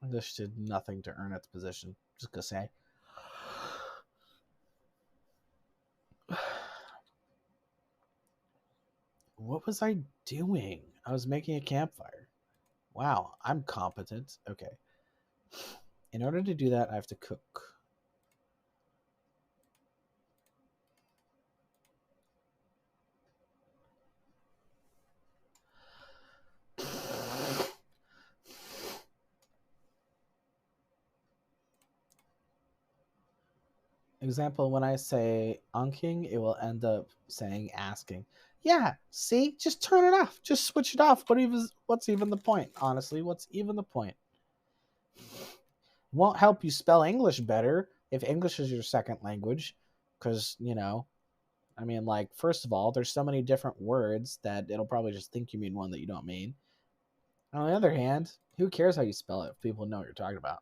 English did nothing to earn its position. Just gonna say. What was I doing? I was making a campfire. Wow, I'm competent. Okay. In order to do that, I have to cook. Example, when I say unking, it will end up saying asking. Yeah, see? Just turn it off. Just switch it off. What's even the point? Honestly, what's even the point? Won't help you spell English better if English is your second language. Because, I mean, like, first of all, there's so many different words that it'll probably just think you mean one that you don't mean. On the other hand, who cares how you spell it if people know what you're talking about?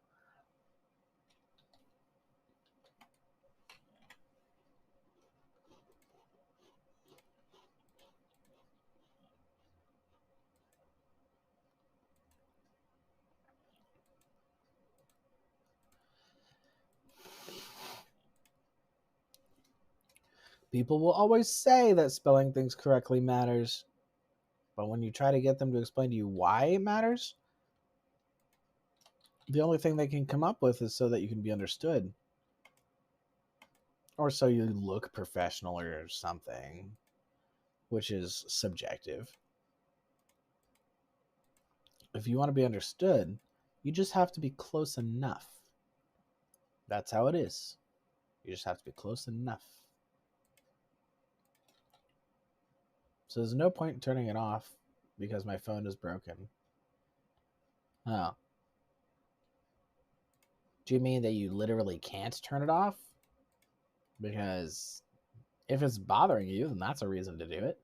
People will always say that spelling things correctly matters, but when you try to get them to explain to you why it matters, the only thing they can come up with is so that you can be understood. Or so you look professional or something, which is subjective. If you want to be understood, you just have to be close enough. That's how it is. You just have to be close enough. So there's no point in turning it off because my phone is broken. Oh. Do you mean that you literally can't turn it off? Because if it's bothering you, then that's a reason to do it.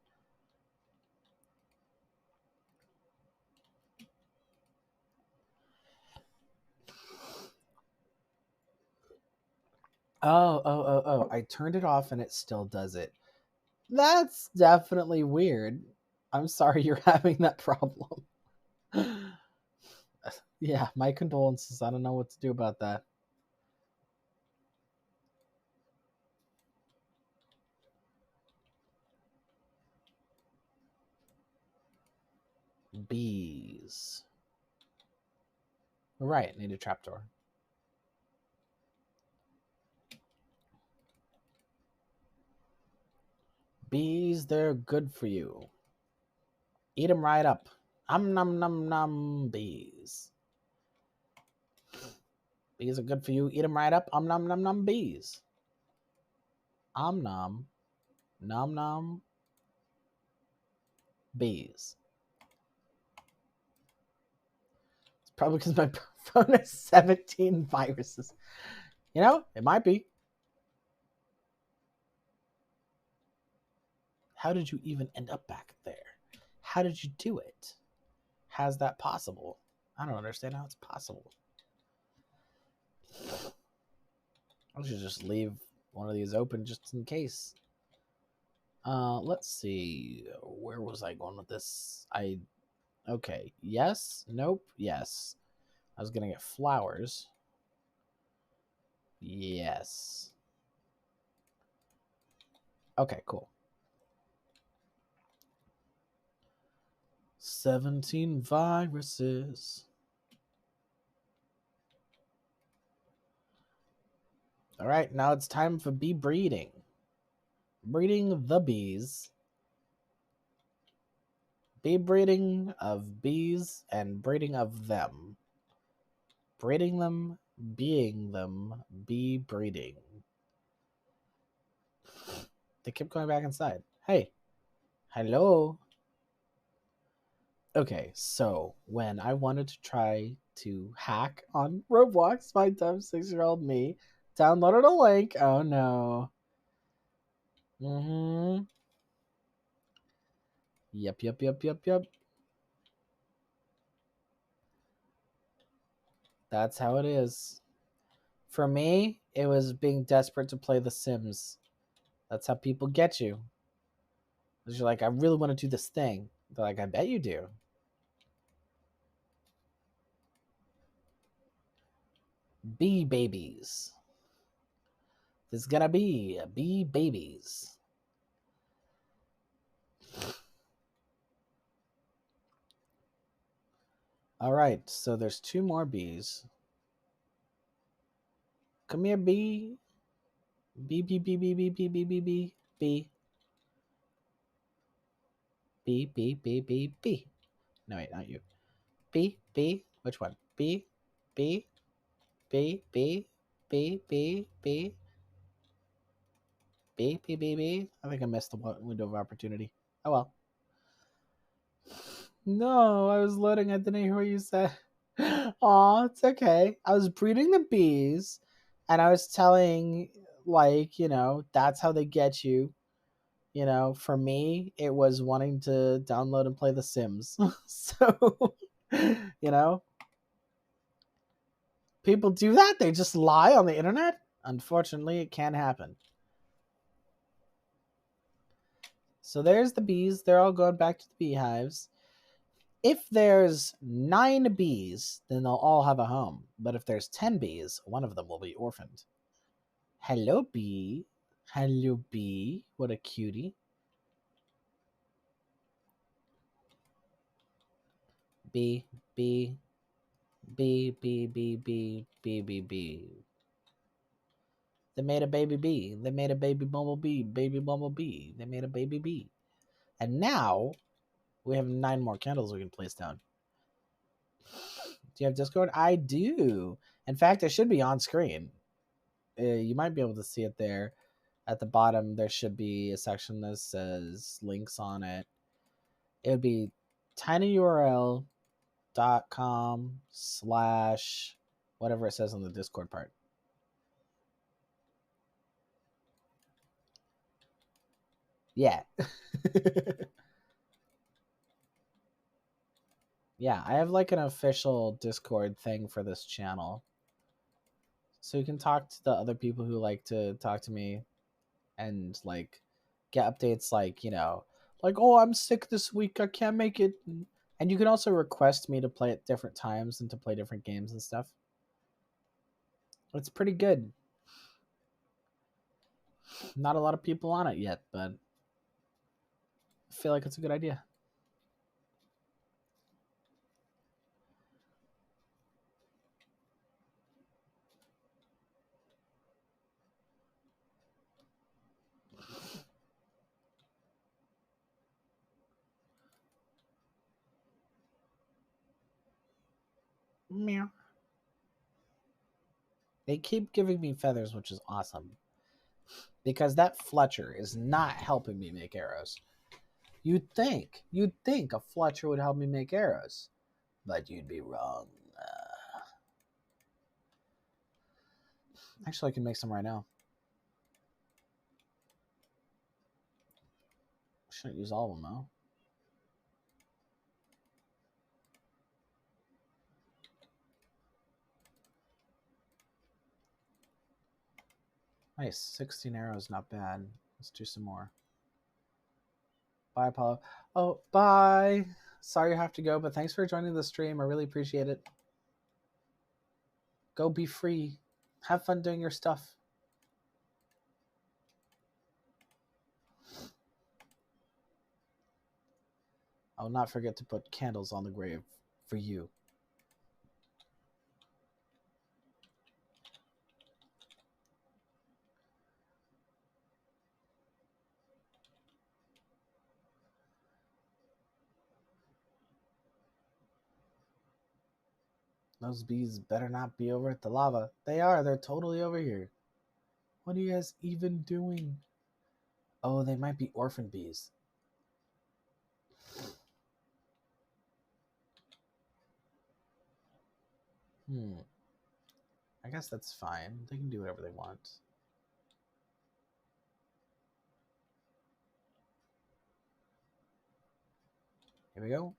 Oh. I turned it off and it still does it. That's definitely weird. I'm sorry you're having that problem. Yeah, my condolences. I don't know what to do about that. Bees. Right, need a trapdoor. Bees, they're good for you. Eat them right up. Num num num bees. Bees are good for you. Eat them right up. Num num num bees. Nom nom nom bees. It's probably because my phone has 17 viruses. You know, it might be. How did you even end up back there? How did you do it? How's that possible? I don't understand how it's possible. I should just leave one of these open just in case. Let's see. Where was I going with this? Okay. Yes. Nope. Yes. I was gonna get flowers. Yes. Okay, cool. 17 viruses. All right, now it's time for bee breeding. Breeding the bees. Bee breeding of bees and breeding of them. Breeding them, being them, bee breeding. They kept going back inside. Hey, hello. Okay, so when I wanted to try to hack on Roblox, my dumb 6-year-old me downloaded a link. Oh no. Mm-hmm. Yep. That's how it is. For me, it was being desperate to play The Sims. That's how people get you. Because you're like, I really want to do this thing. They're like, I bet you do. Bee babies. There's gonna be bee babies. All right, so there's 2 more bees. Come here, bee. Bee, bee, bee, bee, bee, bee, bee, bee, bee, bee. Bee, bee, bee, bee, bee. No, wait, not you. Bee, bee. Which one? Bee, bee, bee, bee, bee, bee, bee. Bee, bee, bee, bee. I think I missed the window of opportunity. Oh well. No, I was loading. I didn't hear what you said. Aw, it's okay. I was breeding the bees, and I was telling, like, that's how they get you. For me, it was wanting to download and play The Sims. So, you know, people do that. They just lie on the internet. Unfortunately, it can happen. So there's the bees. They're all going back to the beehives. If there's 9 bees, then they'll all have a home. But if there's 10 bees, one of them will be orphaned. Hello, bee. Hello, bee. What a cutie. Bee, bee, bee, bee, bee, bee, bee, bee, bee. They made a baby bee. They made a baby bumblebee. Baby bumblebee. They made a baby bee. And now we have 9 more candles we can place down. Do you have Discord? I do. In fact, it should be on screen. You might be able to see it there. At the bottom, there should be a section that says links on it. It would be tinyurl.com/ whatever it says on the Discord part. Yeah. Yeah, I have like an official Discord thing for this channel. So you can talk to the other people who like to talk to me and like get updates like, like, oh, I'm sick this week, I can't make it. And And you can also request me to play at different times and to play different games and stuff. It's pretty good. Not a lot of people on it yet, but I feel like it's a good idea. Meow. They keep giving me feathers, which is awesome. Because that Fletcher is not helping me make arrows. You'd think a Fletcher would help me make arrows, but you'd be wrong. Actually, I can make some right now. Shouldn't use all of them though. Nice, 16 arrows, not bad. Let's do some more. Bye, Apollo. Oh, bye. Sorry you have to go, but thanks for joining the stream. I really appreciate it. Go be free. Have fun doing your stuff. I'll not forget to put candles on the grave for you. Those bees better not be over at the lava. They are. They're totally over here. What are you guys even doing? Oh, they might be orphan bees. I guess that's fine. They can do whatever they want. Here we go.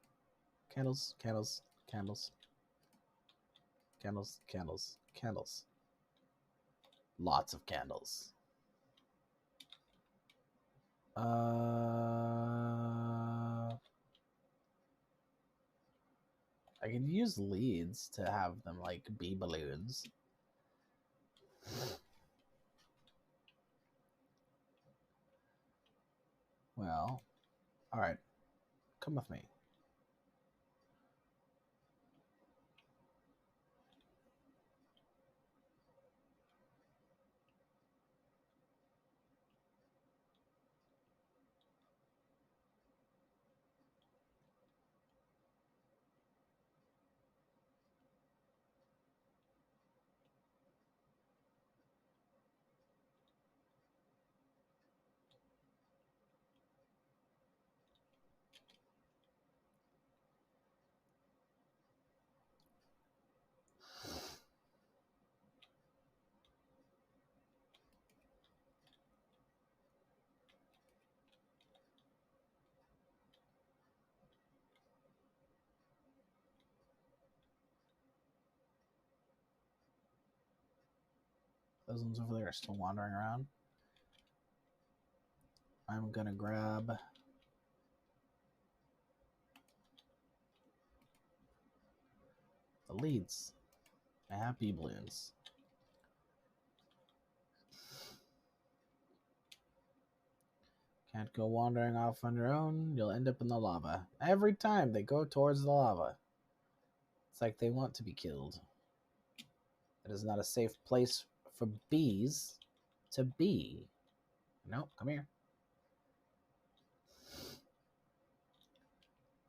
Candles, candles, candles. Candles, candles, candles. Lots of candles. I can use leads to have them like bee balloons. Well, all right. Come with me. Those ones over there are still wandering around. I'm gonna grab the leads. I have bee balloons. Can't go wandering off on your own. You'll end up in the lava. Every time they go towards the lava. It's like they want to be killed. It is not a safe place for bees to be. No, come here.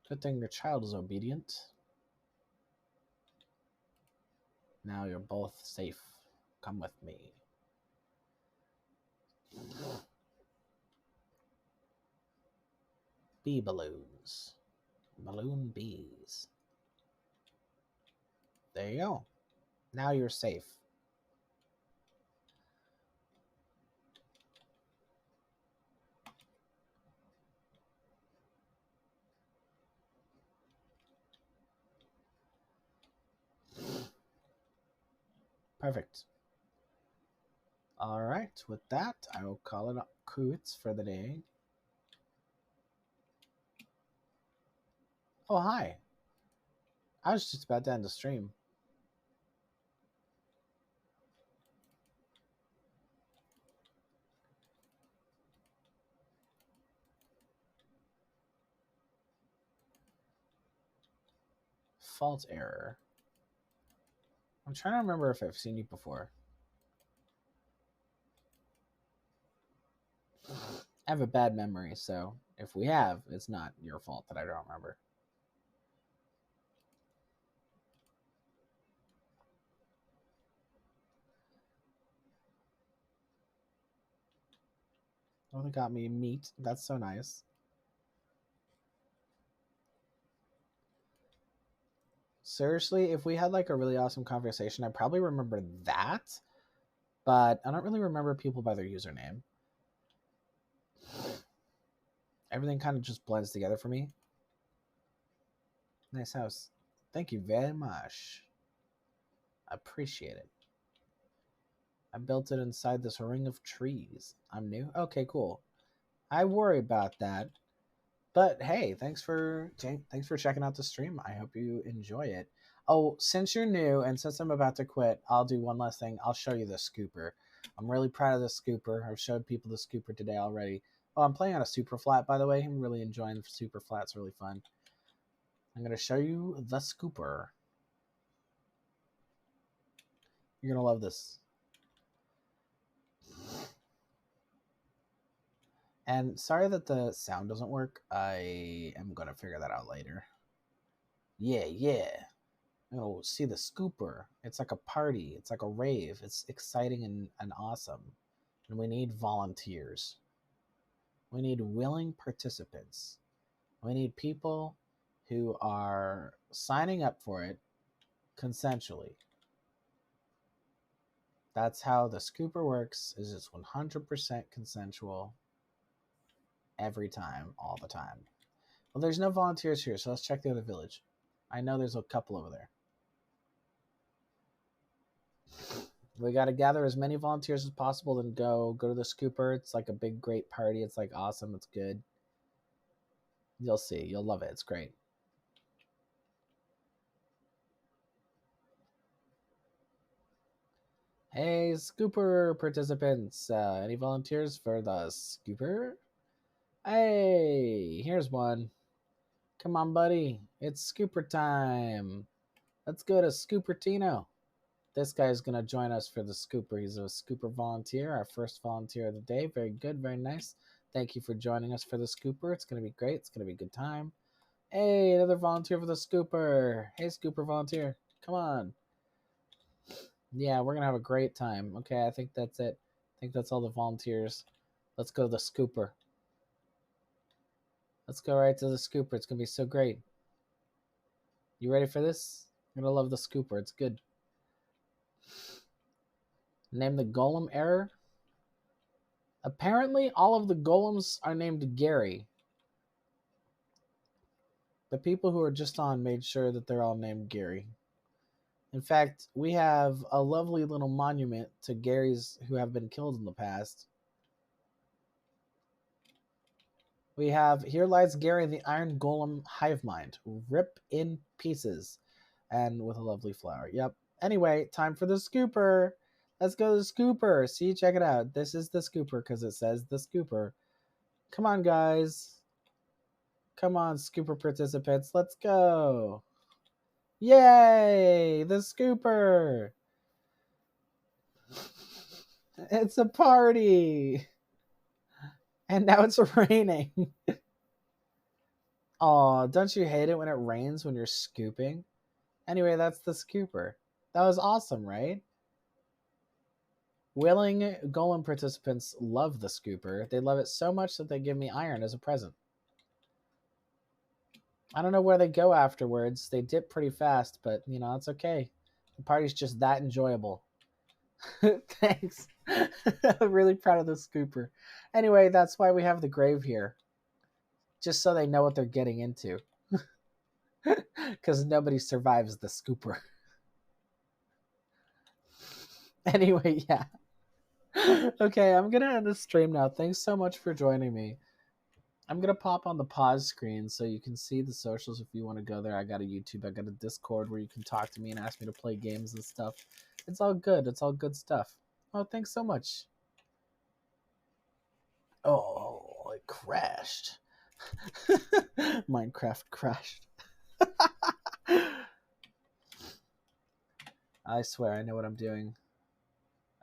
Good thing your child is obedient. Now you're both safe. Come with me. Bee balloons. Balloon bees. There you go. Now you're safe. Perfect. All right, with that, I will call it quits for the day. Oh, hi. I was just about to end the stream. Fault error. I'm trying to remember if I've seen you before. I have a bad memory, so if we have, it's not your fault that I don't remember. Oh, they got me meat. That's so nice. Seriously, if we had like a really awesome conversation, I probably remember that, but I don't really remember people by their username. Everything kind of just blends together for me. Nice house. Thank you very much. Appreciate it. I built it inside this ring of trees. I'm new. Okay, cool. I worry about that. But hey, thanks for checking out the stream. I hope you enjoy it. Oh, since you're new and since I'm about to quit, I'll do one last thing. I'll show you the scooper. I'm really proud of the scooper. I've showed people the scooper today already. Oh, I'm playing on a super flat, by the way. I'm really enjoying the super flat. It's really fun. I'm going to show you the scooper. You're going to love this. And sorry that the sound doesn't work. I am going to figure that out later. Yeah. Oh, see the scooper. It's like a party. It's like a rave. It's exciting and awesome. And we need volunteers. We need willing participants. We need people who are signing up for it consensually. That's how the scooper works, is it's 100% consensual every time, all the time. Well, there's no volunteers here, so let's check the other village. I know there's a couple over there. We got to gather as many volunteers as possible, then go to the scooper. It's like a big, great party. It's like awesome. It's good. You'll see. You'll love it. It's great. Hey, scooper participants. Any volunteers for the scooper? Hey, here's one. Come on, buddy. It's scooper time. Let's go to Scoopertino. This guy's going to join us for the scooper. He's a scooper volunteer, our first volunteer of the day. Very good, very nice. Thank you for joining us for the scooper. It's going to be great. It's going to be a good time. Hey, another volunteer for the scooper. Hey, scooper volunteer. Come on. Yeah, we're going to have a great time. Okay, I think that's it. I think that's all the volunteers. Let's go to the scooper. Let's go right to the scooper. It's going to be so great. You ready for this? You're going to love the scooper. It's good. Name the golem error. Apparently, all of the golems are named Gary. The people who are just on made sure that they're all named Gary. In fact, we have a lovely little monument to Garys who have been killed in the past. We have, here lies Gary, the Iron Golem hive mind. Rip in pieces. And with a lovely flower. Yep. Anyway, time for the scooper. Let's go to the scooper. See, check it out. This is the scooper because it says the scooper. Come on, guys. Come on, scooper participants. Let's go. Yay! The scooper. It's a party. And now it's raining. Aw, don't you hate it when it rains when you're scooping? Anyway, that's the scooper. That was awesome, right? Willing golem participants love the scooper. They love it so much that they give me iron as a present. I don't know where they go afterwards. They dip pretty fast, but, you know, it's okay. The party's just that enjoyable. Thanks. I'm really proud of the scooper. Anyway, that's why we have the grave here. Just so they know what they're getting into. Because nobody survives the scooper. Anyway, yeah. Okay, I'm going to end the stream now. Thanks so much for joining me. I'm gonna pop on the pause screen so you can see the socials if you want to go there. I got a YouTube, I got a Discord where you can talk to me and ask me to play games and stuff. It's all good. It's all good stuff. Oh, thanks so much. Oh, it crashed. Minecraft crashed. I swear I know what I'm doing.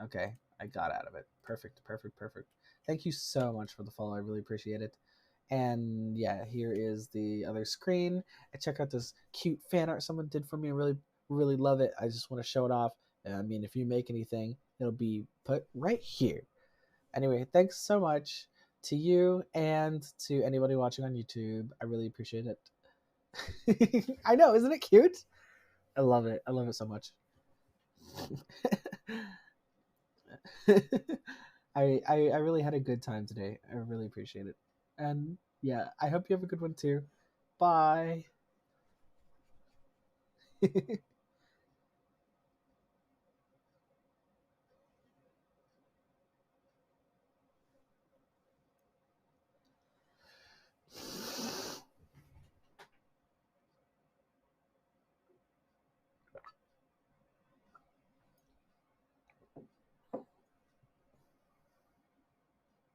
Okay, I got out of it. Perfect, perfect, perfect. Thank you so much for the follow. I really appreciate it. And yeah, here is the other screen. And check out this cute fan art someone did for me. I really, really love it. I just want to show it off. I mean, if you make anything, it'll be put right here. Anyway, thanks so much to you and to anybody watching on YouTube. I really appreciate it. I know, isn't it cute? I love it. I love it so much. I really had a good time today. I really appreciate it. And yeah, I hope you have a good one too. Bye.